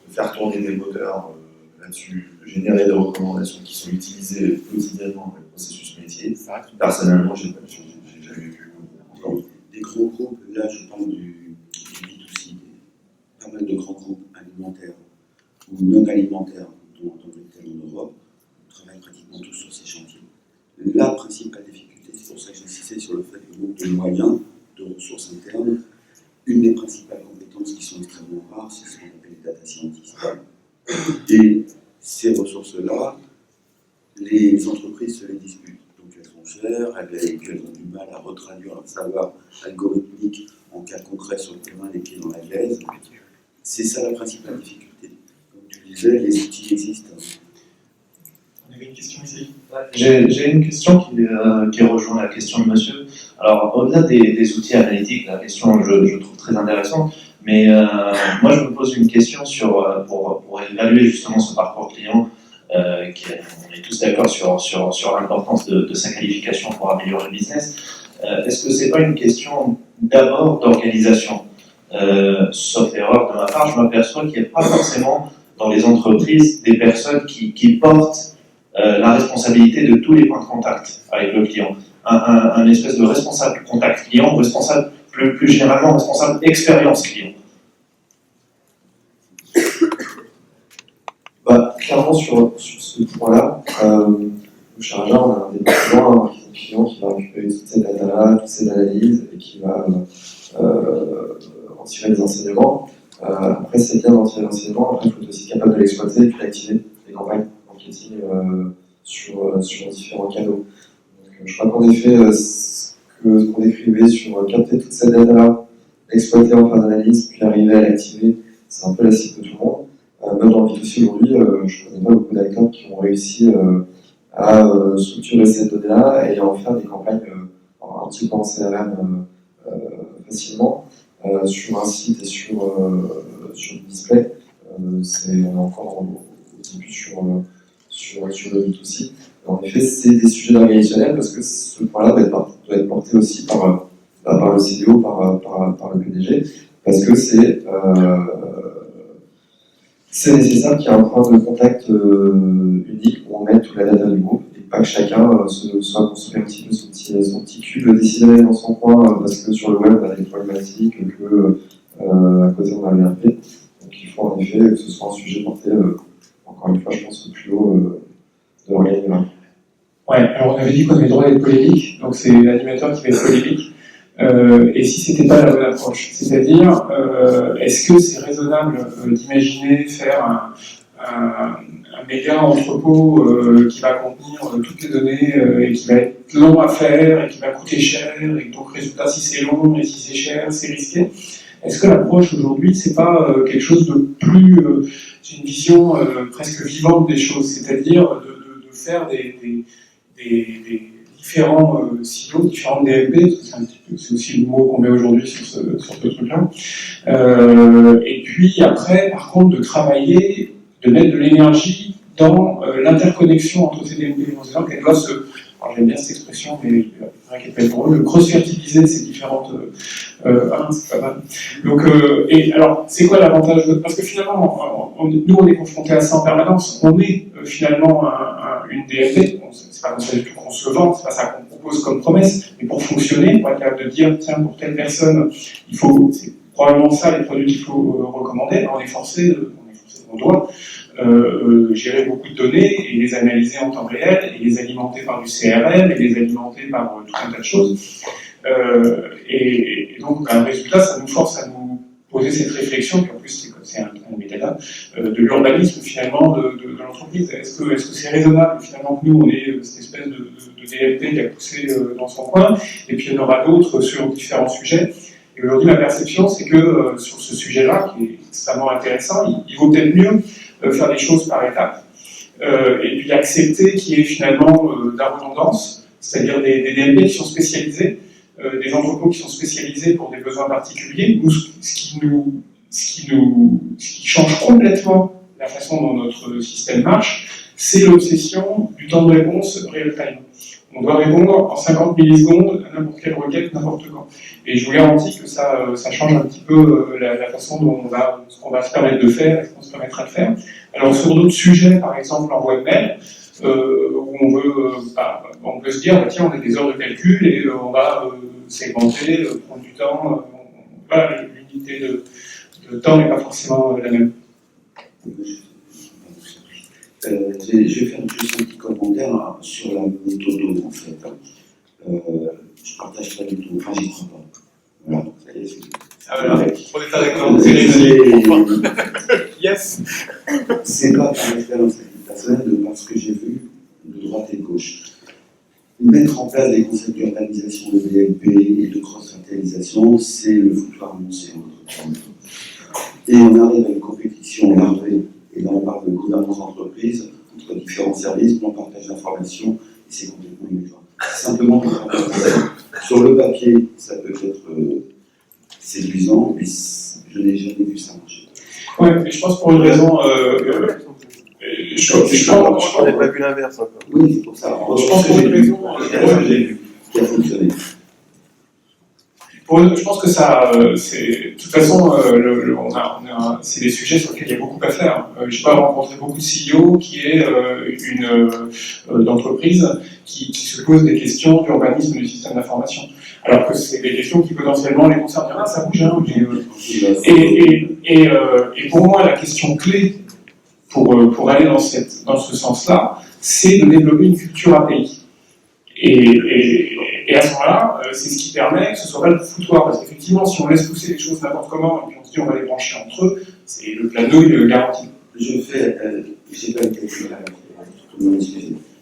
de faire tourner des moteurs là-dessus, de générer des recommandations qui sont utilisées quotidiennement dans le processus métier. Personnellement, j'ai jamais vu encore. Des gros groupes, là je parle du B2C, pas mal de grands groupes alimentaires ou non alimentaires dans lesquels en Europe, on travaille pratiquement tous sur ces chantiers. La principale difficulté, c'est pour ça que j'insistais sur le fait que le manque de moyens, de ressources internes, Et ces ressources-là, les entreprises se les disputent. Donc elles sont chères, elles ont du mal à retraduire leur savoir algorithmique en cas concret sur le terrain, les pieds dans la glaise. C'est ça la principale difficulté. Comme tu disais, les outils existent. On avait une question ici. J'ai une question qui rejoint la question de monsieur. Alors, au-delà des outils analytiques, la question je trouve très intéressante, mais moi je me pose une question pour évaluer justement ce parcours client. On est tous d'accord sur l'importance de sa qualification pour améliorer le business. Est-ce que c'est pas une question d'abord d'organisation? Sauf erreur de ma part, je m'aperçois qu'il n'y a pas forcément dans les entreprises des personnes qui portent la responsabilité de tous les points de contact avec le client. Un espèce de responsable contact client, responsable plus généralement responsable expérience client. Clairement sur ce point-là, chez Raja, on a un département, un marketing client qui va récupérer toutes ces data-là, toutes ces analyses et qui va en tirer des enseignements. Après, c'est bien d'en tirer des enseignements, après il faut être aussi capable de l'exploiter et puis d'activer les campagnes marketing sur différents canaux. Donc, je crois qu'en effet, ce qu'on décrivait sur capter toute cette data-là, l'exploiter en phase d'analyse, puis arriver à l'activer, c'est un peu la cible de tout le monde. Même dans le B2C aujourd'hui, je ne connais pas beaucoup d'acteurs qui ont réussi à structurer ces données-là et à en faire des campagnes un petit peu en CRM facilement sur un site et sur le display. On est encore au début sur le B2C. En effet, c'est des sujets organisationnels parce que ce point-là doit être porté aussi par le CDO, par le PDG, parce que c'est nécessaire qu'il y ait un point de contact unique où on mette toute la data du groupe et pas que chacun soit construit un petit peu son petit cube décisionnel dans son coin parce que sur le web on a des problématiques, que à côté on a l'ERP. Donc il faut en effet que ce soit un sujet porté, encore une fois, je pense, au plus haut de l'organigramme. Ouais, alors on avait dit qu'on avait le droit d'être polémique, donc c'est l'animateur qui va être polémique. Et si c'était pas la bonne approche, c'est-à-dire est-ce que c'est raisonnable d'imaginer faire un méga entrepôt qui va contenir toutes les données et qui va être long à faire et qui va coûter cher et donc résultat si c'est long et si c'est cher c'est risqué. Est-ce que l'approche aujourd'hui c'est pas quelque chose de plus c'est une vision presque vivante des choses, c'est-à-dire de faire des différents silos, différentes DLP, c'est aussi le mot qu'on met aujourd'hui sur ce truc-là. Et puis après, par contre, de travailler, de mettre de l'énergie dans l'interconnexion entre ces DLP. C'est-à-dire qu'elles doivent alors j'aime bien cette expression, mais il faudrait qu'elle peut être drôle, le cross-fertiliser ces différentes... c'est pas mal. Donc, et alors, c'est quoi l'avantage parce que finalement, nous, on est confrontés à ça en permanence. On est finalement une DLP. C'est pas comme ça du tout qu'on se vend, c'est pas ça qu'on propose comme promesse, mais pour fonctionner, pour être capable de dire, tiens, pour telle personne, c'est probablement ça les produits qu'il faut recommander. On est forcé, on doit gérer beaucoup de données et les analyser en temps réel, et les alimenter par du CRM, et les alimenter par tout un tas de choses. Et donc, le résultat, ça nous force à nous poser cette réflexion, puis en plus, c'est un métadata, de l'urbanisme finalement de l'entreprise. Est-ce que c'est raisonnable finalement que nous, on ait cette espèce de DLP qui a poussé dans son coin, et puis il y en aura d'autres sur différents sujets. Et aujourd'hui, ma perception, c'est que sur ce sujet-là, qui est extrêmement intéressant, il vaut peut-être mieux faire des choses par étapes, et puis accepter qu'il y ait finalement de la redondance, c'est-à-dire des DLP qui sont spécialisés, des entrepôts qui sont spécialisés pour des besoins particuliers. Nous, ce qui change complètement la façon dont notre système marche, c'est l'obsession du temps de réponse real-time. On doit répondre en 50 millisecondes à n'importe quelle requête, n'importe quand. Et je vous garantis que ça change un petit peu la façon dont ce qu'on va se permettre de faire et ce qu'on se permettra de faire. Alors sur d'autres sujets, par exemple en webmail, où on peut se dire, tiens, on a des heures de calcul et on va segmenter, prendre du temps. Voilà, l'unité de temps n'est pas forcément la même. Je vais faire juste un petit commentaire sur la méthode, en fait. Je partage pas du tout, enfin j'y crois pas. Voilà, ça y est, c'est... Ah voilà, on est pas d'accord, c'est Yes. C'est pas par expérience personnelle, de par ce que j'ai vu de droite et de gauche. Mettre en place des concepts d'urbanisation, de BLP et de cross-fertilisation, c'est le foutoir annoncé en notre temps. Et on arrive à une compétition larvée, et là on parle de gouvernance d'entreprise, entre différents services, on partage d'informations, et c'est complètement illusoire. Simplement pour faire ça. Sur le papier, ça peut être séduisant, mais je n'ai jamais vu ça marcher. Ouais, mais je pense pour une raison. Je n'ai pas vu l'inverse encore. Oui, c'est pour ça. Je pense pour une raison. Qui a fonctionné. Je pense que ça, c'est de toute façon, c'est des sujets sur lesquels il y a beaucoup à faire. J'ai pas rencontré beaucoup de CEO qui est une d'entreprise qui se pose des questions d'urbanisme du système d'information. Alors que c'est des questions qui potentiellement les concernent. Ah, ça bouge, hein. Et pour moi, la question clé pour aller dans ce sens-là, c'est de développer une culture API. Et à ce moment-là, c'est ce qui permet que ce ne soit pas le foutoir. Parce qu'effectivement, si on laisse pousser les choses n'importe comment et puis on se dit on va les brancher entre eux, c'est le plat de nouilles garanti. J'ai pas été je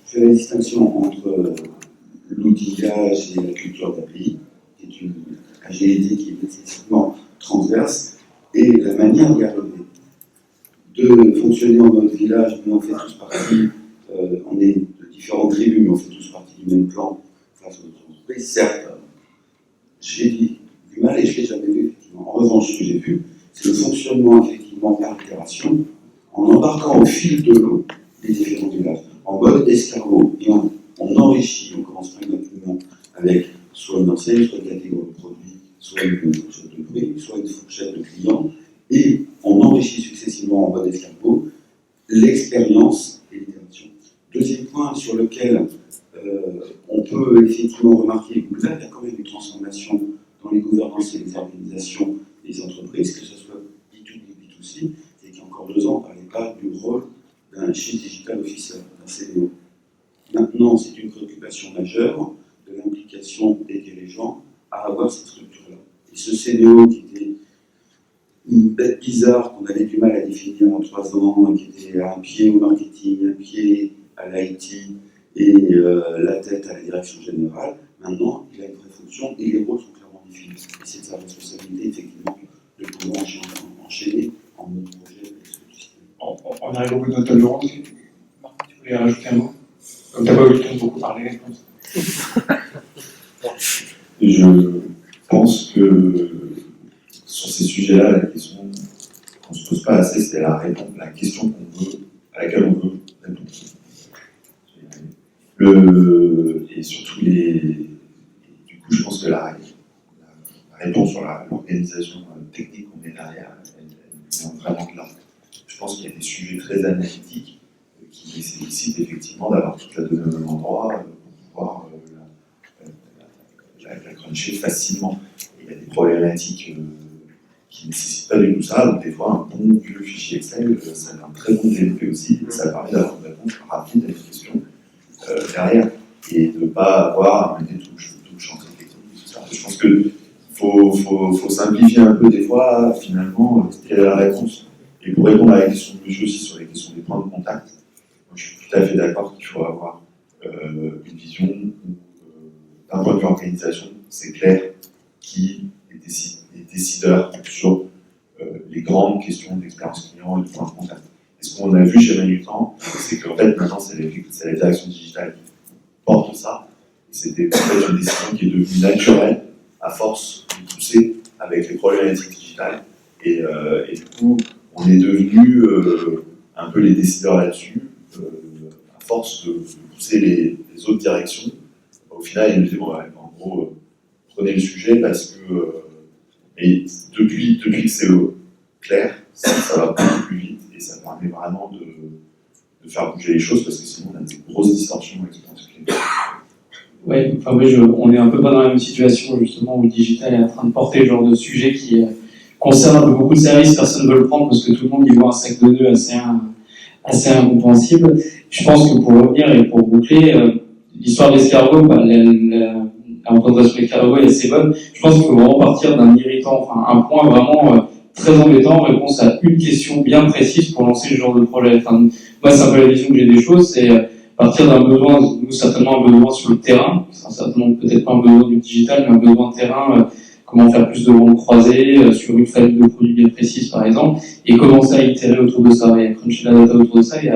fais la distinction entre l'outillage et la culture d'API, qui est une agilité qui est nécessairement transverse, et la manière d'y arriver. De fonctionner en mode village, mais on fait tous partie, on est de différentes tribus, mais on fait tous partie du même plan face aux autres entreprises. Certes, j'ai du mal et je ne l'ai jamais vu, effectivement. En revanche, ce que j'ai vu, c'est le fonctionnement, effectivement, par itération, en embarquant au fil de l'eau les différents villages, en mode escargot, et on enrichit, on commence pragmatiquement avec soit une enseigne, soit une catégorie de produits, soit une fourchette de prix, soit une fourchette de clients, et on enrichit successivement en mode escargot l'expérience et l'itération. Deuxième point sur lequel on peut effectivement remarquer que là, il y a quand même une transformation dans les gouvernances et les organisations des entreprises, que ce soit B2B ou B2C, et qu'il y a encore 2 ans, on ne parlait pas du rôle d'un Chief Digital Officer, d'un CDO. Maintenant, c'est une préoccupation majeure de l'implication des dirigeants à avoir cette structure-là. Et ce CDO qui était une bête bizarre qu'on avait du mal à définir en 3 ans, et qui était un pied au marketing, un pied à l'IT et la tête à la direction générale, maintenant il a une vraie fonction et les rôles sont clairement définis. Et c'est de sa responsabilité effectivement de pouvoir enchaîner en mode projet avec ce système. On arrive au bout de notre table ronde. Marc, tu voulais rajouter un mot? Comme tu n'as pas eu le temps de beaucoup parler, je pense. Je pense que sur ces sujets-là, la question qu'on ne se pose pas assez, c'est la question à laquelle on veut répondre. Et surtout, du coup, je pense que la réponse sur l'organisation technique qu'on est derrière, elle vient vraiment de là. Je pense qu'il y a des sujets très analytiques qui nécessitent effectivement d'avoir toute la donnée au même endroit pour pouvoir la cruncher facilement. Et il y a des problématiques qui ne nécessitent pas du tout ça, donc des fois un bon vieux fichier Excel, ça a un très bon DLP aussi, et ça permet d'avoir une réponse rapide à une question derrière, et de ne pas avoir à mener tout le champ technique. Je pense qu'il faut simplifier un peu des fois, finalement, quelle est la réponse. Et pour répondre à la question de monsieur aussi sur les questions des points de contact, moi, je suis tout à fait d'accord qu'il faut avoir une vision où, d'un point de vue organisation, c'est clair qui est décideur sur les grandes questions d'expérience client et de points de contact. Et ce qu'on a vu chez Manutan, c'est qu'en fait, maintenant, c'est la direction digitale qui porte ça. Et c'était peut-être une décision qui est devenue naturelle à force de pousser avec les problématiques digitales. Et du coup, on est devenu un peu les décideurs là-dessus, à force de pousser les autres directions. Au final, ils nous disaient, bon, ouais, en gros, prenez le sujet parce que. Et depuis que c'est clair, ça va beaucoup plus vite et ça permet vraiment de faire bouger les choses parce que sinon, on a des grosses distorsions avec l'expérience client. Oui, enfin, on est un peu pas dans la même situation justement où le digital est en train de porter le genre de sujet qui concerne un peu beaucoup de services, personne ne veut le prendre parce que tout le monde y voit un sac de nœuds assez incompréhensible. Je pense que pour revenir et pour boucler, l'histoire de l'escargot, la représentation de l'escargot est assez bonne. Je pense qu'il faut vraiment partir d'un irritant, enfin un point vraiment très embêtant, réponse à une question bien précise pour lancer ce genre de projet. Enfin, moi, c'est un peu la vision que j'ai des choses, c'est partir d'un besoin, nous certainement un besoin sur le terrain, certainement peut-être pas un besoin du digital, mais un besoin de terrain, comment faire plus de ventes croisées sur une famille de produits bien précise par exemple, et commencer à itérer autour de ça, et à cruncher la data autour de ça, et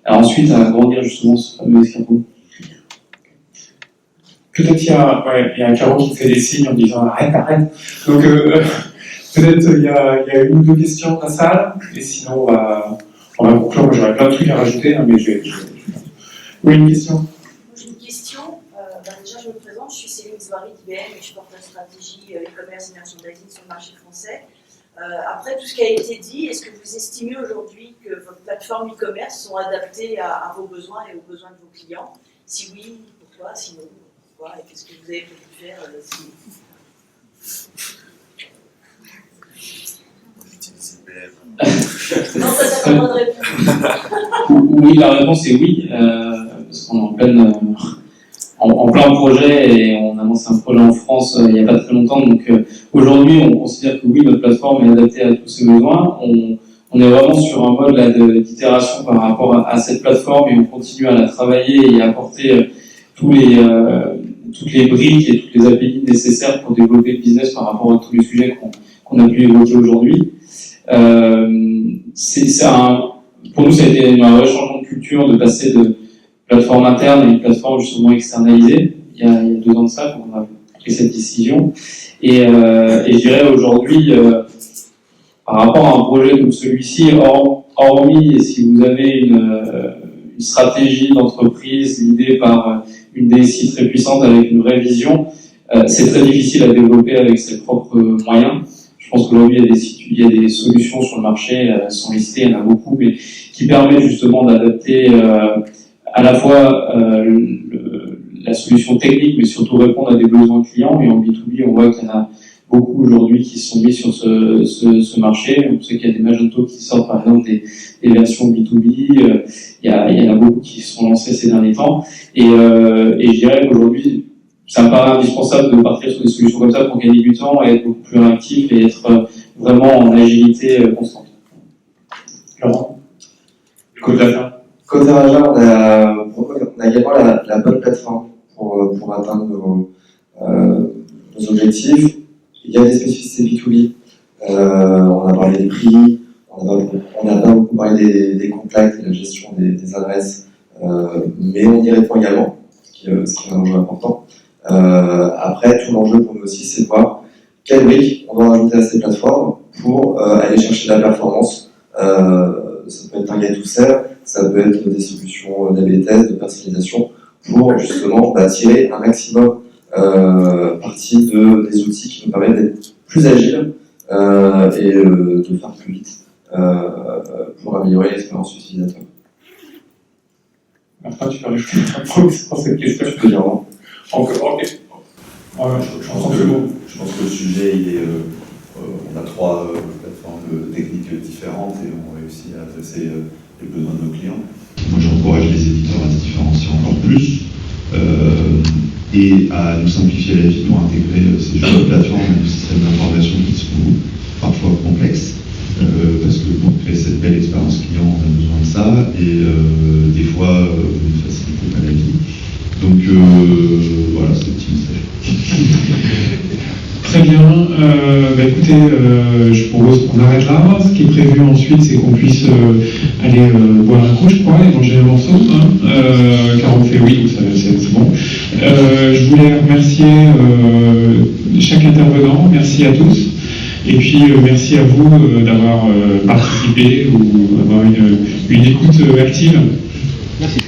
ensuite à agrandir justement ce fameux escabeau. Peut-être il y a un Caro qui fait des signes en disant arrête. Donc peut-être il y a une ou deux questions dans la salle, et sinon on va conclure. Moi j'aurais plein de trucs à rajouter, hein, mais oui, une question. J'ai une question. Déjà je me présente, je suis Céline Zouari d'IBM et je porte la stratégie e-commerce et merchandising sur le marché français. Après tout ce qui a été dit, est-ce que vous estimez aujourd'hui que votre plateforme e-commerce sont adaptées à vos besoins et aux besoins de vos clients? Si oui, pourquoi? Sinon, pourquoi? Et qu'est-ce que vous avez pu faire Non, ça n'a pas de réponse. Oui, la réponse est oui, parce qu'on est en plein projet et on a lancé un projet en France il n'y a pas très longtemps. Donc aujourd'hui, on considère que oui, notre plateforme est adaptée à tous ces besoins. On est vraiment sur un mode d'itération par rapport à cette plateforme et on continue à la travailler et à apporter toutes les briques et toutes les API nécessaires pour développer le business par rapport à tous les sujets qu'on a pu évoquer aujourd'hui. Pour nous, ça a été un vrai changement de culture de passer de plateforme interne à une plateforme justement externalisée. Il y a 2 ans de ça, qu'on a pris cette décision. Et je dirais aujourd'hui, par rapport à un projet comme celui-ci, hormis si vous avez une stratégie d'entreprise guidée par une DSI très puissante avec une vraie vision, c'est très difficile à développer avec ses propres moyens. Je pense qu'aujourd'hui, il y a des solutions sur le marché, elles sont listées, il y en a beaucoup, mais qui permettent justement d'adapter à la fois la solution technique, mais surtout répondre à des besoins clients. Et en B2B, on voit qu'il y en a beaucoup aujourd'hui qui se sont mis sur ce marché. On sait qu'il y a des Magento qui sortent par exemple des versions B2B. Il y en a beaucoup qui se sont lancés ces derniers temps. Et je dirais qu'aujourd'hui, ça me paraît indispensable de partir sur des solutions comme ça pour gagner du temps et être beaucoup plus réactif et être vraiment en agilité constante. Laurent, Côté Raja, on a également la bonne plateforme pour atteindre nos objectifs. Il y a des spécificités B2B. On a parlé des prix, on a pas beaucoup parlé des contacts et de la gestion des adresses, mais on y répond également, ce qui est un enjeu important. Après, tout l'enjeu pour nous aussi, c'est de voir quelles briques on doit rajouter à ces plateformes pour aller chercher de la performance. Ça peut être un gars tout seul, ça peut être des solutions d'AB test, de personnalisation, pour justement tirer un maximum parti des outils qui nous permettent d'être plus agiles et de faire plus vite pour améliorer l'expérience utilisateur. Enfin, tu peux rajouter un point sur cette question. Je peux dire non. Ok. Je pense que le sujet, on a 3 plateformes techniques différentes et on réussit à adresser les besoins de nos clients. Moi, j'encourage les éditeurs à se différencier encore plus et à nous simplifier la vie pour intégrer ces jeux de plateformes et nos systèmes d'information qui sont parfois complexes. Parce que pour créer cette belle expérience client, on a besoin de ça et des fois, vous ne facilitez pas la vie. Donc voilà, c'est le petit message. Très bien. Écoutez, je propose qu'on arrête là. Ce qui est prévu ensuite, c'est qu'on puisse aller boire un coup, je crois, et manger un morceau. Car on fait oui, c'est bon. Je voulais remercier chaque intervenant. Merci à tous. Et puis merci à vous d'avoir participé ou d'avoir une écoute active. Merci.